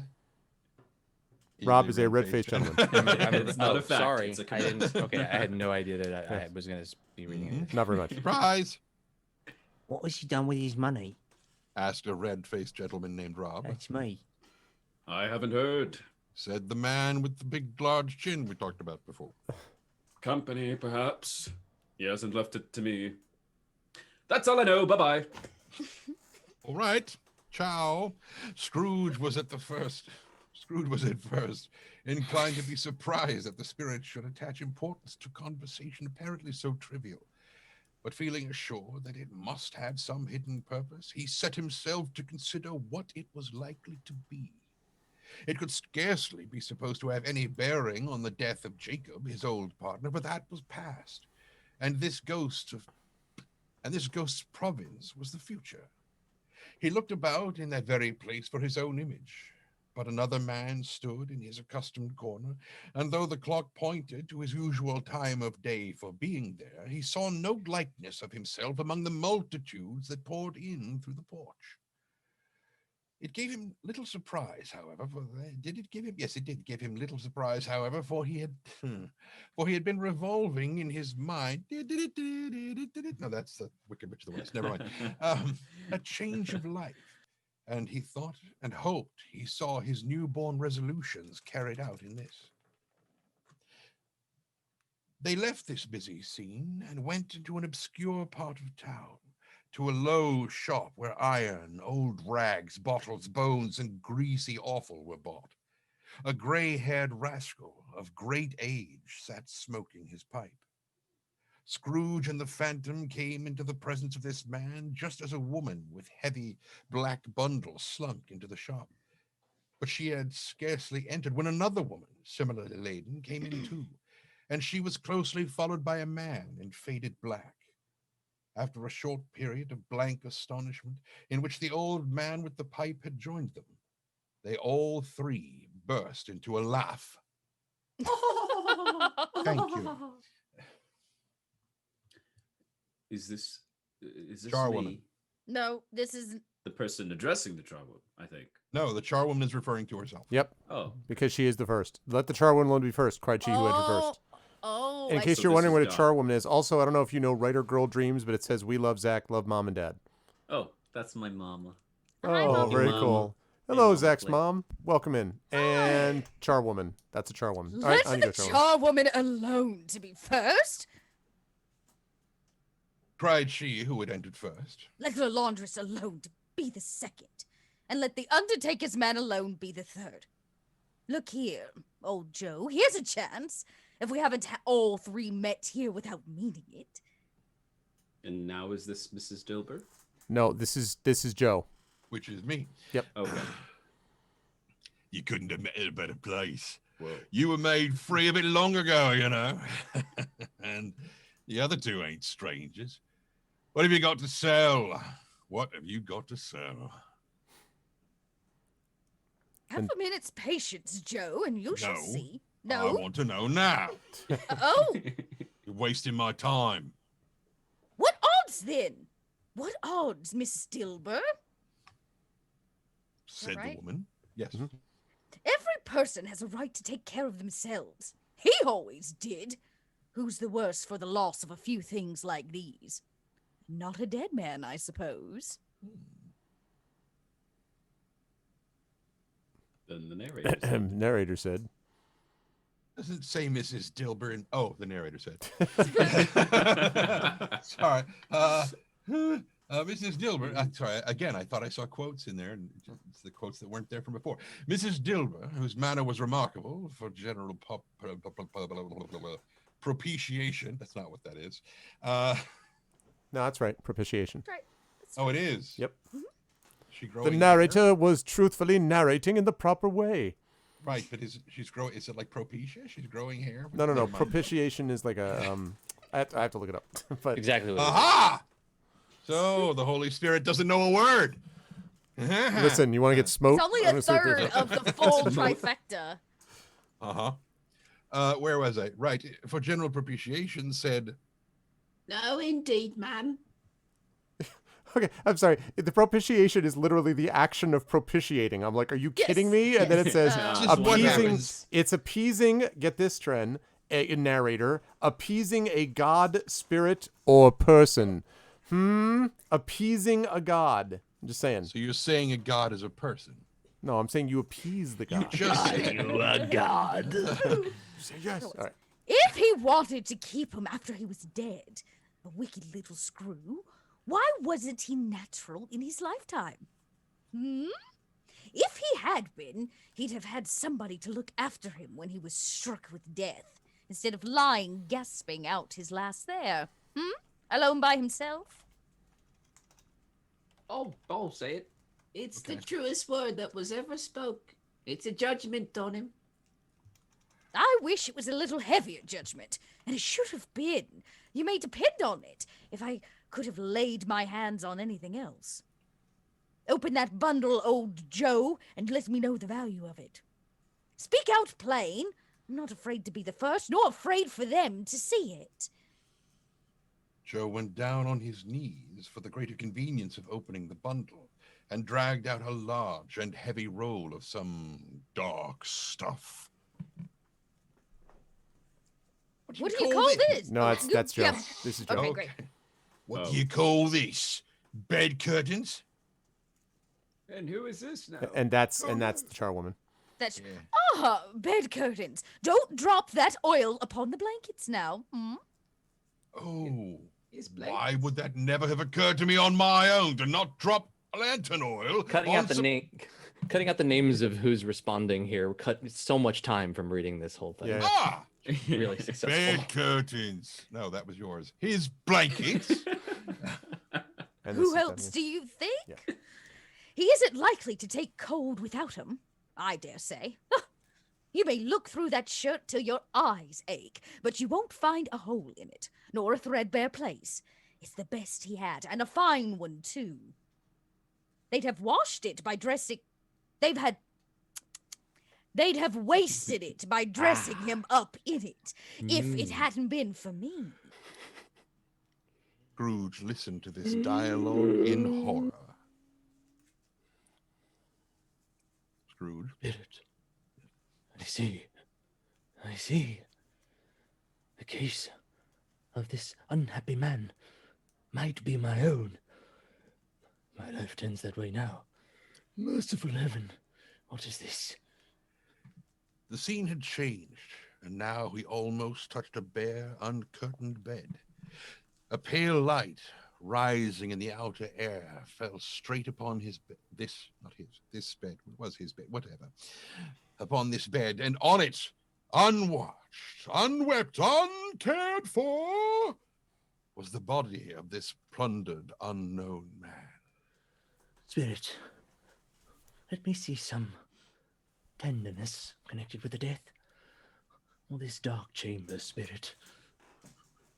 is a red-faced gentleman. It's not a fact. Sorry, It's a I didn't. Okay, I had no idea that I was going to be reading it. Not very much. Surprise! What has he done with his money? Asked a red-faced gentleman named Rob. That's me. I haven't heard. Said the man with the big, large chin we talked about before. Company, perhaps. He hasn't left it to me. That's all I know. Bye-bye. All right. Ciao. Scrooge was at first inclined to be surprised that the spirit should attach importance to conversation apparently so trivial. But feeling assured that it must have some hidden purpose, he set himself to consider what it was likely to be. It could scarcely be supposed to have any bearing on the death of Jacob, his old partner, but that was past. And this ghost's province was the future. He looked about in that very place for his own image, but another man stood in his accustomed corner, and though the clock pointed to his usual time of day for being there, he saw no likeness of himself among the multitudes that poured in through the porch. It gave him little surprise, however, did it give him? Yes, it did give him little surprise, however, for he had been revolving in his mind. No, that's the Wicked Witch of the West. Never mind. A change of life. And he thought and hoped he saw his newborn resolutions carried out in this. They left this busy scene and went into an obscure part of town, to a low shop where iron, old rags, bottles, bones, and greasy offal were bought. A gray-haired rascal of great age sat smoking his pipe. Scrooge and the Phantom came into the presence of this man just as a woman with heavy black bundles slunk into the shop. But she had scarcely entered when another woman, similarly laden, came in too, and she was closely followed by a man in faded black. After a short period of blank astonishment, in which the old man with the pipe had joined them, they all three burst into a laugh. Thank you. Is this Charwoman. me? No, this is The person addressing the charwoman, I think. No, the charwoman is referring to herself. Yep. Oh. Because she is the first. Let the charwoman be first, cried she who entered first. Oh, In I case So you're this wondering is what a Dom. charwoman is, also, I don't know if you know Writer Girl Dreams, but it says, "We love Zach, love mom and dad." Oh, that's my mama. Hi, Oh, Mama. very Mama. cool. Hey, Hello, Mama Zach's Flake. mom. Welcome in. And charwoman. That's a charwoman. All right, Let on you the go, charwoman. charwoman alone to be first. Cried she who had entered first. Let the laundress alone to be the second. And let the undertaker's man alone be the third. Look here, old Joe, here's a chance. If we haven't all three met here without meaning it. And now is this Mrs. Dilber? No, this is Joe. Which is me. Okay. You couldn't have met at a better place. Whoa. You were made free a bit long ago, you know. And the other two ain't strangers. What have you got to sell? What have you got to sell? Have a minute's patience, Joe, and you shall No. see. I No? want to know now. Oh, You're wasting my time. what odds then? What odds, Miss Dilber? Said right? the woman. Yes. Mhm. Every person has a right to take care of themselves. He always did. Who's the worse for the loss of a few things like these? Not a dead man, I suppose. Then the narrator said, Narrator said. Doesn't say Mrs. Dilber. And, oh, the narrator said. Sorry. Mrs. Dilber. I'm sorry. Again, I thought I saw quotes in there, and it's the quotes that weren't there from before. Mrs. Dilber, whose manner was remarkable for general propitiation. That's not what that is. No, that's right. Propitiation. right. Oh, it is. Yep. She The growing hair? narrator was truthfully narrating in the proper way. Right, but she's growing. Is it like propecia? She's growing hair. No. Never mind. Propitiation is like a I have to look it up. But Exactly what it is. Aha! So the Holy Spirit doesn't know a word. listen, you want to get smoked? It's only I'm a gonna see what third there's- of the full trifecta. Where was I? Right. For general propitiation said, No, indeed, ma'am. Okay, I'm sorry. The propitiation is literally the action of propitiating. I'm like, are you kidding me? And then it says This is what appeasing. happens. It's appeasing. Get this, Tren, a narrator appeasing a god, spirit, or person. Appeasing a god. I'm just saying. so you're saying a god is a person. No, I'm saying you appease the You god. just said You a god. Say yes. All right. If he wanted to keep him after he was dead, a wicked little screw, why wasn't he natural in his lifetime? If he had been, he'd have had somebody to look after him when he was struck with death, instead of lying gasping out his last there. Alone by himself? I'll say it. It's Okay. the truest word that was ever spoke. It's a judgment on him. I wish it was a little heavier judgment, and it should have been. You may depend on it, if I could have laid my hands on anything else. Open that bundle, old Joe, and let me know the value of it. Speak out plain. I'm not afraid to be the first, nor afraid for them to see it. Joe went down on his knees for the greater convenience of opening the bundle and dragged out a large and heavy roll of some dark stuff. What do you call this? No, that's Joe. Yeah. This is Joe. Okay, great. What Oh. do you call this? Bed curtains? And who is this now? And that's the charwoman. That's Yeah. Bed curtains. Don't drop that oil upon the blankets now. Hmm? Oh, His blade. why would that never have occurred to me on my own to not drop lantern oil? Cutting on out the some- cutting out the names of who's responding here cut so much time from reading this whole thing. Yeah. Ah, Really successful. bed curtains. No, that was yours. His blankets. And Who this is else do you think? Yeah. He isn't likely to take cold without 'em, I dare say. You may look through that shirt till your eyes ache, but you won't find a hole in it, nor a threadbare place. It's the best he had, and a fine one, too. They'd have washed it by dressing... They'd have wasted it by dressing him up in it, if it hadn't been for me. Scrooge listened to this dialogue in horror. Scrooge. Spirit. I see. The case of this unhappy man might be my own. My life tends that way now. Merciful heaven, what is this? The scene had changed, and now he almost touched a bare, uncurtained bed. A pale light, rising in the outer air, fell straight upon his bed. This bed, it was his bed, whatever. Upon this bed, and on it, unwatched, unwept, uncared for, was the body of this plundered, unknown man. Spirit, let me see some tenderness connected with the death. All this dark chamber, Spirit,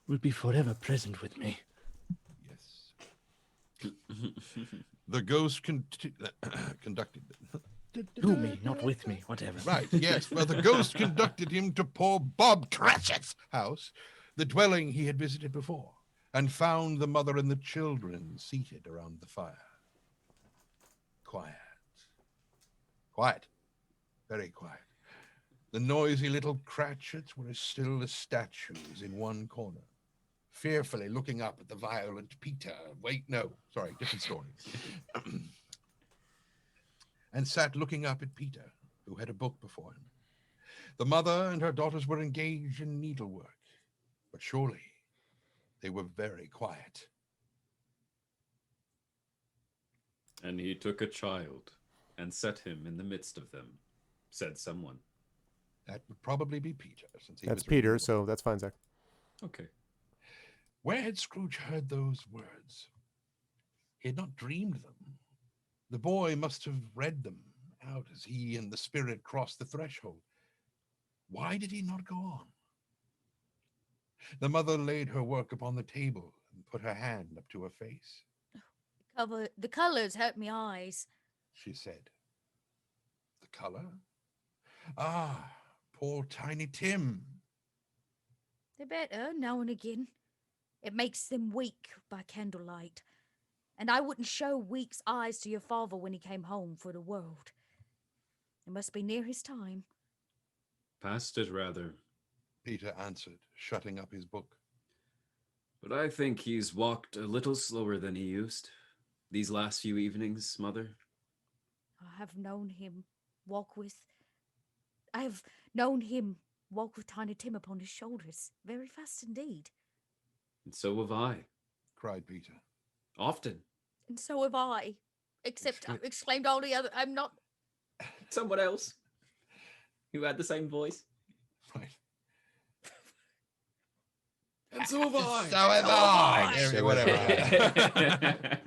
will be forever present with me. Yes. The ghost conducted. To me, not with me, whatever. Right, yes. Well, the ghost conducted him to poor Bob Cratchit's house, the dwelling he had visited before, and found the mother and the children seated around the fire. Quiet. Quiet. Very quiet. The noisy little Cratchits were as still as statues in one corner, fearfully looking up at the violent Peter. Wait, no, sorry, different story. And sat looking up at Peter, who had a book before him. The mother and her daughters were engaged in needlework, but surely they were very quiet. And he took a child and set him in the midst of them, said someone. That would probably be Peter, since he That's was reading Peter, the book. so that's fine, Zach. Okay. Where had Scrooge heard those words? He had not dreamed them. The boy must have read them out as he and the spirit crossed the threshold. Why did he not go on? The mother laid her work upon the table and put her hand up to her face. The colors hurt me eyes. She said. The color? Ah, poor Tiny Tim. They're better now and again. It makes them weak by candlelight. And I wouldn't show Week's eyes to your father when he came home for the world. It must be near his time. Past it, rather. Peter answered, shutting up his book. But I think he's walked a little slower than he used. These last few evenings, Mother. I have known him walk with Tiny Tim upon his shoulders, very fast indeed. And so have I. Cried Peter. Often. And so have I. Except I exclaimed all the other. I'm not. Someone else who had the same voice. Right. And so have I. So have I. There, whatever.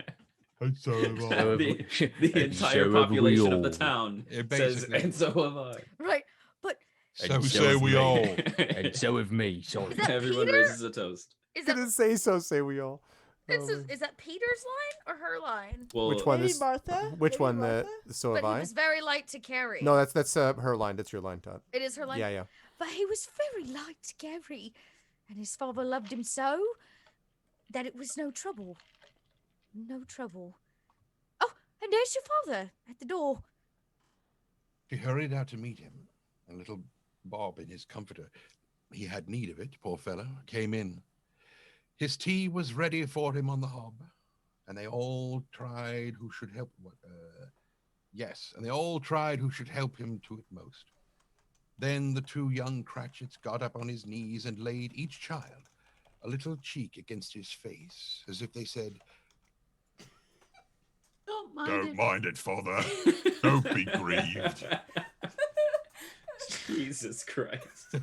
And so have I. The And entire so have we population of the all. town Yeah, says, basically. and so have I. Right. But So And say have we me. all. And so have me. Sorry. Is that Everyone Peter? raises a toast. is that Didn't say so, say we all. is that Peter's line or her line? Well, Which one Maybe is Martha? which Maybe one? Martha? So But have he I. was very light to carry. No, that's her line. That's your line, Todd. It is her line. Yeah, yeah. But he was very light to carry, and his father loved him so that it was no trouble. No trouble. Oh, and there's your father at the door. She hurried out to meet him, and little Bob in his comforter, he had need of it, poor fellow, came in. His tea was ready for him on the hob, and they all tried who should help. Yes, and they all tried who should help him to it most. Then the two young Cratchits got up on his knees and laid each child a little cheek against his face, as if they said, Don't mind it, father. Don't be grieved. Jesus Christ.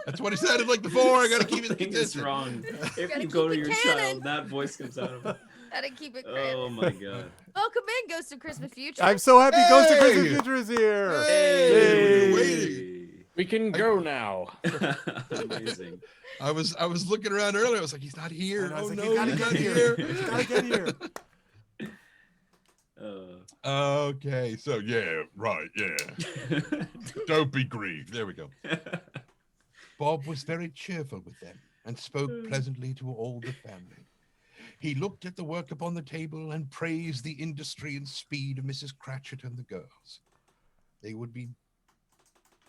that's what he sounded like before. I gotta keep it Something is consistent. wrong. If Gotta you go to keep it your canon. child, that voice comes out of it. Gotta keep it Oh crazy. my god. Welcome in, Ghost of Christmas Future. I'm so happy Ghost of Christmas Hey! Future is here. Hey, we've been waiting. We can go now. Amazing. I was looking around earlier. I was like, he's not here. And I was Oh like, no, you gotta he's get not here. here. You gotta get here. Okay, so yeah, right, yeah. Don't be grieved. There we go. Bob was very cheerful with them and spoke pleasantly to all the family. He looked at the work upon the table and praised the industry and speed of Mrs. Cratchit and the girls. They would be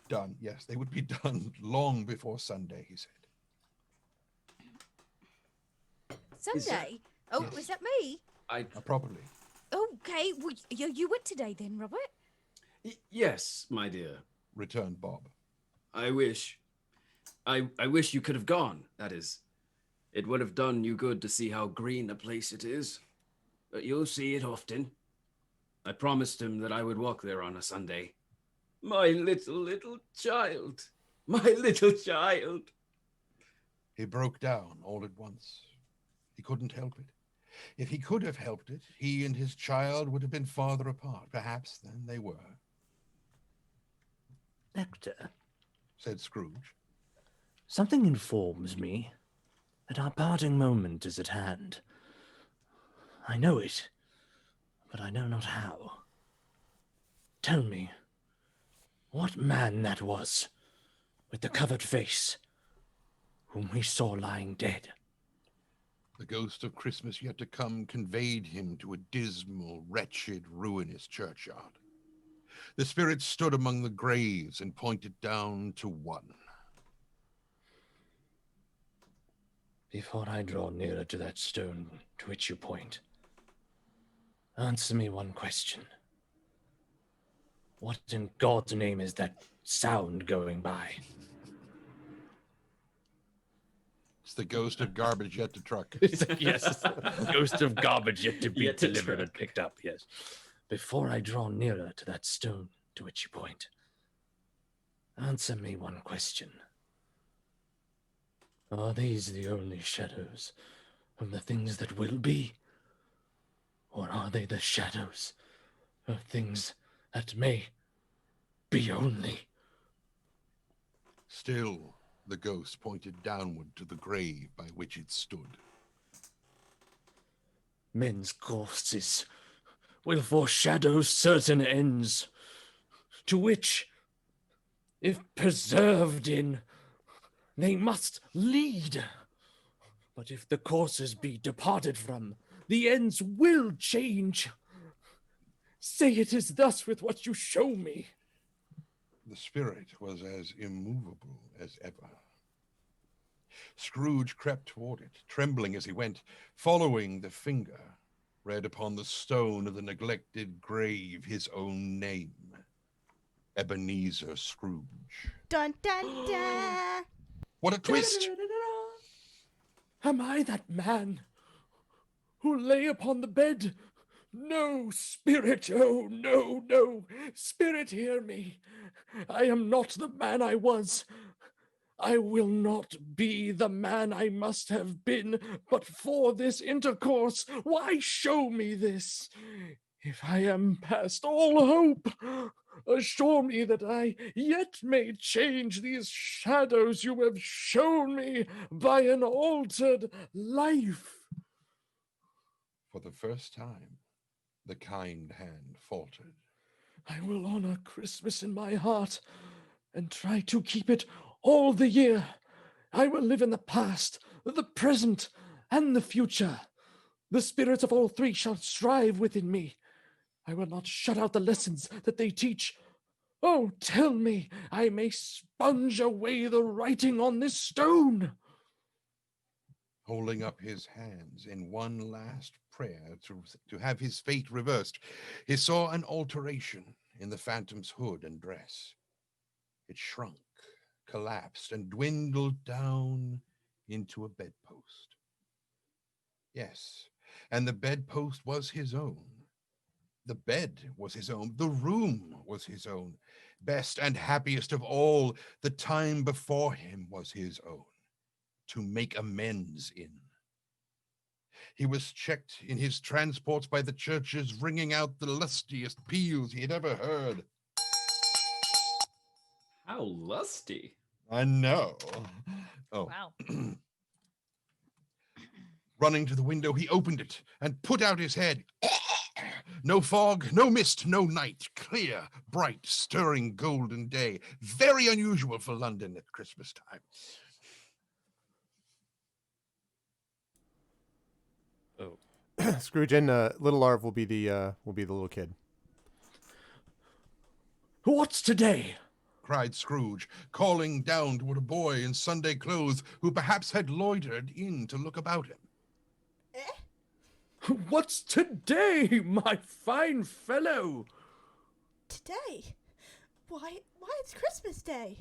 done. Yes, they would be done long before Sunday, he said. Sunday? Oh, Yes. is that me? Probably. Okay, well, you went today then, Robert? Yes, my dear. Returned Bob. I wish you could have gone. That is, it would have done you good to see how green a place it is. But you'll see it often. I promised him that I would walk there on a Sunday. My little child. My little child. He broke down all at once. He couldn't help it. If he could have helped it, he and his child would have been farther apart, perhaps, than they were, Nectar, said Scrooge. something informs me that our parting moment is at hand. I know it, but I know not how. Tell me, what man that was, with the covered face, whom we saw lying dead. The ghost of Christmas yet to come conveyed him to a dismal, wretched, ruinous churchyard. The spirit stood among the graves and pointed down to one. Before I draw nearer to that stone to which you point, answer me one question. What in God's name is that sound going by? It's the ghost of garbage yet to truck. Yes, ghost of garbage yet to be Yet to delivered and truck. picked up, yes. Before I draw nearer to that stone to which you point, answer me one question. Are these the only shadows of the things that will be? Or are they the shadows of things that may be only? Still, the ghost pointed downward to the grave by which it stood. Men's courses will foreshadow certain ends, to which, if preserved in, they must lead. But if the courses be departed from, the ends will change. Say it is thus with what you show me. The spirit was as immovable as ever. Scrooge crept toward it, trembling as he went, following the finger, read upon the stone of the neglected grave his own name, Ebenezer Scrooge. Dun dun dun. What a twist! Am I that man who lay upon the bed No, Spirit, oh, no, no. Spirit, hear me. I am not the man I was. I will not be the man I must have been, but for this intercourse, why show me this? If I am past all hope, assure me that I yet may change these shadows you have shown me by an altered life. For the first time, the kind hand faltered. I will honor Christmas in my heart and try to keep it all the year. I will live in the past, the present, and the future. The spirits of all three shall strive within me. I will not shut out the lessons that they teach. Oh, tell me, I may sponge away the writing on this stone. Holding up his hands in one last prayer to have his fate reversed, he saw an alteration in the phantom's hood and dress. It shrunk, collapsed, and dwindled down into a bedpost. Yes, and the bedpost was his own. The bed was his own. The room was his own. Best and happiest of all, the time before him was his own, to make amends in. He was checked in his transports by the churches, ringing out the lustiest peals he had ever heard. How lusty. I know. Oh. Wow. Running to the window, he opened it and put out his head. No fog, no mist, no night. Clear, bright, stirring golden day. Very unusual for London at Christmas time. Scrooge and little Arv will be the little kid. What's today? Cried Scrooge, calling down toward a boy in Sunday clothes who perhaps had loitered in to look about him. What's today, my fine fellow? Today? Why, it's Christmas Day.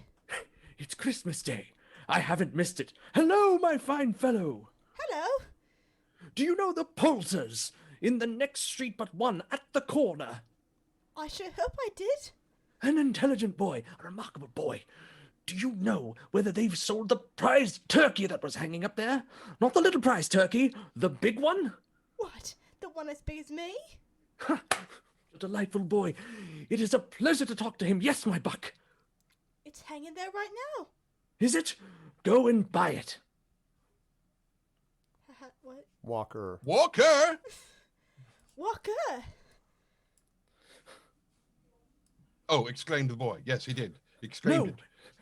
It's Christmas Day. I haven't missed it. Hello, my fine fellow. Hello. Do you know the Poulters? In the next street but one, at the corner. I sure hope I did. An intelligent boy, a remarkable boy. Do you know whether they've sold the prize turkey that was hanging up there? Not the little prize turkey, the big one? What? The one as big as me? Ha! A delightful boy. It is a pleasure to talk to him. Yes, my buck. It's hanging there right now. Is it? Go and buy it. What? Walker. Walker! Walker! Oh, exclaimed the boy. Yes, he did. Exclaimed it.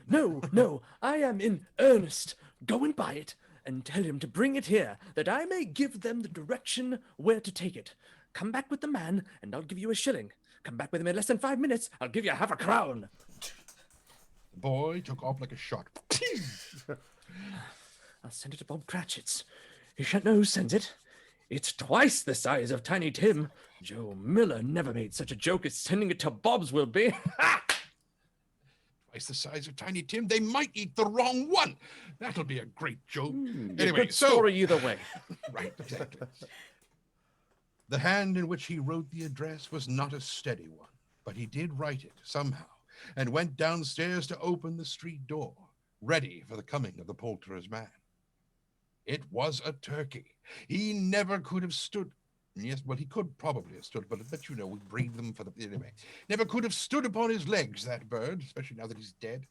No, I am in earnest. Go and buy it, and tell him to bring it here, that I may give them the direction where to take it. Come back with the man, and I'll give you a shilling. Come back with him in less than 5 minutes, I'll give you half a crown. The boy took off like a shot. I'll send it to Bob Cratchit's. You shan't know who sends it. It's twice the size of Tiny Tim. Joe Miller never made such a joke as sending it to Bob's will be. Twice the size of Tiny Tim. They might eat the wrong one. That'll be a great joke. Anyway, Good story either way. Right, exactly. The hand in which he wrote the address was not a steady one, but he did write it somehow and went downstairs to open the street door, ready for the coming of the poulterer's man. It was a turkey. He never could have stood. Yes, well, he could probably have stood, but I bet you know we breed them for the anyway. Never could have stood upon his legs, that bird, especially now that he's dead.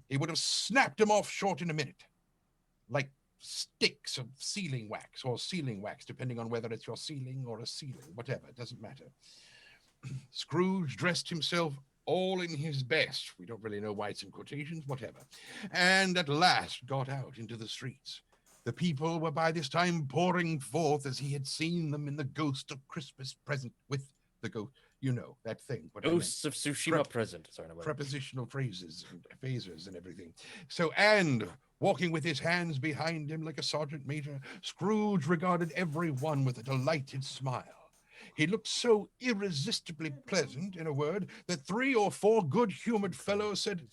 He would have snapped him off short in a minute, like sticks of sealing wax or sealing wax, depending on whether it's your ceiling or a ceiling, whatever, it doesn't matter. Scrooge dressed himself all in his best. We don't really know why it's in quotations, whatever. And at last got out into the streets. The people were by this time pouring forth as he had seen them in the Ghost of Christmas Present with the ghost, you know, that thing. Ghosts of Tsushima present. Sorry, no, prepositional phrases and phasers and everything. So, and walking with his hands behind him like a sergeant major, Scrooge regarded everyone with a delighted smile. He looked so irresistibly pleasant, in a word, that 3 or 4 good-humored fellows said,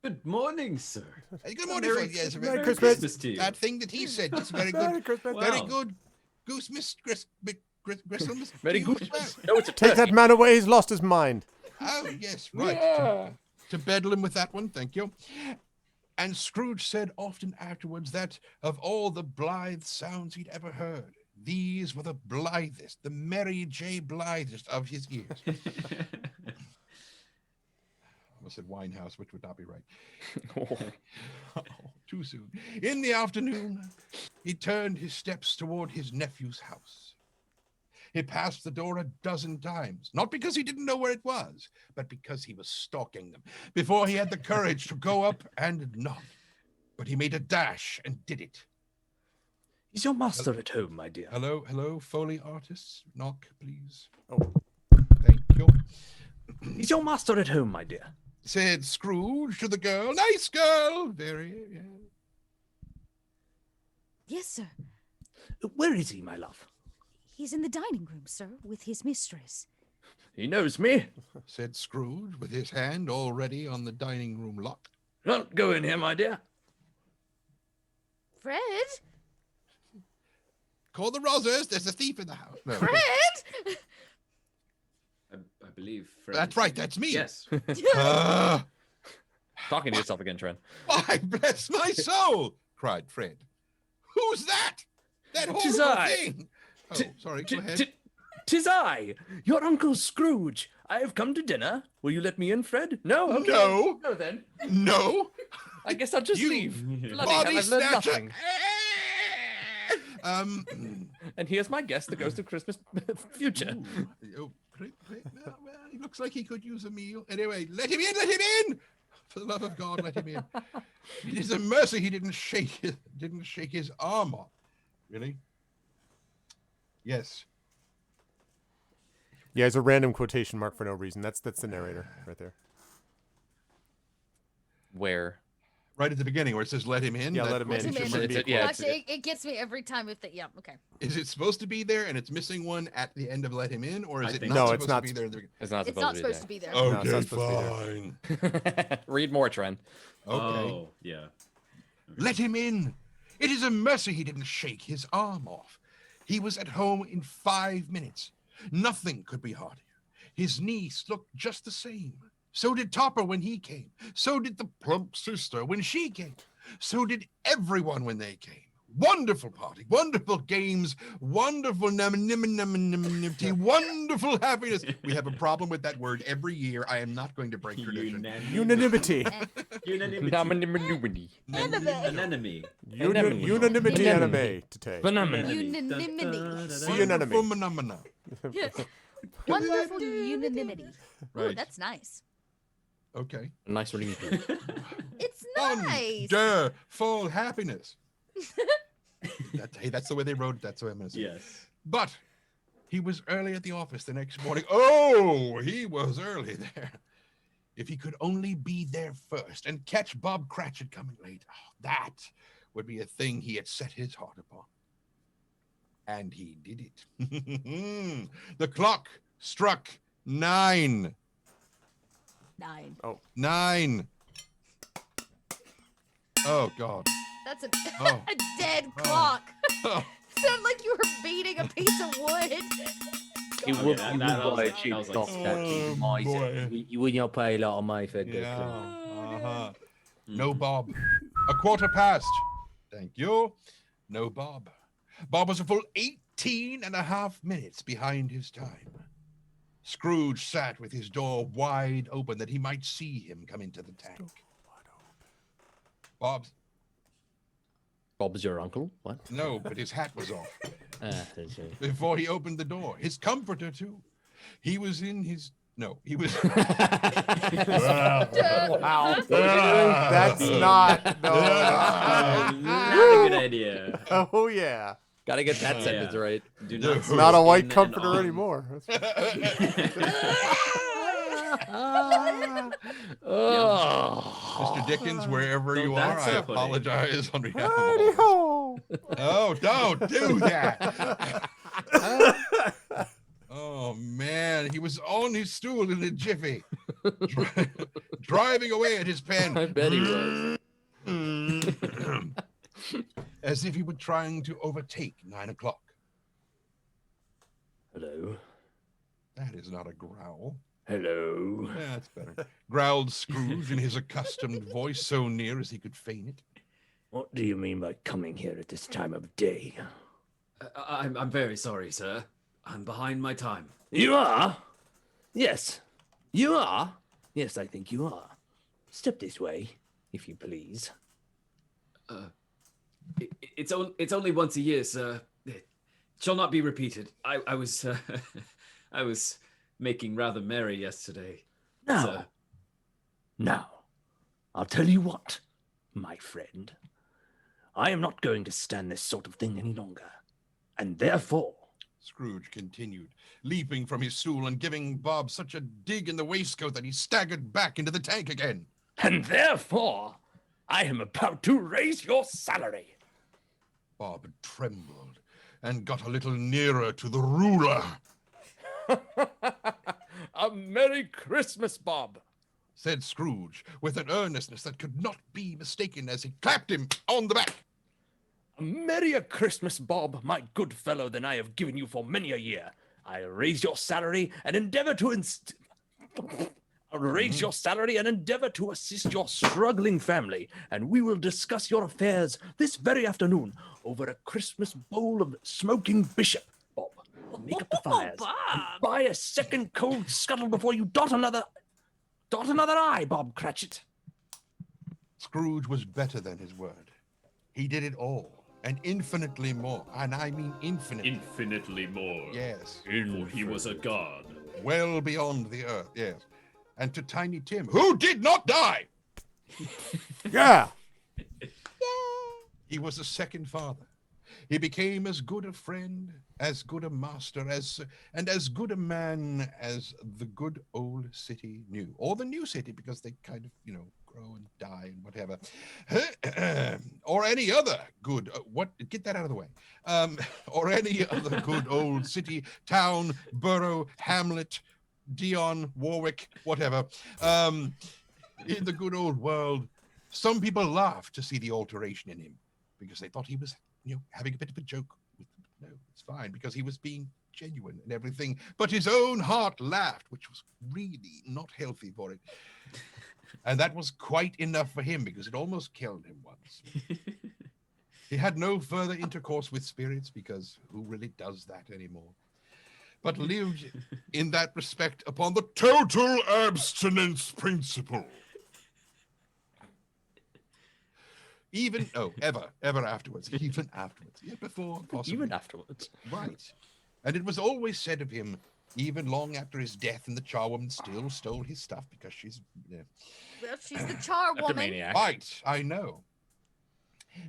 Good morning, sir. Hey, good morning, Merry, yes, Merry Christmas to you. That thing that he said, that's very good. Christmas. Very Wow. good. Goose Mistress Grissom? Very good. No, it's a Take that man away. He's lost his mind. Oh, yes, right. To Bedlam with that one, thank you. And Scrooge said often afterwards that of all the blithe sounds he'd ever heard, these were the blithest, the Mary J. Blithest of his ears. I almost said Winehouse, which would not be right. Oh, too soon. In the afternoon, he turned his steps toward his nephew's house. He passed the door a dozen times, not because he didn't know where it was, but because he was stalking them, before he had the courage to go up and knock. But he made a dash and did it. Is your master at home, my dear? Hello, Foley artists. Knock, please. Oh. Thank you. Is your master at home, my dear? Said Scrooge to the girl. Nice girl. Very, yeah. Yes, sir. Where is he, my love? He's in the dining room, sir, with his mistress. He knows me. Said Scrooge with his hand already on the dining room lock. Don't go in here, my dear. Fred? Call the Rosers. There's a thief in the house. No. Fred? I believe. Fred That's is- right. That's me. Yes. Talking to yourself again, Trent. Why, bless my soul, cried Fred. Who's that? That Tis horrible I. thing. Oh, sorry, go ahead. Tis I, your Uncle Scrooge. I have come to dinner. Will you let me in, Fred? No? Okay. No. No, then. No. I guess I'll just You leave. Bloody hell, Body I've learned snatcher. nothing. And here's my guest, the ghost of Christmas future. Well, he looks like he could use a meal. Anyway, let him in, let him in! For the love of God, let him in. It is a mercy he didn't shake his arm off. Really? Yes. Yeah, it's a random quotation mark for no reason. That's the narrator right there. Where? Right at the beginning where it says let him in. Yeah, that let him in. quotation It's- mark. it's- yeah, it's- Actually, it gets me every time if they, yeah, okay. Is it supposed to be there and it's missing one at the end of let him in, or is I it think not so. No, supposed it's not. to be there? In the beginning? It's not It's supposed not to supposed to be there. No, it's Okay, not supposed to be there. fine. Read more, Trent. Okay. Oh, yeah. Let him in. It is a mercy he didn't shake his arm off. He was at home in 5 minutes. Nothing could be harder. His niece looked just the same. So did Topper when he came. So did the plump sister when she came. So did everyone when they came. Wonderful party, wonderful games, wonderful anonymity, wonderful happiness. We have a problem with that word every year. I am not going to break tradition. Unanimity. Unanimity. Anemone. Unanimity anime today. Unanimity. See you, enemy. Wonderful phenomena. Wonderful unanimity. Ooh, Right. that's nice. Okay. Nice reading. It's nice. Wonderful happiness. Hey, that's the way they wrote it. That's the way I'm going to say it. Yes. But he was early at the office the next morning. Oh, he was early there. If he could only be there first and catch Bob Cratchit coming late, that would be a thing he had set his heart upon. And he did it. The clock struck 9. 9. 9. Oh, God. That's a, Oh. a dead Oh. clock. Oh. Sounded like you were beating a piece of wood. You Oh, would yeah, you that would was buy a like- cheap that was like- clock that Oh, miser. boy. You would not pay a lot of money for a good Yeah. clock. Uh-huh. No Bob. A quarter past. Thank you. No Bob. Bob was a full 18 and a half minutes behind his time. Scrooge sat with his door wide open that he might see him come into the tank. Bob's Bob's your uncle? What? no, but his hat was off That's it. before he opened the door. His comforter too. He was in his he was Wow. That's not. No. Not a good idea. Oh yeah. Gotta get that Yeah. sentence right. Do No. not Not Not a sleep white in comforter an anymore. Oh. Mr. Dickens, wherever So you are, that's I so funny. apologize on behalf of Howdy all. ho. Oh, don't do that. Oh, man. He was on his stool in a jiffy, driving away at his pen. I bet he was. As if he were trying to overtake 9 o'clock. Hello. That is not a growl. Hello. That's better. Growled Scrooge in his accustomed voice, so near as he could feign it. What do you mean by coming here at this time of day? I'm very sorry, sir. I'm behind my time. You are? Yes. You are? Yes, I think you are. Step this way, if you please. It's only once a year, sir. It shall not be repeated. I was I was making rather merry yesterday. Now, sir. now, I'll tell you what, my friend. I am not going to stand this sort of thing any longer. And therefore... Scrooge continued, leaping from his stool and giving Bob such a dig in the waistcoat that he staggered back into the tank again. And therefore, I am about to raise your salary. Bob trembled and got a little nearer to the ruler. A Merry Christmas, Bob, said Scrooge with an earnestness that could not be mistaken as he clapped him on the back. A merrier Christmas, Bob, my good fellow, than I have given you for many a year. I'll raise your salary and endeavor to assist your struggling family, and we will discuss your affairs this very afternoon over a Christmas bowl of smoking bishop. Bob, make up the fires and buy a second cold scuttle before you dot another I, Bob Cratchit. Scrooge was better than his word. He did it all. And infinitely more. And I mean infinitely. Infinitely more. Yes. For he was a god. Well beyond the earth, yes. And to Tiny Tim, who did not die. Yeah. He was a second father. He became as good a friend, as good a master, and as good a man as the good old city knew. Or the new city, because they kind of, grow and die and whatever. Or any other good, get that out of the way. Or any other good old city, town, borough, hamlet, Dion, Warwick, whatever. In the good old world, some people laughed to see the alteration in him because they thought he was, having a bit of a joke. No, it's fine because he was being genuine and everything. But his own heart laughed, which was really not healthy for it. And that was quite enough for him because it almost killed him once. He had no further intercourse with spirits because who really does that anymore? But lived in that respect upon the total abstinence principle. Ever afterwards. Even afterwards. Yeah, before, possibly. Even afterwards. Right. And it was always said of him, even long after his death, and the charwoman still stole his stuff because she's... Well, she's the charwoman. Right, I know.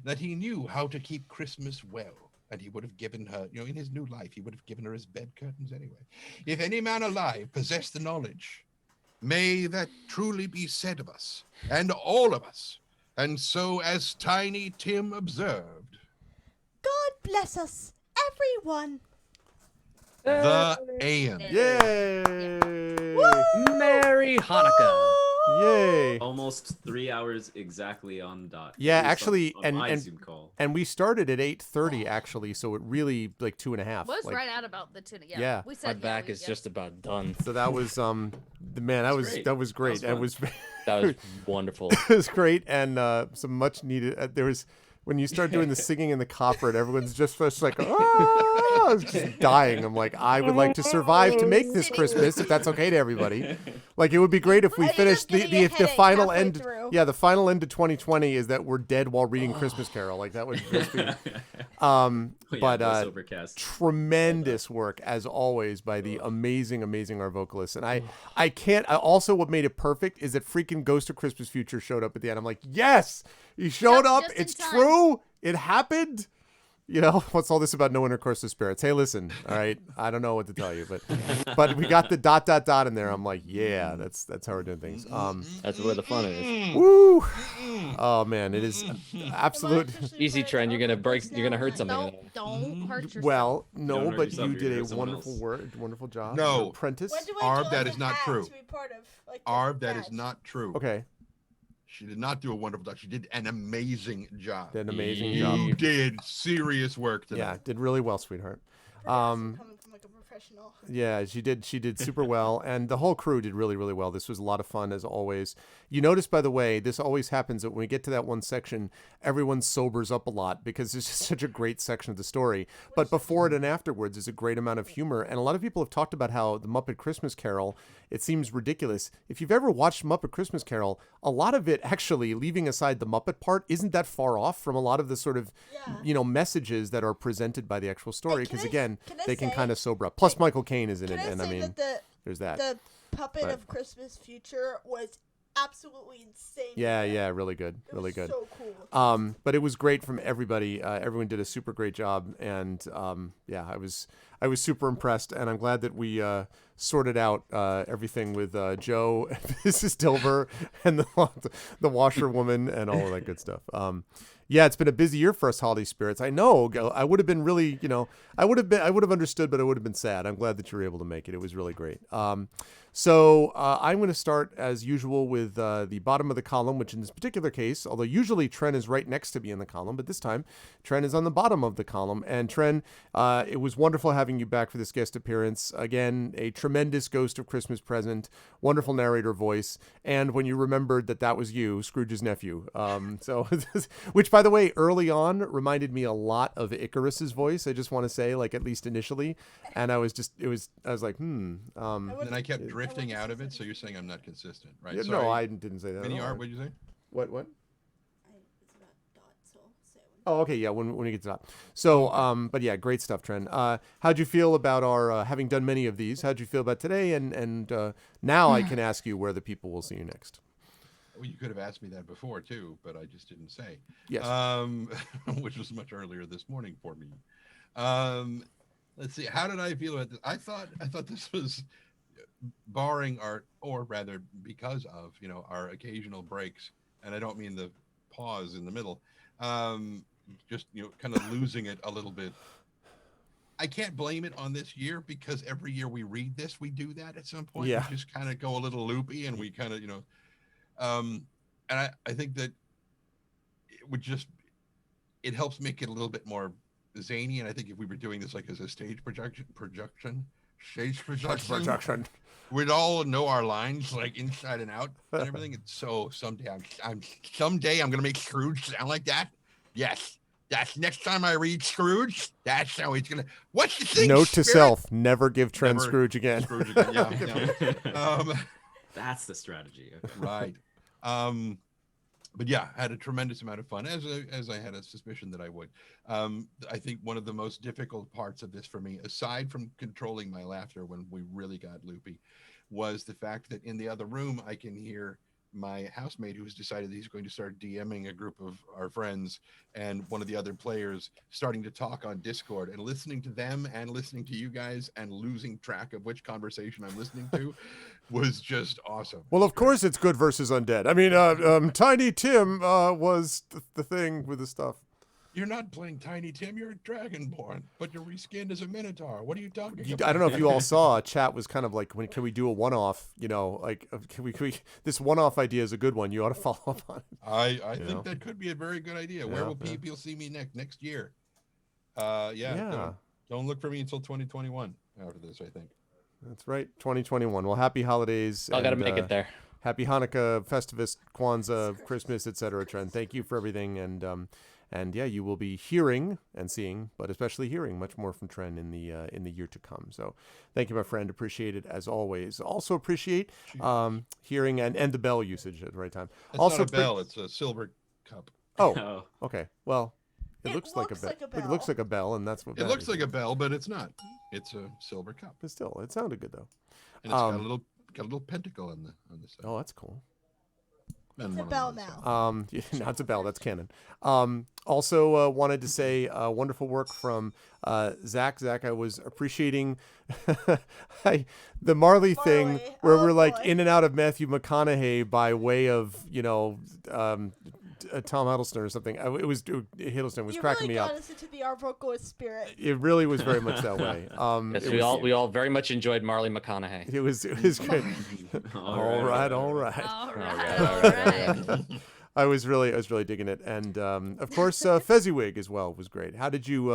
That he knew how to keep Christmas well. And he would have given her, in his new life, he would have given her his bed curtains anyway. If any man alive possessed the knowledge, may that truly be said of us, and all of us. And so, as Tiny Tim observed, God bless us, everyone. The Aeon. Yay! Merry Hanukkah. Yay! Almost 3 hours exactly on dot. Yeah, At least actually, on my Zoom call. and we started at 8:30 actually, so it really like 2.5. Was like, right out about the 2. Yeah. We My said back is just about done. So that was man, that was great. that was great. That It was was That was wonderful. it was great and some much needed. There was when you start doing the singing in the copper and everyone's just like, oh, I was just dying. I'm like, I would like to survive to make this Christmas if that's okay to everybody. Like it would be great if we finished the final end. through. Yeah, the final end to 2020 is that we're dead while reading Christmas Carol. Like that would just be. But Overcast. tremendous work as always by the amazing Arvocalists. And I can't. Also, what made it perfect is that freaking Ghost of Christmas Future showed up at the end. I'm like, yes, he showed up. Just in It's time. true. It happened. What's all this about no intercourse with spirits? Hey, listen, all right, I don't know what to tell you, but we got the ... in there. I'm like, yeah, that's how we're doing things. That's where the fun is. Woo! Oh man, it is absolute. Easy, Trent. You're gonna hurt something. Don't hurt yourself. Well, no, Don't hurt but yourself, you you're did gonna a hurt someone wonderful job. No. You're apprentice. When do Arv, I that join is the not hat true. to be part of, like, the Arv, that is badge? not true. Okay, She did not do a wonderful job. She did an amazing job. did an amazing You job. did serious work tonight. Yeah, did really well, sweetheart. Coming from, like, a professional. Yeah, she did super well, and the whole crew did really, really well. This was a lot of fun as always. You notice, by the way, this always happens that when we get to that one section, everyone sobers up a lot because it's just such a great section of the story. But before it and afterwards is a great amount of humor, and a lot of people have talked about how the Muppet Christmas Carol, it seems ridiculous. If you've ever watched Muppet Christmas Carol, a lot of it actually, leaving aside the Muppet part, isn't that far off from a lot of the sort of, messages that are presented by the actual story. Because again, they can kind of sober up. Plus, Michael Caine is in it, and I mean, there's that. The puppet of Christmas Future was absolutely insane. Yeah, really good, really good. So cool. But it was great from everybody. Everyone did a super great job, and I was super impressed, and I'm glad that we sorted out everything with Joe, Mrs. Dilber, and the washerwoman, and all of that good stuff. Yeah, it's been a busy year for us Holiday Spirits. I know. I would have been really, I would have understood, but I would have been sad. I'm glad that you were able to make it. It was really great. So I'm going to start, as usual, with the bottom of the column, which in this particular case, although usually Tren is right next to me in the column, but this time Tren is on the bottom of the column. And Tren, it was wonderful having you back for this guest appearance. Again, a tremendous Ghost of Christmas Present, wonderful narrator voice. And when you remembered that was you, Scrooge's nephew. Which, by the way, early on reminded me a lot of Icarus's voice. I just want to say, like, at least initially. And I was like, And then I kept drifting out of it, so you're saying I'm not consistent, right? Yeah, no, I didn't say that. Mini art, what did you say? What? Oh, okay, yeah, when we get to that. So, but yeah, great stuff, Tren. How'd you feel about our, having done many of these, how'd you feel about today? And now I can ask you where the people will see you next. Well, you could have asked me that before, too, but I just didn't say. Yes. Which was much earlier this morning for me. Let's see, how did I feel about this? I thought this was, barring or rather because of, our occasional breaks, and I don't mean the pause in the middle, just, kind of losing it a little bit. I can't blame it on this year, because every year we read this, we do that at some point. Yeah. We just kind of go a little loopy, and we kind of, and I think that it helps make it a little bit more zany. And I think if we were doing this like as a stage projection, we'd all know our lines like inside and out and everything. And so someday I'm gonna make Scrooge sound like that. Yes, that's next time I read Scrooge. That's how he's gonna. What's the thing? Note to self: never give Tren Scrooge again. Scrooge again. Yeah. That's the strategy. Right. But yeah, I had a tremendous amount of fun, as I had a suspicion that I would. I think one of the most difficult parts of this for me, aside from controlling my laughter when we really got loopy, was the fact that in the other room I can hear my housemate, who's decided that he's going to start DMing a group of our friends and one of the other players starting to talk on Discord, and listening to them and listening to you guys and losing track of which conversation I'm listening to was just awesome. Well, of course it's good versus undead. I mean, Tiny Tim was the thing with the stuff. You're not playing Tiny Tim, you're a Dragonborn, but you're reskinned as a Minotaur. What are you talking about? I don't know if you all saw, chat was kind of like, can we do a one-off, like, can we this one-off idea is a good one. You ought to follow up on it. I think that could be a very good idea. Where will people see me next year? Don't look for me until 2021 after this, I think. That's right, 2021. Well, happy holidays. I got to make it there. Happy Hanukkah, Festivus, Kwanzaa, Christmas, etc. Tren, thank you for everything. And yeah, you will be hearing and seeing, but especially hearing much more from Tren in the year to come. So thank you, my friend. Appreciate it as always. Also appreciate hearing and the bell usage at the right time. It's also not a bell, it's a silver cup. Oh, okay. Well, it looks like a bell. It looks like a bell, and that's what it looks like a bell, but it's not. It's a silver cup. But still, it sounded good though. And it's got a little pentacle on the side. Oh, that's cool. It's a bell now. No, it's a bell. That's canon. Also wanted to say wonderful work from Zach. Zach, I was appreciating the Marley thing where we're like in and out of Matthew McConaughey by way of Tom Hiddleston or something. Hiddleston was cracking me up. You really got us into the Arvocalist spirit. It really was very much that way. Yes, we all very much enjoyed Marley McConaughey. It was good. All right. I was really digging it, and of course Fezziwig as well was great. How did you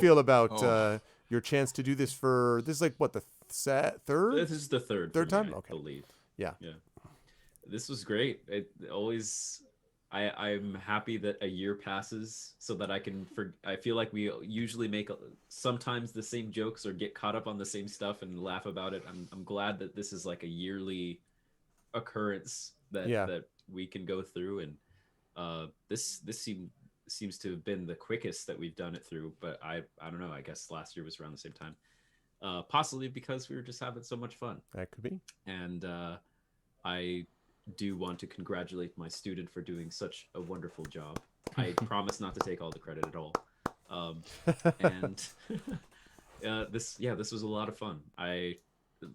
feel about your chance to do this for this is like what the third. This is the third time. I Okay. believe. Yeah. This was great. It always, I'm happy that a year passes so that I feel like we usually make sometimes the same jokes or get caught up on the same stuff and laugh about it. I'm glad that this is like a yearly occurrence that we can go through, and this seems to have been the quickest that we've done it through. But I don't know. I guess last year was around the same time, possibly because we were just having so much fun. That could be. And I do want to congratulate my student for doing such a wonderful job. I promise not to take all the credit at all. And this was a lot of fun. I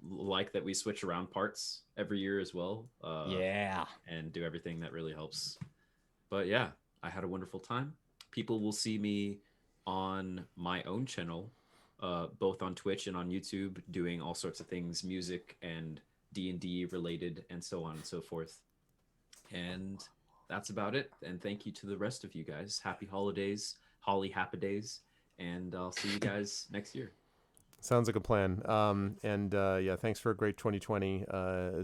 like that we switch around parts every year as well. And do everything that really helps. But yeah, I had a wonderful time. People will see me on my own channel, both on Twitch and on YouTube, doing all sorts of things, music and D&D related, and so on and so forth. And that's about it. And thank you to the rest of you guys. Happy holidays, Holly Happy Days, and I'll see you guys next year. Sounds like a plan. Yeah, thanks for a great 2020,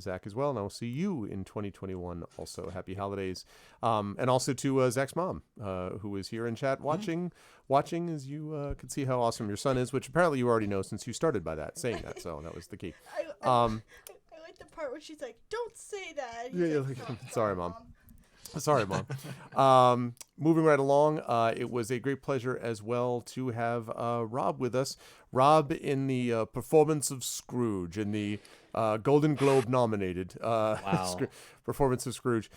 Zach, as well. And I'll see you in 2021 also. Happy holidays. And also to Zach's mom, who is here in chat watching as you can see how awesome your son is, which apparently you already know since you started by saying that. So that was the key. I like the part where she's like, "Don't say that." Sorry, Mom. Sorry, Mom. Moving right along, it was a great pleasure as well to have Rob with us. Rob in the performance of Scrooge, in the Golden Globe nominated performance of Scrooge,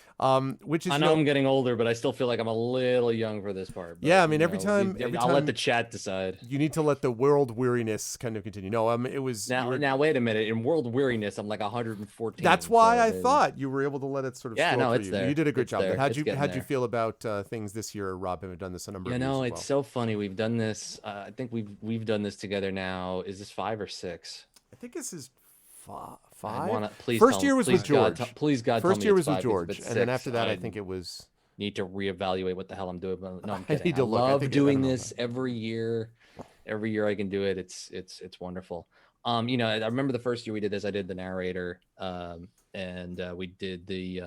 which is... I know I'm getting older, but I still feel like I'm a little young for this part. But, yeah, I mean, every time I'll let the chat decide. You need to let the world weariness kind of continue. No, it was... Now, wait a minute. In world weariness, I'm like 114. That's why I thought you were able to let it sort of flow through you. There. You did a great job. There. How'd you feel about things this year, Rob? Having done this a number of years as well. It's so funny. We've done this. I think we've done this together now. Is this 5 or 6? I think this is 5. First year was with George. Please God, first year was with 5, George, and then after that, I think it was. Need to reevaluate what the hell I'm doing. But no, I'm kidding. I need to look. love doing this every year. Every year I can do it. It's wonderful. I remember the first year we did this. I did the narrator, and we did the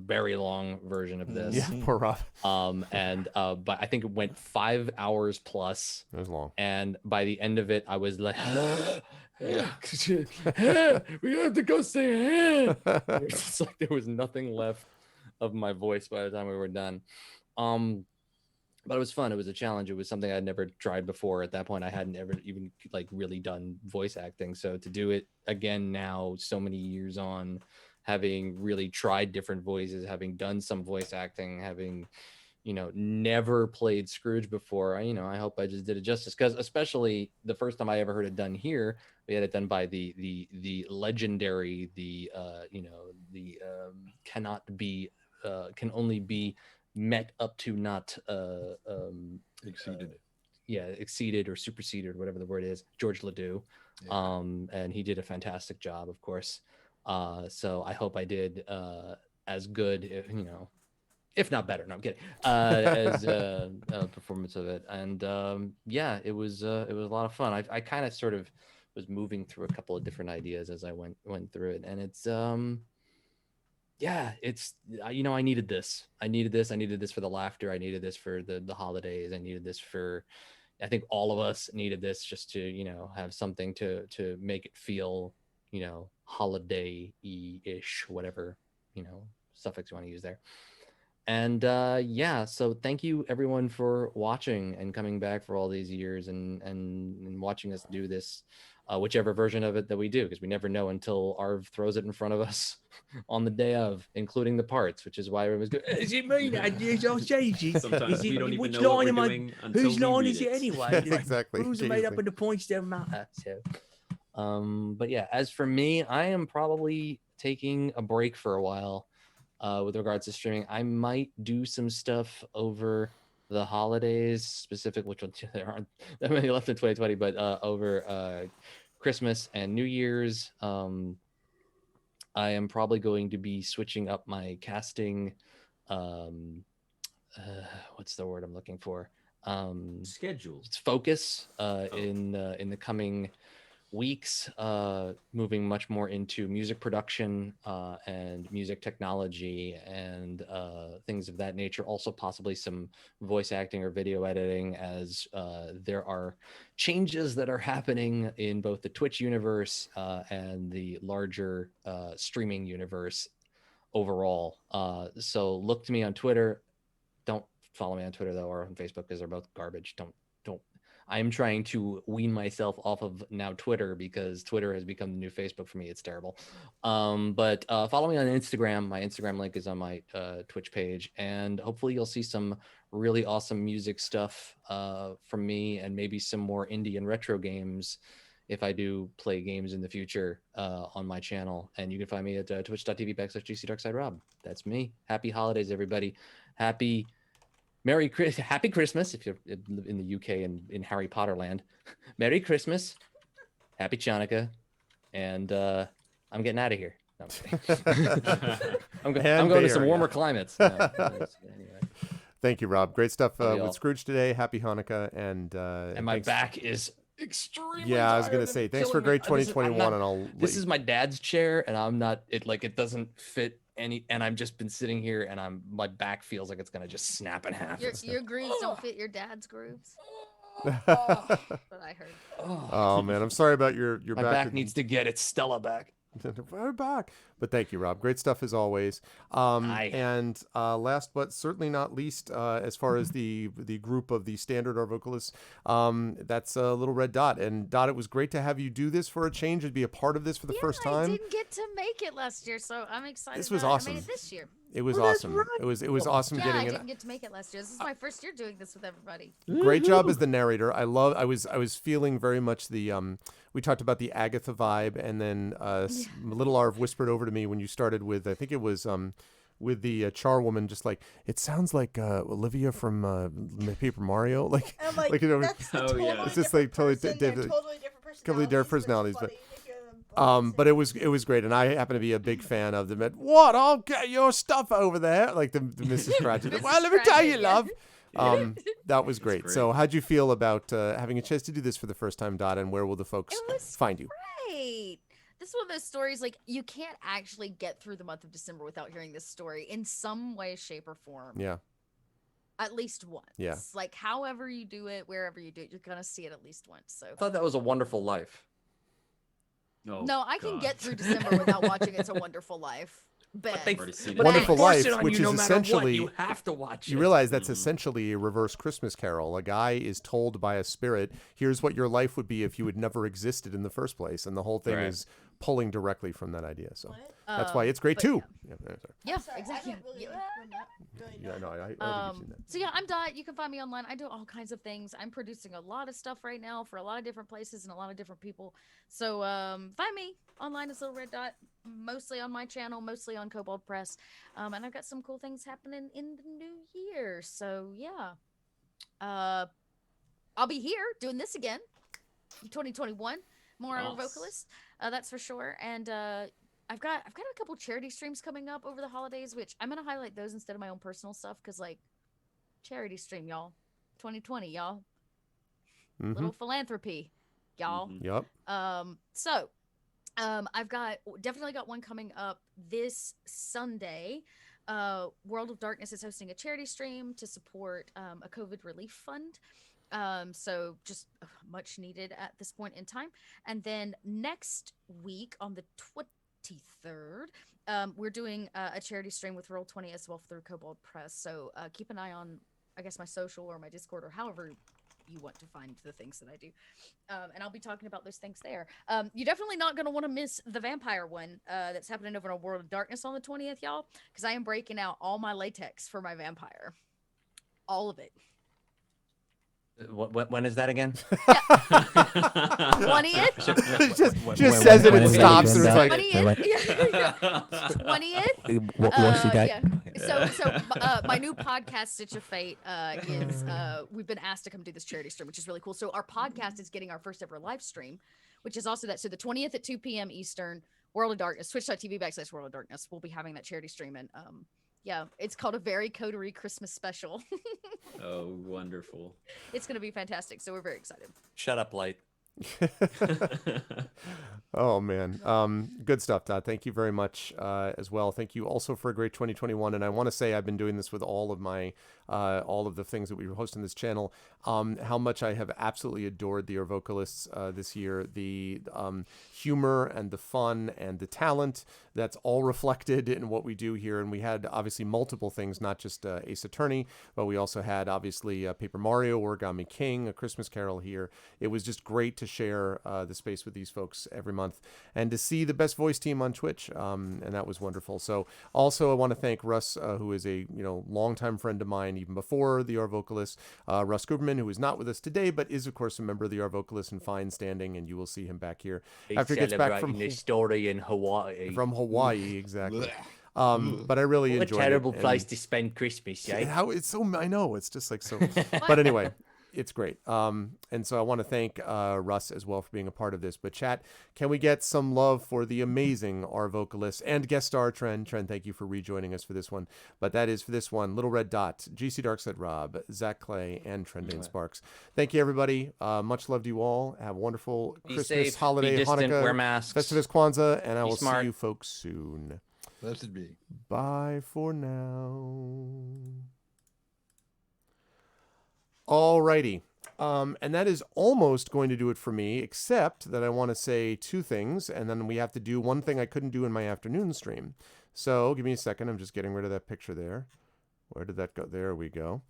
very long version of this. Yeah, poor Rob. But I think it went 5 hours plus. It was long. And by the end of it, I was like, we have to go say it's like there was nothing left of my voice by the time we were done. But it was fun. It was a challenge. It was something I'd never tried before. At that point, I hadn't ever even really done voice acting. So to do it again now, so many years on, having really tried different voices, having done some voice acting, having, never played Scrooge before, I hope I just did it justice. Because especially the first time I ever heard it done here, we had it done by the legendary, can only be met up to, not exceeded. Exceeded or superseded, or whatever the word is, George Ledoux. Yeah. And he did a fantastic job, of course. So I hope I did as good, if not better. No, I'm kidding. As a performance of it, and it was a lot of fun. I kind of sort of was moving through a couple of different ideas as I went through it, and it's I needed this. I needed this for the laughter. I needed this for the holidays. I needed this for, I think all of us needed this just to have something to make it feel holiday-ish, whatever suffix you want to use there. And so thank you everyone for watching and coming back for all these years and watching us do this, whichever version of it that we do, because we never know until Arv throws it in front of us on the day of, including the parts, which is why everyone's good. Is it me that I'll change it? Sometimes we don't even know what we're doing until whose line we is read it anyway? Exactly. Rules are made up and the points don't matter. So. But yeah, as for me, I am probably taking a break for a while with regards to streaming. I might do some stuff over the holidays, specific, which there aren't that many left in 2020, but over Christmas and New Year's. I am probably going to be switching up my casting. What's the word I'm looking for? Schedules. focus in the coming weeks, moving much more into music production and music technology and things of that nature. Also, possibly some voice acting or video editing, as there are changes that are happening in both the Twitch universe and the larger streaming universe overall. So look to me on Twitter. Don't follow me on Twitter though, or on Facebook, because they're both garbage. Don't. I'm trying to wean myself off of now Twitter, because Twitter has become the new Facebook for me. It's terrible. But follow me on Instagram. My Instagram link is on my Twitch page, and hopefully you'll see some really awesome music stuff from me, and maybe some more indie and retro games if I do play games in the future on my channel. And you can find me at twitch.tv/GCDarksideRob. That's me. Happy holidays, everybody. Happy Christmas if you're in the UK and in Harry Potter land. Merry Christmas, Happy Chanukah, and I'm getting out of here. No, I'm kidding. I'm going to some warmer climates. No, anyway. Thank you, Rob. Great stuff Love y'all. with Scrooge today. Happy Hanukkah, and my thanks. back is extremely Yeah, I was tired gonna say and thanks for killing great me. 2021, and I'll. This is my dad's chair, and I'm not. It doesn't fit any, and I've just been sitting here, and my back feels like it's gonna just snap in half. Your grooves don't fit your dad's grooves. Oh. But I heard. Oh man, I'm sorry about your My back needs to get its Stella back. We're back. But thank you, Rob. Great stuff as always. And last but certainly not least, as far as the group of the standard Arvocalists, that's Little Red Dot. And Dot, it was great to have you do this for a change and be a part of this for the first time. I didn't get to make it last year, so I'm excited. This was that awesome. I made it this year. It was awesome. right. It was awesome Yeah, getting I it. didn't get to make it last year. This is my first year doing this with everybody. Great job as the narrator. I was feeling very much the we talked about the Agatha vibe, and then Little Arv whispered over to me when you started with, I think it was with the charwoman, just like, it sounds like Olivia from Paper Mario, like, And I'm like, you know, that's a Oh, totally yeah. it's just like totally different different. totally different personalities. Completely different personalities, It's but- funny to hear them both But say it was great, and I happen to be a big fan of them. What? I'll get your stuff over there, like the Mrs. Cratchit. Mrs. Well, let me tell you, Cratchit, yeah. love. That was great. great. So, how'd you feel about having a chance to do this for the first time, Dot? And where will the folks It was find you? Great. This is one of those stories, like, you can't actually get through the month of December without hearing this story in some way, shape, or form. Yeah. At least once. Yeah. Like, however you do it, wherever you do it, you're gonna see it at least once. So I thought that was A Wonderful Life. Oh, no, I can God. get through December without watching It's a Wonderful Life. Bet. they- Already seen it. But Wonderful they force Life, it on which you is no matter what, essentially- you have to watch You it. realize that's Mhm. essentially a reverse Christmas Carol. A guy is told by a spirit, "Here's what your life would be if you had never existed in the first place," and the whole thing Right. is pulling directly from that idea. So What? that's why it's great but too. Yeah, Yeah, sorry. yeah Sorry, exactly. I didn't really Yeah. really Yeah, no, I think you've seen that. So yeah, I'm Dot. You can find me online. I do all kinds of things. I'm producing a lot of stuff right now for a lot of different places and a lot of different people. So find me online as Little Red Dot, mostly on my channel, mostly on Kobold Press. And I've got some cool things happening in the new year. So yeah. I'll be here doing this again in 2021. More Nice. vocalists, that's for sure. And I've got a couple charity streams coming up over the holidays, which I'm gonna highlight those instead of my own personal stuff, because like charity stream, y'all, 2020, y'all, little philanthropy, y'all. Mhm. Yep. I've definitely got one coming up this Sunday. World of Darkness is hosting a charity stream to support a COVID relief fund. So just much needed at this point in time. And then next week on the 23rd, we're doing a charity stream with Roll20 as well through Kobold Press. So keep an eye on, I guess, my social or my Discord or however you want to find the things that I do. And I'll be talking about those things there. You're definitely not going to want to miss the vampire one that's happening over on World of Darkness on the 20th, y'all, because I am breaking out all my latex for my vampire. All of it. When is that again? 20th? Just says it and stops, and it's like, 20th? What's the date? Yeah. So my new podcast, Stitch of Fate, is we've been asked to come do this charity stream, which is really cool. So our podcast is getting our first ever live stream, which is also that. So the 20th at 2 p.m. Eastern, World of Darkness, twitch.tv/World of Darkness. We'll be having that charity stream, and Yeah, it's called A Very Coterie Christmas Special. Oh, wonderful. It's gonna be fantastic, so we're very excited. Shut up, Light. Oh man, good stuff, Todd. Thank you very much as well. Thank you also for a great 2021. And I want to say I've been doing this with all of my all of the things that we host on this channel. How much I have absolutely adored the Arvocalists this year. The humor and the fun and the talent, that's all reflected in what we do here. And we had obviously multiple things, not just Ace Attorney, but we also had obviously Paper Mario, Origami King, A Christmas Carol here. It was just great to share the space with these folks every month and to see the best voice team on Twitch. And that was wonderful. So also I want to thank Russ, who is a longtime friend of mine, even before the Arvocalists, Russ Guberman, who is not with us today, but is of course a member of the Arvocalists in fine standing, and you will see him back here after he gets back from the story in Hawaii. From Hawaii, exactly. But I really What enjoyed a terrible it. place to spend Christmas, eh? How it's so, I know, it's just like so. But anyway, it's great. And so I want to thank Russ as well for being a part of this. But chat, can we get some love for the amazing Arvocalists and guest star Trend? Trend, thank you for rejoining us for this one. But that is for this one, Little Red Dot, GC Darkside Rob, Zach Clay, and Trending Sparks. Thank you, everybody. Much love to you all. Have a wonderful Be Christmas, safe, holiday, be distant, Hanukkah, wear masks. Festivus, Kwanzaa, and I Be will smart. see you folks soon. Blessed be. Bye for now. Alrighty. And that is almost going to do it for me, except that I want to say two things, and then we have to do one thing I couldn't do in my afternoon stream. So give me a second. I'm just getting rid of that picture there. Where did that go? There we go.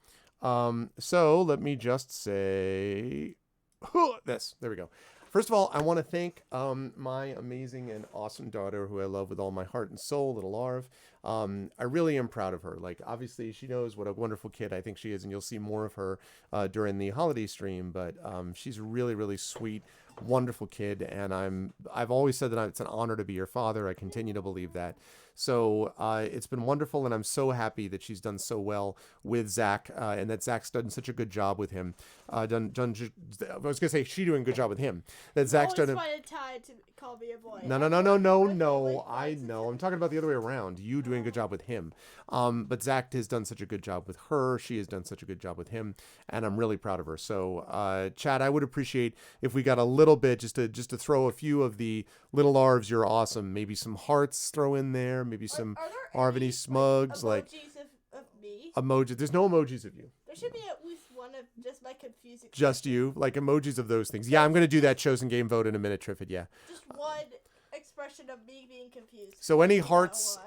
So let me just say this. There we go. First of all, I want to thank my amazing and awesome daughter, who I love with all my heart and soul, little Arv. I really am proud of her. Like, obviously, she knows what a wonderful kid I think she is, and you'll see more of her during the holiday stream. But she's a really, really sweet, wonderful kid, and I've always said that it's an honor to be her father. I continue to believe that. So it's been wonderful, and I'm so happy that she's done so well with Zach, and that Zach's done such a good job with him. I was gonna say she doing a good job with him. That Zach's done. Always find a time to call me a boy. No. I know. I'm talking about the other way around. You doing a good job with him. But Zach has done such a good job with her. She has done such a good job with him, and I'm really proud of her. So, Chad, I would appreciate if we got a little bit just to throw a few of the little Arvs. You're awesome. Maybe some hearts throw in there. Maybe some Arvany smugs, like emojis of me? Emoji. There's no emojis of you. There should be at least one of just my confusing. Just you, like emojis of those things. Yeah, I'm gonna do that chosen game vote in a minute, Triffid. Yeah. Just one expression of me being confused. So any hearts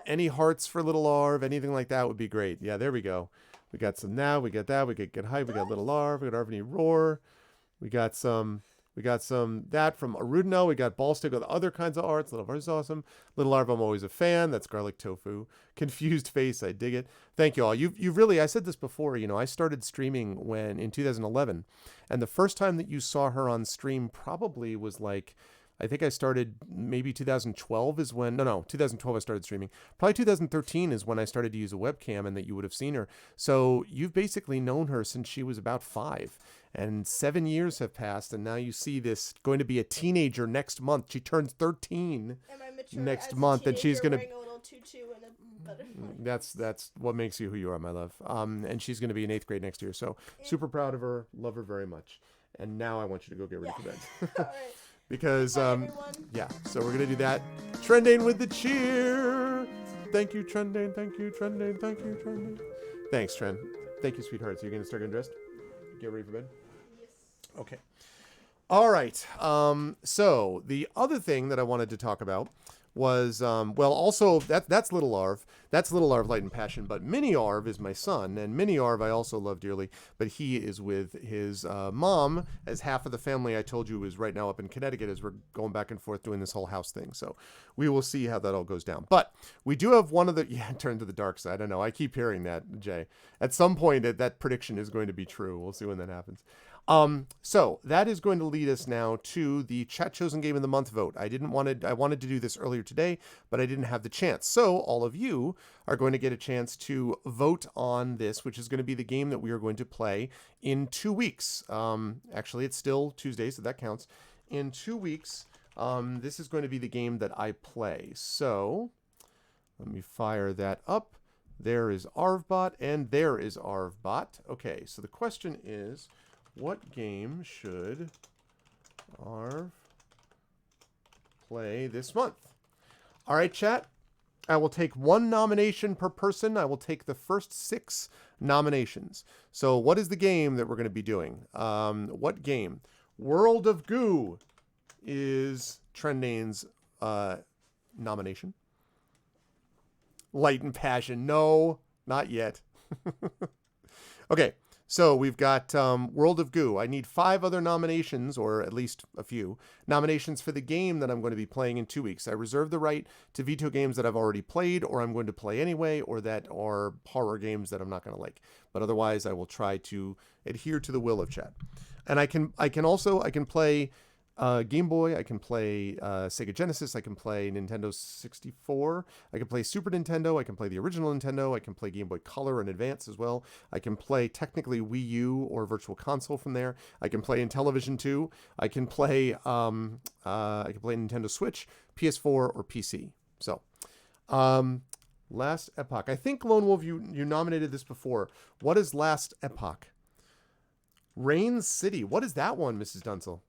for little Arv, anything like that would be great. Yeah, there we go. We got some now. We got that. We got Get Hype. We got little Arv. We got Arvany Roar. We got some that from Arudino. We got Ballstick with other kinds of arts. Little Arv is awesome. Little Arv, I'm always a fan. That's Garlic Tofu. Confused Face, I dig it. Thank you all. You've really, I said this before, I started streaming in 2011. And the first time that you saw her on stream probably was like, I think I started maybe 2012 is when, 2012 I started streaming. Probably 2013 is when I started to use a webcam and that you would have seen her. So you've basically known her since she was about 5. And 7 years have passed, and now you see this going to be a teenager next month. She turns 13 next month, and she's going to. That's what makes you who you are, my love. And she's going to be in 8th grade next year. So super proud of her, love her very much. And now I want you to go get ready for bed. All right. Because yeah, so we're gonna do that. Trending with the cheer. Thank you, Trending. Thank you, Trending. Thank you, Trending. Thanks, Trend. Thank you, sweetheart. So you're gonna start getting dressed? Get ready for bed? Yes. Okay. All right. So the other thing that I wanted to talk about was also that's little Arv. That's little Arv Light and Passion, but Mini Arv is my son, and Mini Arv I also love dearly, but he is with his mom, as half of the family I told you is right now up in Connecticut as we're going back and forth doing this whole house thing. So we will see how that all goes down. But we do have one of the turn to the dark side. I know I keep hearing that, Jay. At some point that prediction is going to be true. We'll see when that happens. So that is going to lead us now to the Chat Chosen Game of the Month vote. I wanted to do this earlier today, but I didn't have the chance. So all of you are going to get a chance to vote on this, which is going to be the game that we are going to play in 2 weeks. Actually, it's still Tuesday, so that counts. In 2 weeks, this is going to be the game that I play. So let me fire that up. There is Arvbot, and there is Arvbot. Okay, so the question is, what game should Arv play this month? All right, chat. I will take one nomination per person. I will take the first 6 nominations. So what is the game that we're going to be doing? What game? World of Goo is Trendane's nomination. Light and Passion. No, not yet. Okay, so we've got World of Goo. I need 5 other nominations, or at least a few, nominations for the game that I'm going to be playing in 2 weeks. I reserve the right to veto games that I've already played, or I'm going to play anyway, or that are horror games that I'm not going to like. But otherwise, I will try to adhere to the will of chat. And I can play Game Boy, I can play Sega Genesis, I can play Nintendo 64, I can play Super Nintendo, I can play the original Nintendo, I can play Game Boy Color and Advance as well. I can play technically Wii U or Virtual Console from there. I can play in Television too. I can play Nintendo Switch, PS4, or PC. So, Last Epoch. I think Lone Wolf, you nominated this before. What is Last Epoch? Rain City. What is that one, Mrs. Dunsel?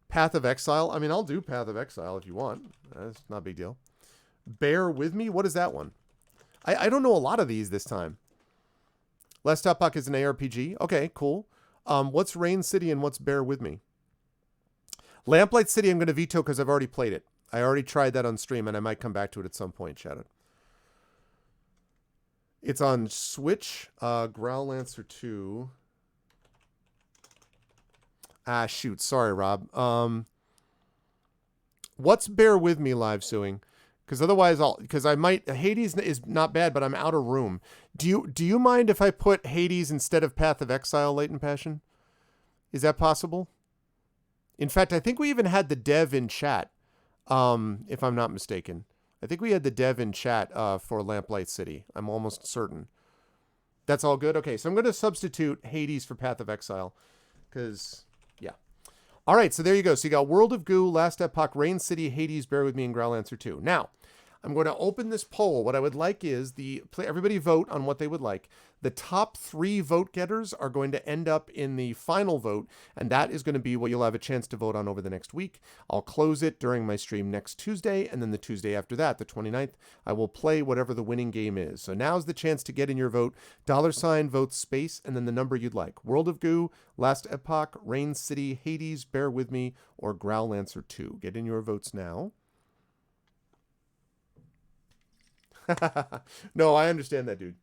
Path of Exile. I mean, I'll do Path of Exile if you want. That's not a big deal. Bear With Me. What is that one? I don't know a lot of these this time. Last Epoch is an ARPG. Okay, cool. What's Rain City and what's Bear With Me? Lamplight City I'm going to veto because I've already played it. I already tried that on stream and I might come back to it at some point, Shadow. It's on Switch. Growlancer 2. Ah, shoot. Sorry, Rob. What's Bear With Me live suing? Because otherwise Hades is not bad, but I'm out of room. Do you mind if I put Hades instead of Path of Exile, Latent Passion? Is that possible? In fact, I think we even had the dev in chat, if I'm not mistaken. I think we had the dev in chat for Lamplight City. I'm almost certain. That's all good? Okay, so I'm going to substitute Hades for Path of Exile. Because... all right, so there you go. So you got World of Goo, Last Epoch, Rain City, Hades, Bear With Me, and Growlancer 2. Now, I'm going to open this poll. What I would like is everybody vote on what they would like. The top 3 vote getters are going to end up in the final vote, and that is going to be what you'll have a chance to vote on over the next week. I'll close it during my stream next Tuesday, and then the Tuesday after that, the 29th, I will play whatever the winning game is. So now's the chance to get in your vote. $ vote space, and then the number you'd like. World of Goo, Last Epoch, Rain City, Hades, Bear With Me, or Growlancer 2. Get in your votes now. No, I understand that, dude.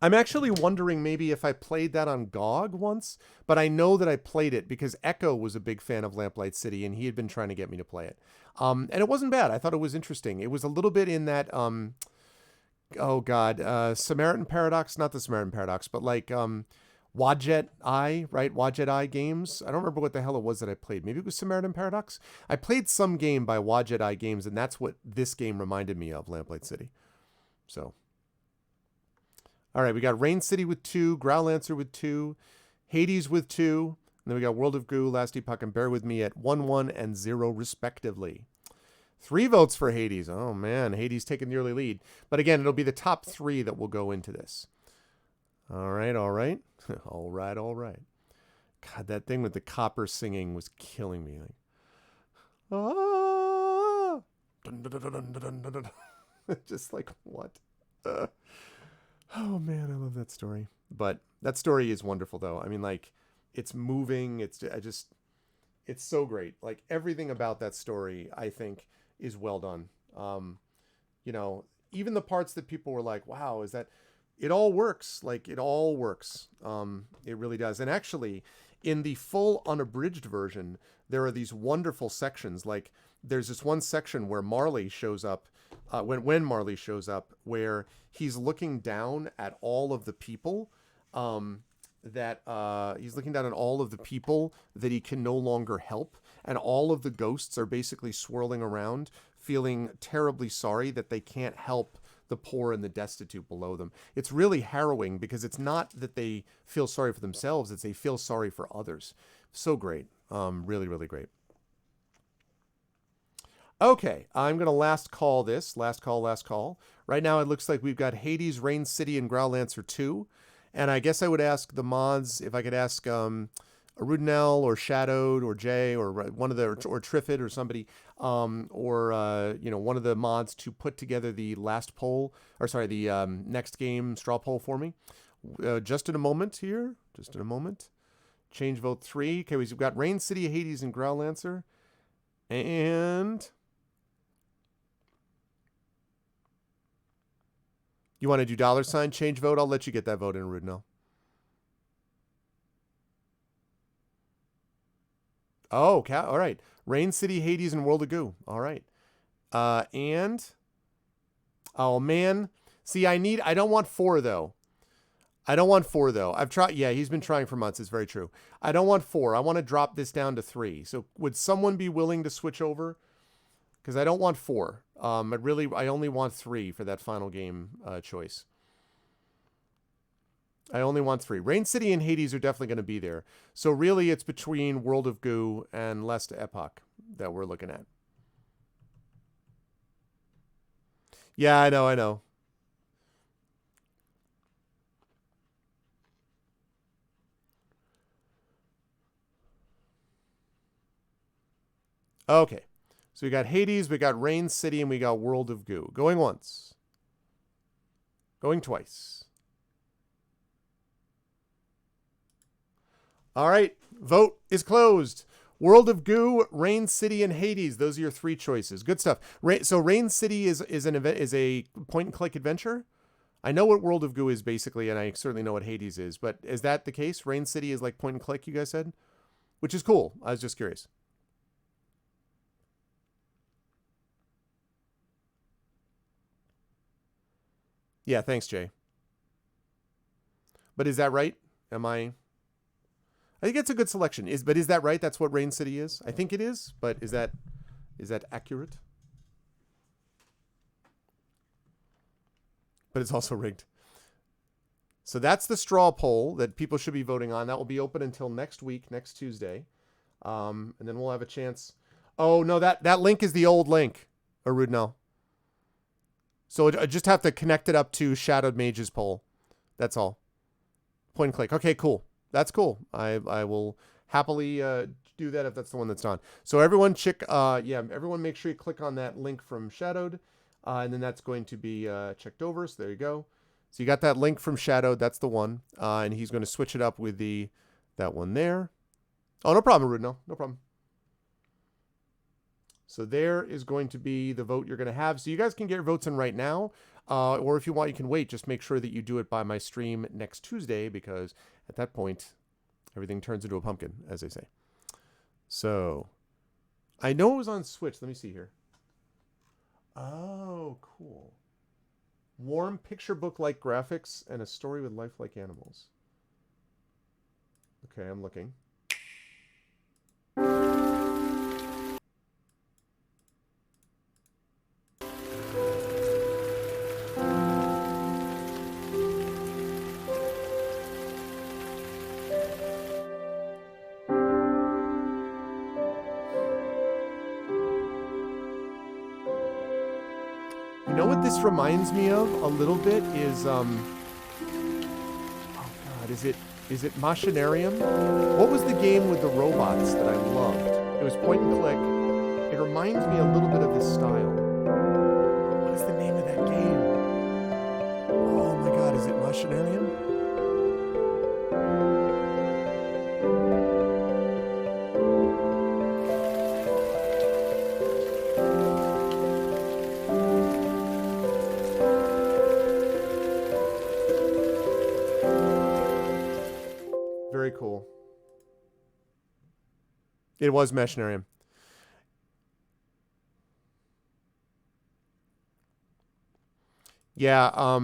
I'm actually wondering maybe if I played that on GOG once, but I know that I played it because Echo was a big fan of Lamplight City, and he had been trying to get me to play it. And it wasn't bad. I thought it was interesting. It was a little bit in that, Samaritan Paradox, not the Samaritan Paradox, but like Wadjet Eye, right? Wadjet Eye games. I don't remember what the hell it was that I played. Maybe it was Samaritan Paradox. I played some game by Wadjet Eye Games, and that's what this game reminded me of, Lamplight City. So, all right, we got Rain City with 2, Growlancer with 2, Hades with 2, and then we got World of Goo, Last Epoch, and Bear With Me at 1, 1, and 0 respectively. 3 votes for Hades. Oh man, Hades taking the early lead. But again, it'll be the top 3 that will go into this. All right, all right. all right, all right. God, that thing with the copper singing was killing me. Like, ah! Dun, dun, dun, dun, dun, dun, dun. Just like, what? Oh, man, I love that story. But that story is wonderful, though. I mean, like, it's moving. It's so great. Like, everything about that story, I think, is well done. You know, even the parts that people were like, wow, is that... It all works. Like, it all works. It really does. And actually, in the full unabridged version, there are these wonderful sections. Like, there's this one section where Marley shows up, when Marley shows up, where he's looking down at all of the people that he can no longer help. And all of the ghosts are basically swirling around, feeling terribly sorry that they can't help the poor and the destitute below them. It's really harrowing because it's not that they feel sorry for themselves, it's they feel sorry for others. So great. Really, really great. Okay, I'm going to last call this. Last call. Right now, it looks like we've got Hades, Rain City, and Growlancer 2. And I guess I would ask the mods if I could ask Arudinel or Shadowed or Jay or one of the, or Triffid or somebody, or one of the mods to put together the last poll, or sorry, the next game straw poll for me. Just in a moment here. Just in a moment. Change vote 3. Okay, we've got Rain City, Hades, and Growlancer. And you want to do $ change vote? I'll let you get that vote in, Rudnell. Oh, all right. Rain City, Hades, and World of Goo. All right. And oh man, see, I don't want 4 though. I've tried. Yeah, he's been trying for months. It's very true. I don't want 4. I want to drop this down to 3. So would someone be willing to switch over? Because I don't want 4. I only want 3 for that final game choice. I only want 3. Rain City and Hades are definitely going to be there. So really, it's between World of Goo and Lest Epoch that we're looking at. Yeah, I know. Okay. So we got Hades, we got Rain City, and we got World of Goo. Going once. Going twice. All right. Vote is closed. World of Goo, Rain City, and Hades. Those are your 3 choices. Good stuff. So Rain City is a point-and-click adventure. I know what World of Goo is basically, and I certainly know what Hades is. But is that the case? Rain City is like point-and-click, you guys said? Which is cool. I was just curious. Yeah, thanks, Jay. But is that right? I think it's a good selection. Is that right? That's what Rain City is? I think it is, but is that accurate? But it's also rigged. So that's the straw poll that people should be voting on. That will be open until next week, next Tuesday. And then we'll have a chance. Oh, no, that link is the old link, Arudnell. So I just have to connect it up to Shadowed Mage's poll. That's all. Point and click. Okay, cool. That's cool. I will happily do that if that's the one that's on. So everyone everyone make sure you click on that link from Shadowed. And then that's going to be checked over. So there you go. So you got that link from Shadowed. That's the one. And he's going to switch it up with that one there. Oh, no problem, Rudno. No problem. So there is going to be the vote you're going to have. So you guys can get your votes in right now. Or if you want, you can wait. Just make sure that you do it by my stream next Tuesday, because at that point, everything turns into a pumpkin, as they say. So I know it was on Switch. Let me see here. Oh, cool. Warm picture book-like graphics and a story with lifelike animals. Okay, I'm looking. You know what this reminds me of a little bit is oh god, is it Machinarium? What was the game with the robots that I loved? It was point and click. It reminds me a little bit of this style. What is the name of that game? Oh my god, is it Machinarium? Very cool. It was Machinarium. Yeah,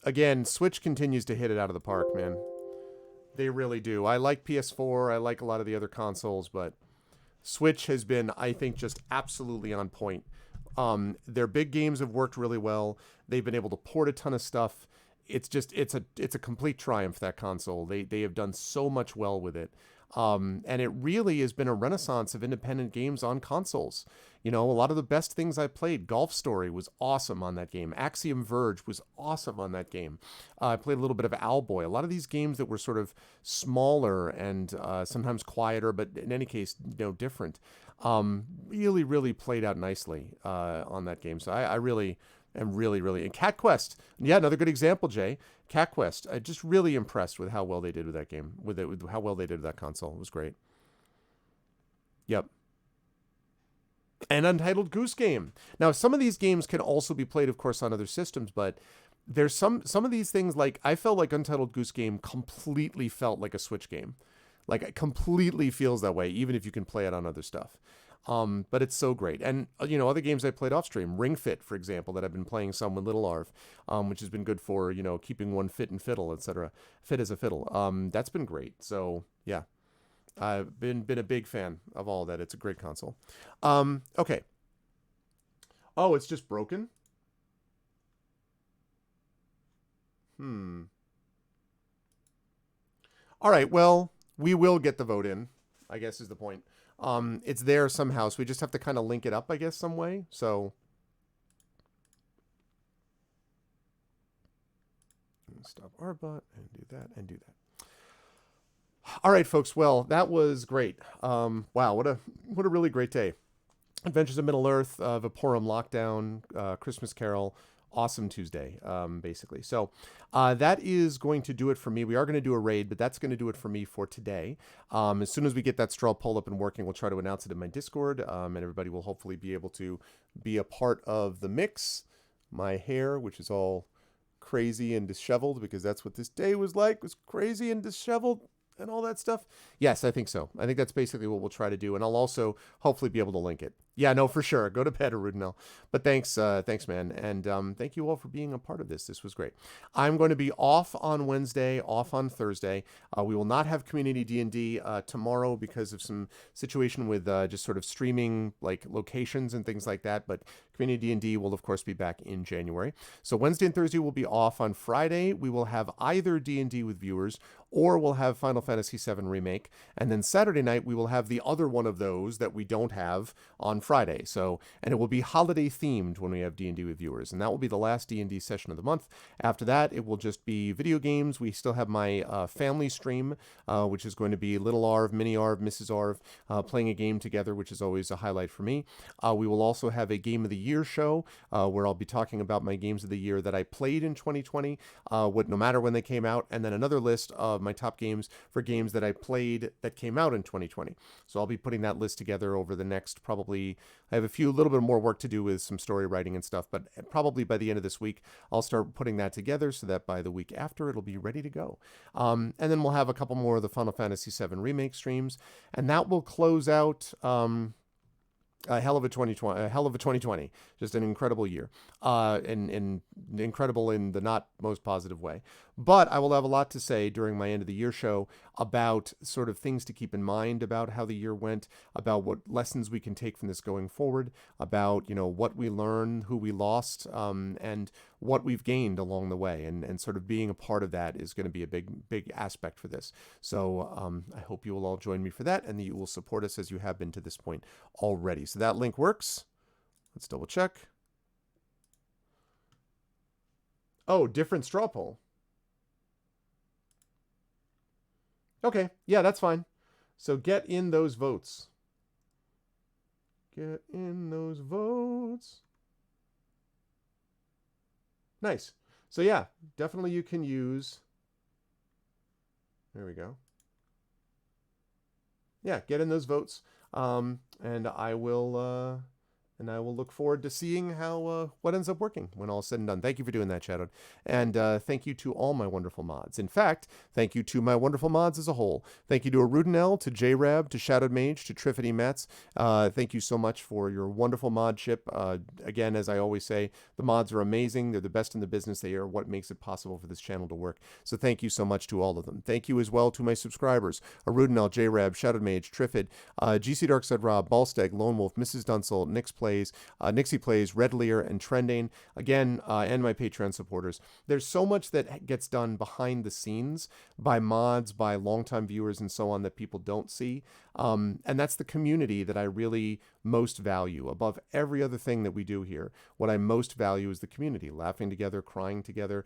again, Switch continues to hit it out of the park, man. They really do. I like PS4, I like a lot of the other consoles, but Switch has been, I think, just absolutely on point. Their big games have worked really well. They've been able to port a ton of stuff. it's just it's a complete triumph, that console. They have done so much well with it. And it really has been a renaissance of independent games on consoles. You know, a lot of the best things I played, Golf Story was awesome on that game. Axiom Verge was awesome on that game. I played a little bit of Owlboy. A lot of these games that were sort of smaller and sometimes quieter, but in any case, you know, different, really, really played out nicely on that game. So I really am really, and Cat Quest, yeah, another good example, Jay. Cat Quest, I just really impressed with how well they did with that game, with how well they did with that console. It was great. Yep. And Untitled Goose Game. Now, some of these games can also be played, of course, on other systems, but there's some of these things, like I felt like Untitled Goose Game completely felt like a Switch game. Like, it completely feels that way, even if you can play it on other stuff. But it's so great. And, you know, other games I played off stream, Ring Fit, for example, that I've been playing some with Little Arv, which has been good for, you know, keeping one fit and fiddle, etc. Fit as a fiddle. That's been great. So, yeah. I've been a big fan of all that. It's a great console. Okay. Oh, it's just broken? All right, well, we will get the vote in, I guess is the point. It's there somehow, so we just have to kind of link it up, I guess, some way. So stop Arbot and do that and do that. All right, folks. Well, that was great. Wow, what a really great day. Adventures of Middle Earth, Vaporum Lockdown, Christmas Carol. Awesome Tuesday, basically. So that is going to do it for me. We are going to do a raid, but that's going to do it for me for today. As soon as we get that straw poll up and working, we'll try to announce it in my Discord, and everybody will hopefully be able to be a part of the mix. My hair, which is all crazy and disheveled, because that's what this day was like, was crazy and disheveled and all that stuff. Yes, I think so. I think that's basically what we'll try to do, and I'll also hopefully be able to link it. Yeah, no, for sure. Go to bed, Arudinel. But thanks, man. And thank you all for being a part of this. This was great. I'm going to be off on Wednesday, off on Thursday. We will not have community D&D tomorrow because of some situation with just sort of streaming like locations and things like that. But community D&D will, of course, be back in January. So Wednesday and Thursday will be off. On Friday, we will have either D&D with viewers or we'll have Final Fantasy VII Remake. And then Saturday night, we will have the other one of those that we don't have on Friday. So, and it will be holiday themed when we have D&D with viewers, and that will be the last D&D session of the month. After that, it will just be video games. We still have my family stream, which is going to be Little Arv, Mini Arv, Mrs. Arv, playing a game together, which is always a highlight for me. We will also have a Game of the Year show, where I'll be talking about my games of the year that I played in 2020, no matter when they came out, and then another list of my top games for games that I played that came out in 2020. So I'll be putting that list together over the next probably, I have little bit more work to do with some story writing and stuff, but probably by the end of this week, I'll start putting that together so that by the week after, it'll be ready to go. And then we'll have a couple more of the Final Fantasy VII Remake streams, and that will close out a hell of a 2020, just an incredible year, and incredible in the not most positive way. But I will have a lot to say during my end of the year show about sort of things to keep in mind about how the year went, about what lessons we can take from this going forward, about, you know, what we learned, who we lost, and what we've gained along the way, and sort of being a part of that is going to be a big aspect for this. So I hope you will all join me for that, and that you will support us as you have been to this point already. So that link works. Let's double check. Oh, different straw poll. Okay, yeah, that's fine. So get in those votes. Get in those votes. Nice. So yeah, definitely you can use. There we go. Yeah, get in those votes. And I will look forward to seeing how what ends up working when all is said and done. Thank you for doing that, Shadowed. And thank you to all my wonderful mods. In fact, thank you to my wonderful mods as a whole. Thank you to Arudinel, to JRab, to Shadowed Mage, to Triffity Metz. Thank you so much for your wonderful modship. Again, as I always say, the mods are amazing. They're the best in the business. They are what makes it possible for this channel to work. So thank you so much to all of them. Thank you as well to my subscribers. Arudinel, JRab, Shadowed Mage, Triffid, GC Darkside Rob, Ballsteg, Lone Wolf, Mrs. Dunsel, Nix Play, Plays, Nixie Plays, Red Lear, and Trending. Again, and my Patreon supporters. There's so much that gets done behind the scenes by mods, by longtime viewers, and so on that people don't see. And that's the community that I really most value above every other thing that we do here. What I most value is the community, laughing together, crying together,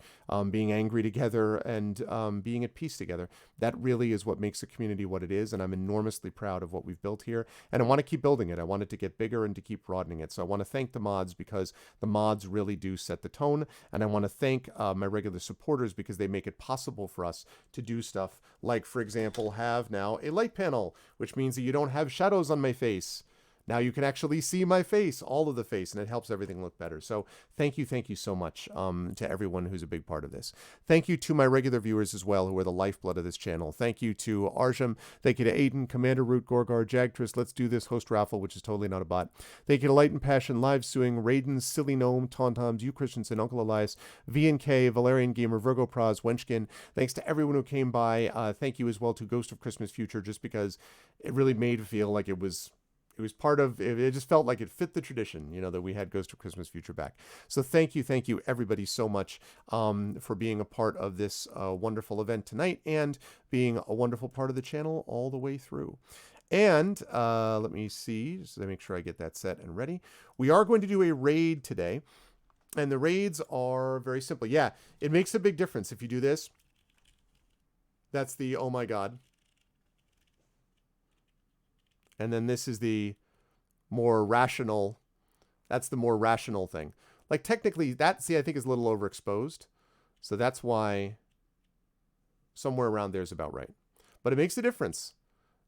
being angry together, and being at peace together. That really is what makes the community what it is, and I'm enormously proud of what we've built here, and I want to keep building it. I want it to get bigger and to keep broadening it. So I want to thank the mods, because the mods really do set the tone, and I want to thank my regular supporters, because they make it possible for us to do stuff like, for example, have now a light panel, which means that you don't have shadows on my face. Now you can actually see my face, all of the face, and it helps everything look better. So thank you so much to everyone who's a big part of this. Thank you to my regular viewers as well, who are the lifeblood of this channel. Thank you to Arjum. Thank you to Aiden, Commander Root, Gorgar, Jagtris, Let's Do This, Host Raffle, which is totally not a bot. Thank you to Light and Passion, Live Suing, Raiden, Silly Gnome, Tauntoms, You Christensen, Uncle Elias, V&K, Valerian Gamer, Virgo Praz, Wenchkin. Thanks to everyone who came by. Thank you as well to Ghost of Christmas Future, just because it really made it feel like it was part of it. It just felt like it fit the tradition, that we had Ghost of Christmas Future back. So thank you everybody so much for being a part of this wonderful event tonight, and being a wonderful part of the channel all the way through. And let me see, just to make sure I get that set and ready. We are going to do a raid today, and the raids are very simple. Yeah, it makes a big difference if you do this. That's the oh my god. And then this is the more rational, that's the more rational thing. Like technically that, see, I think is a little overexposed. So that's why somewhere around there is about right. But it makes a difference,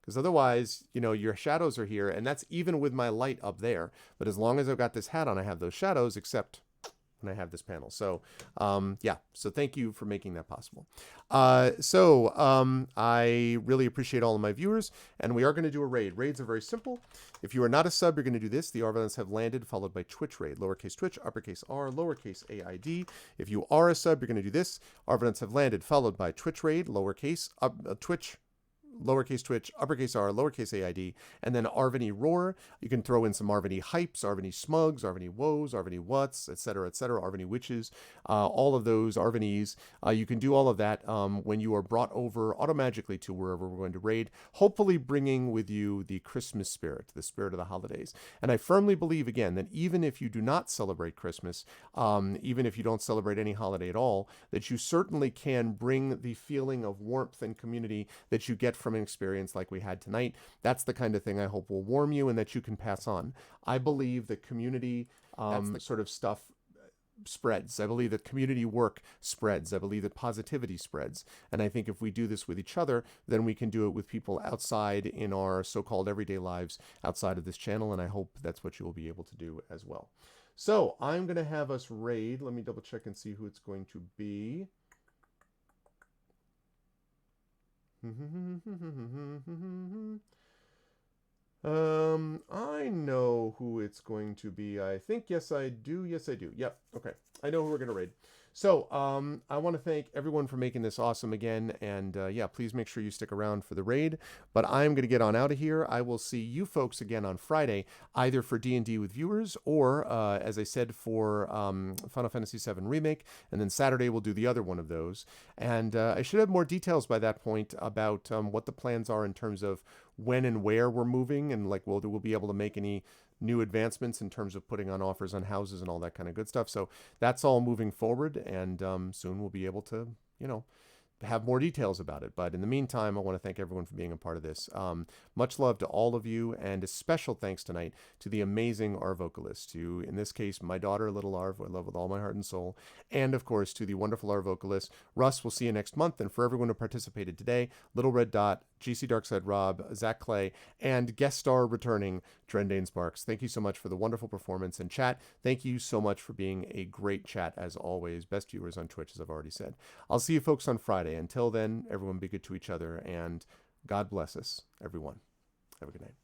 because otherwise, your shadows are here, and that's even with my light up there. But as long as I've got this hat on, I have those shadows, except when I have this panel. So yeah, so thank you for making that possible. I really appreciate all of my viewers, and we are going to do a raid. Raids are very simple. If you are not a sub, you're going to do this. The Arvocalists have landed, followed by Twitch raid. Lowercase Twitch, uppercase R, lowercase AID. If you are a sub, you're going to do this. Arvocalists have landed, followed by Twitch raid, lowercase Twitch, lowercase Twitch, uppercase R, lowercase AID, and then Arvany Roar. You can throw in some Arvany Hypes, Arvany Smugs, Arvany Woes, Arvany Whats, etc., Arvany Witches, all of those Arvanys. You can do all of that when you are brought over automagically to wherever we're going to raid, hopefully bringing with you the Christmas spirit, the spirit of the holidays. And I firmly believe, again, that even if you do not celebrate Christmas, even if you don't celebrate any holiday at all, that you certainly can bring the feeling of warmth and community that you get from an experience like we had tonight. That's the kind of thing I hope will warm you and that you can pass on. I believe that community sort of stuff spreads. I believe that community work spreads. I believe that positivity spreads. And I think if we do this with each other, then we can do it with people outside in our so-called everyday lives outside of this channel. And I hope that's what you will be able to do as well. So I'm going to have us raid. Let me double check and see who it's going to be. I know who it's going to be. I think, yes, I do. Yes, I do. Yep. Okay. I know who we're going to raid. So, I want to thank everyone for making this awesome again. And, yeah, please make sure you stick around for the raid. But I'm going to get on out of here. I will see you folks again on Friday, either for D&D with viewers or, as I said, for Final Fantasy VII Remake. And then Saturday we'll do the other one of those. And I should have more details by that point about what the plans are in terms of when and where we're moving, and like we'll be able to make any new advancements in terms of putting on offers on houses and all that kind of good stuff. So that's all moving forward, and soon we'll be able to, have more details about it. But in the meantime, I want to thank everyone for being a part of this. Much love to all of you, and a special thanks tonight to the amazing Arvocalists, to, in this case, my daughter, Little Arv, who I love with all my heart and soul, and of course to the wonderful Arvocalists. Russ, we'll see you next month, and for everyone who participated today, Little Red Dot, GC Darkside Rob, Zach Clay, and guest star returning, Drendane Sparks. Thank you so much for the wonderful performance. And chat, thank you so much for being a great chat as always. Best viewers on Twitch, as I've already said. I'll see you folks on Friday. Until then, everyone be good to each other, and God bless us, everyone. Have a good night.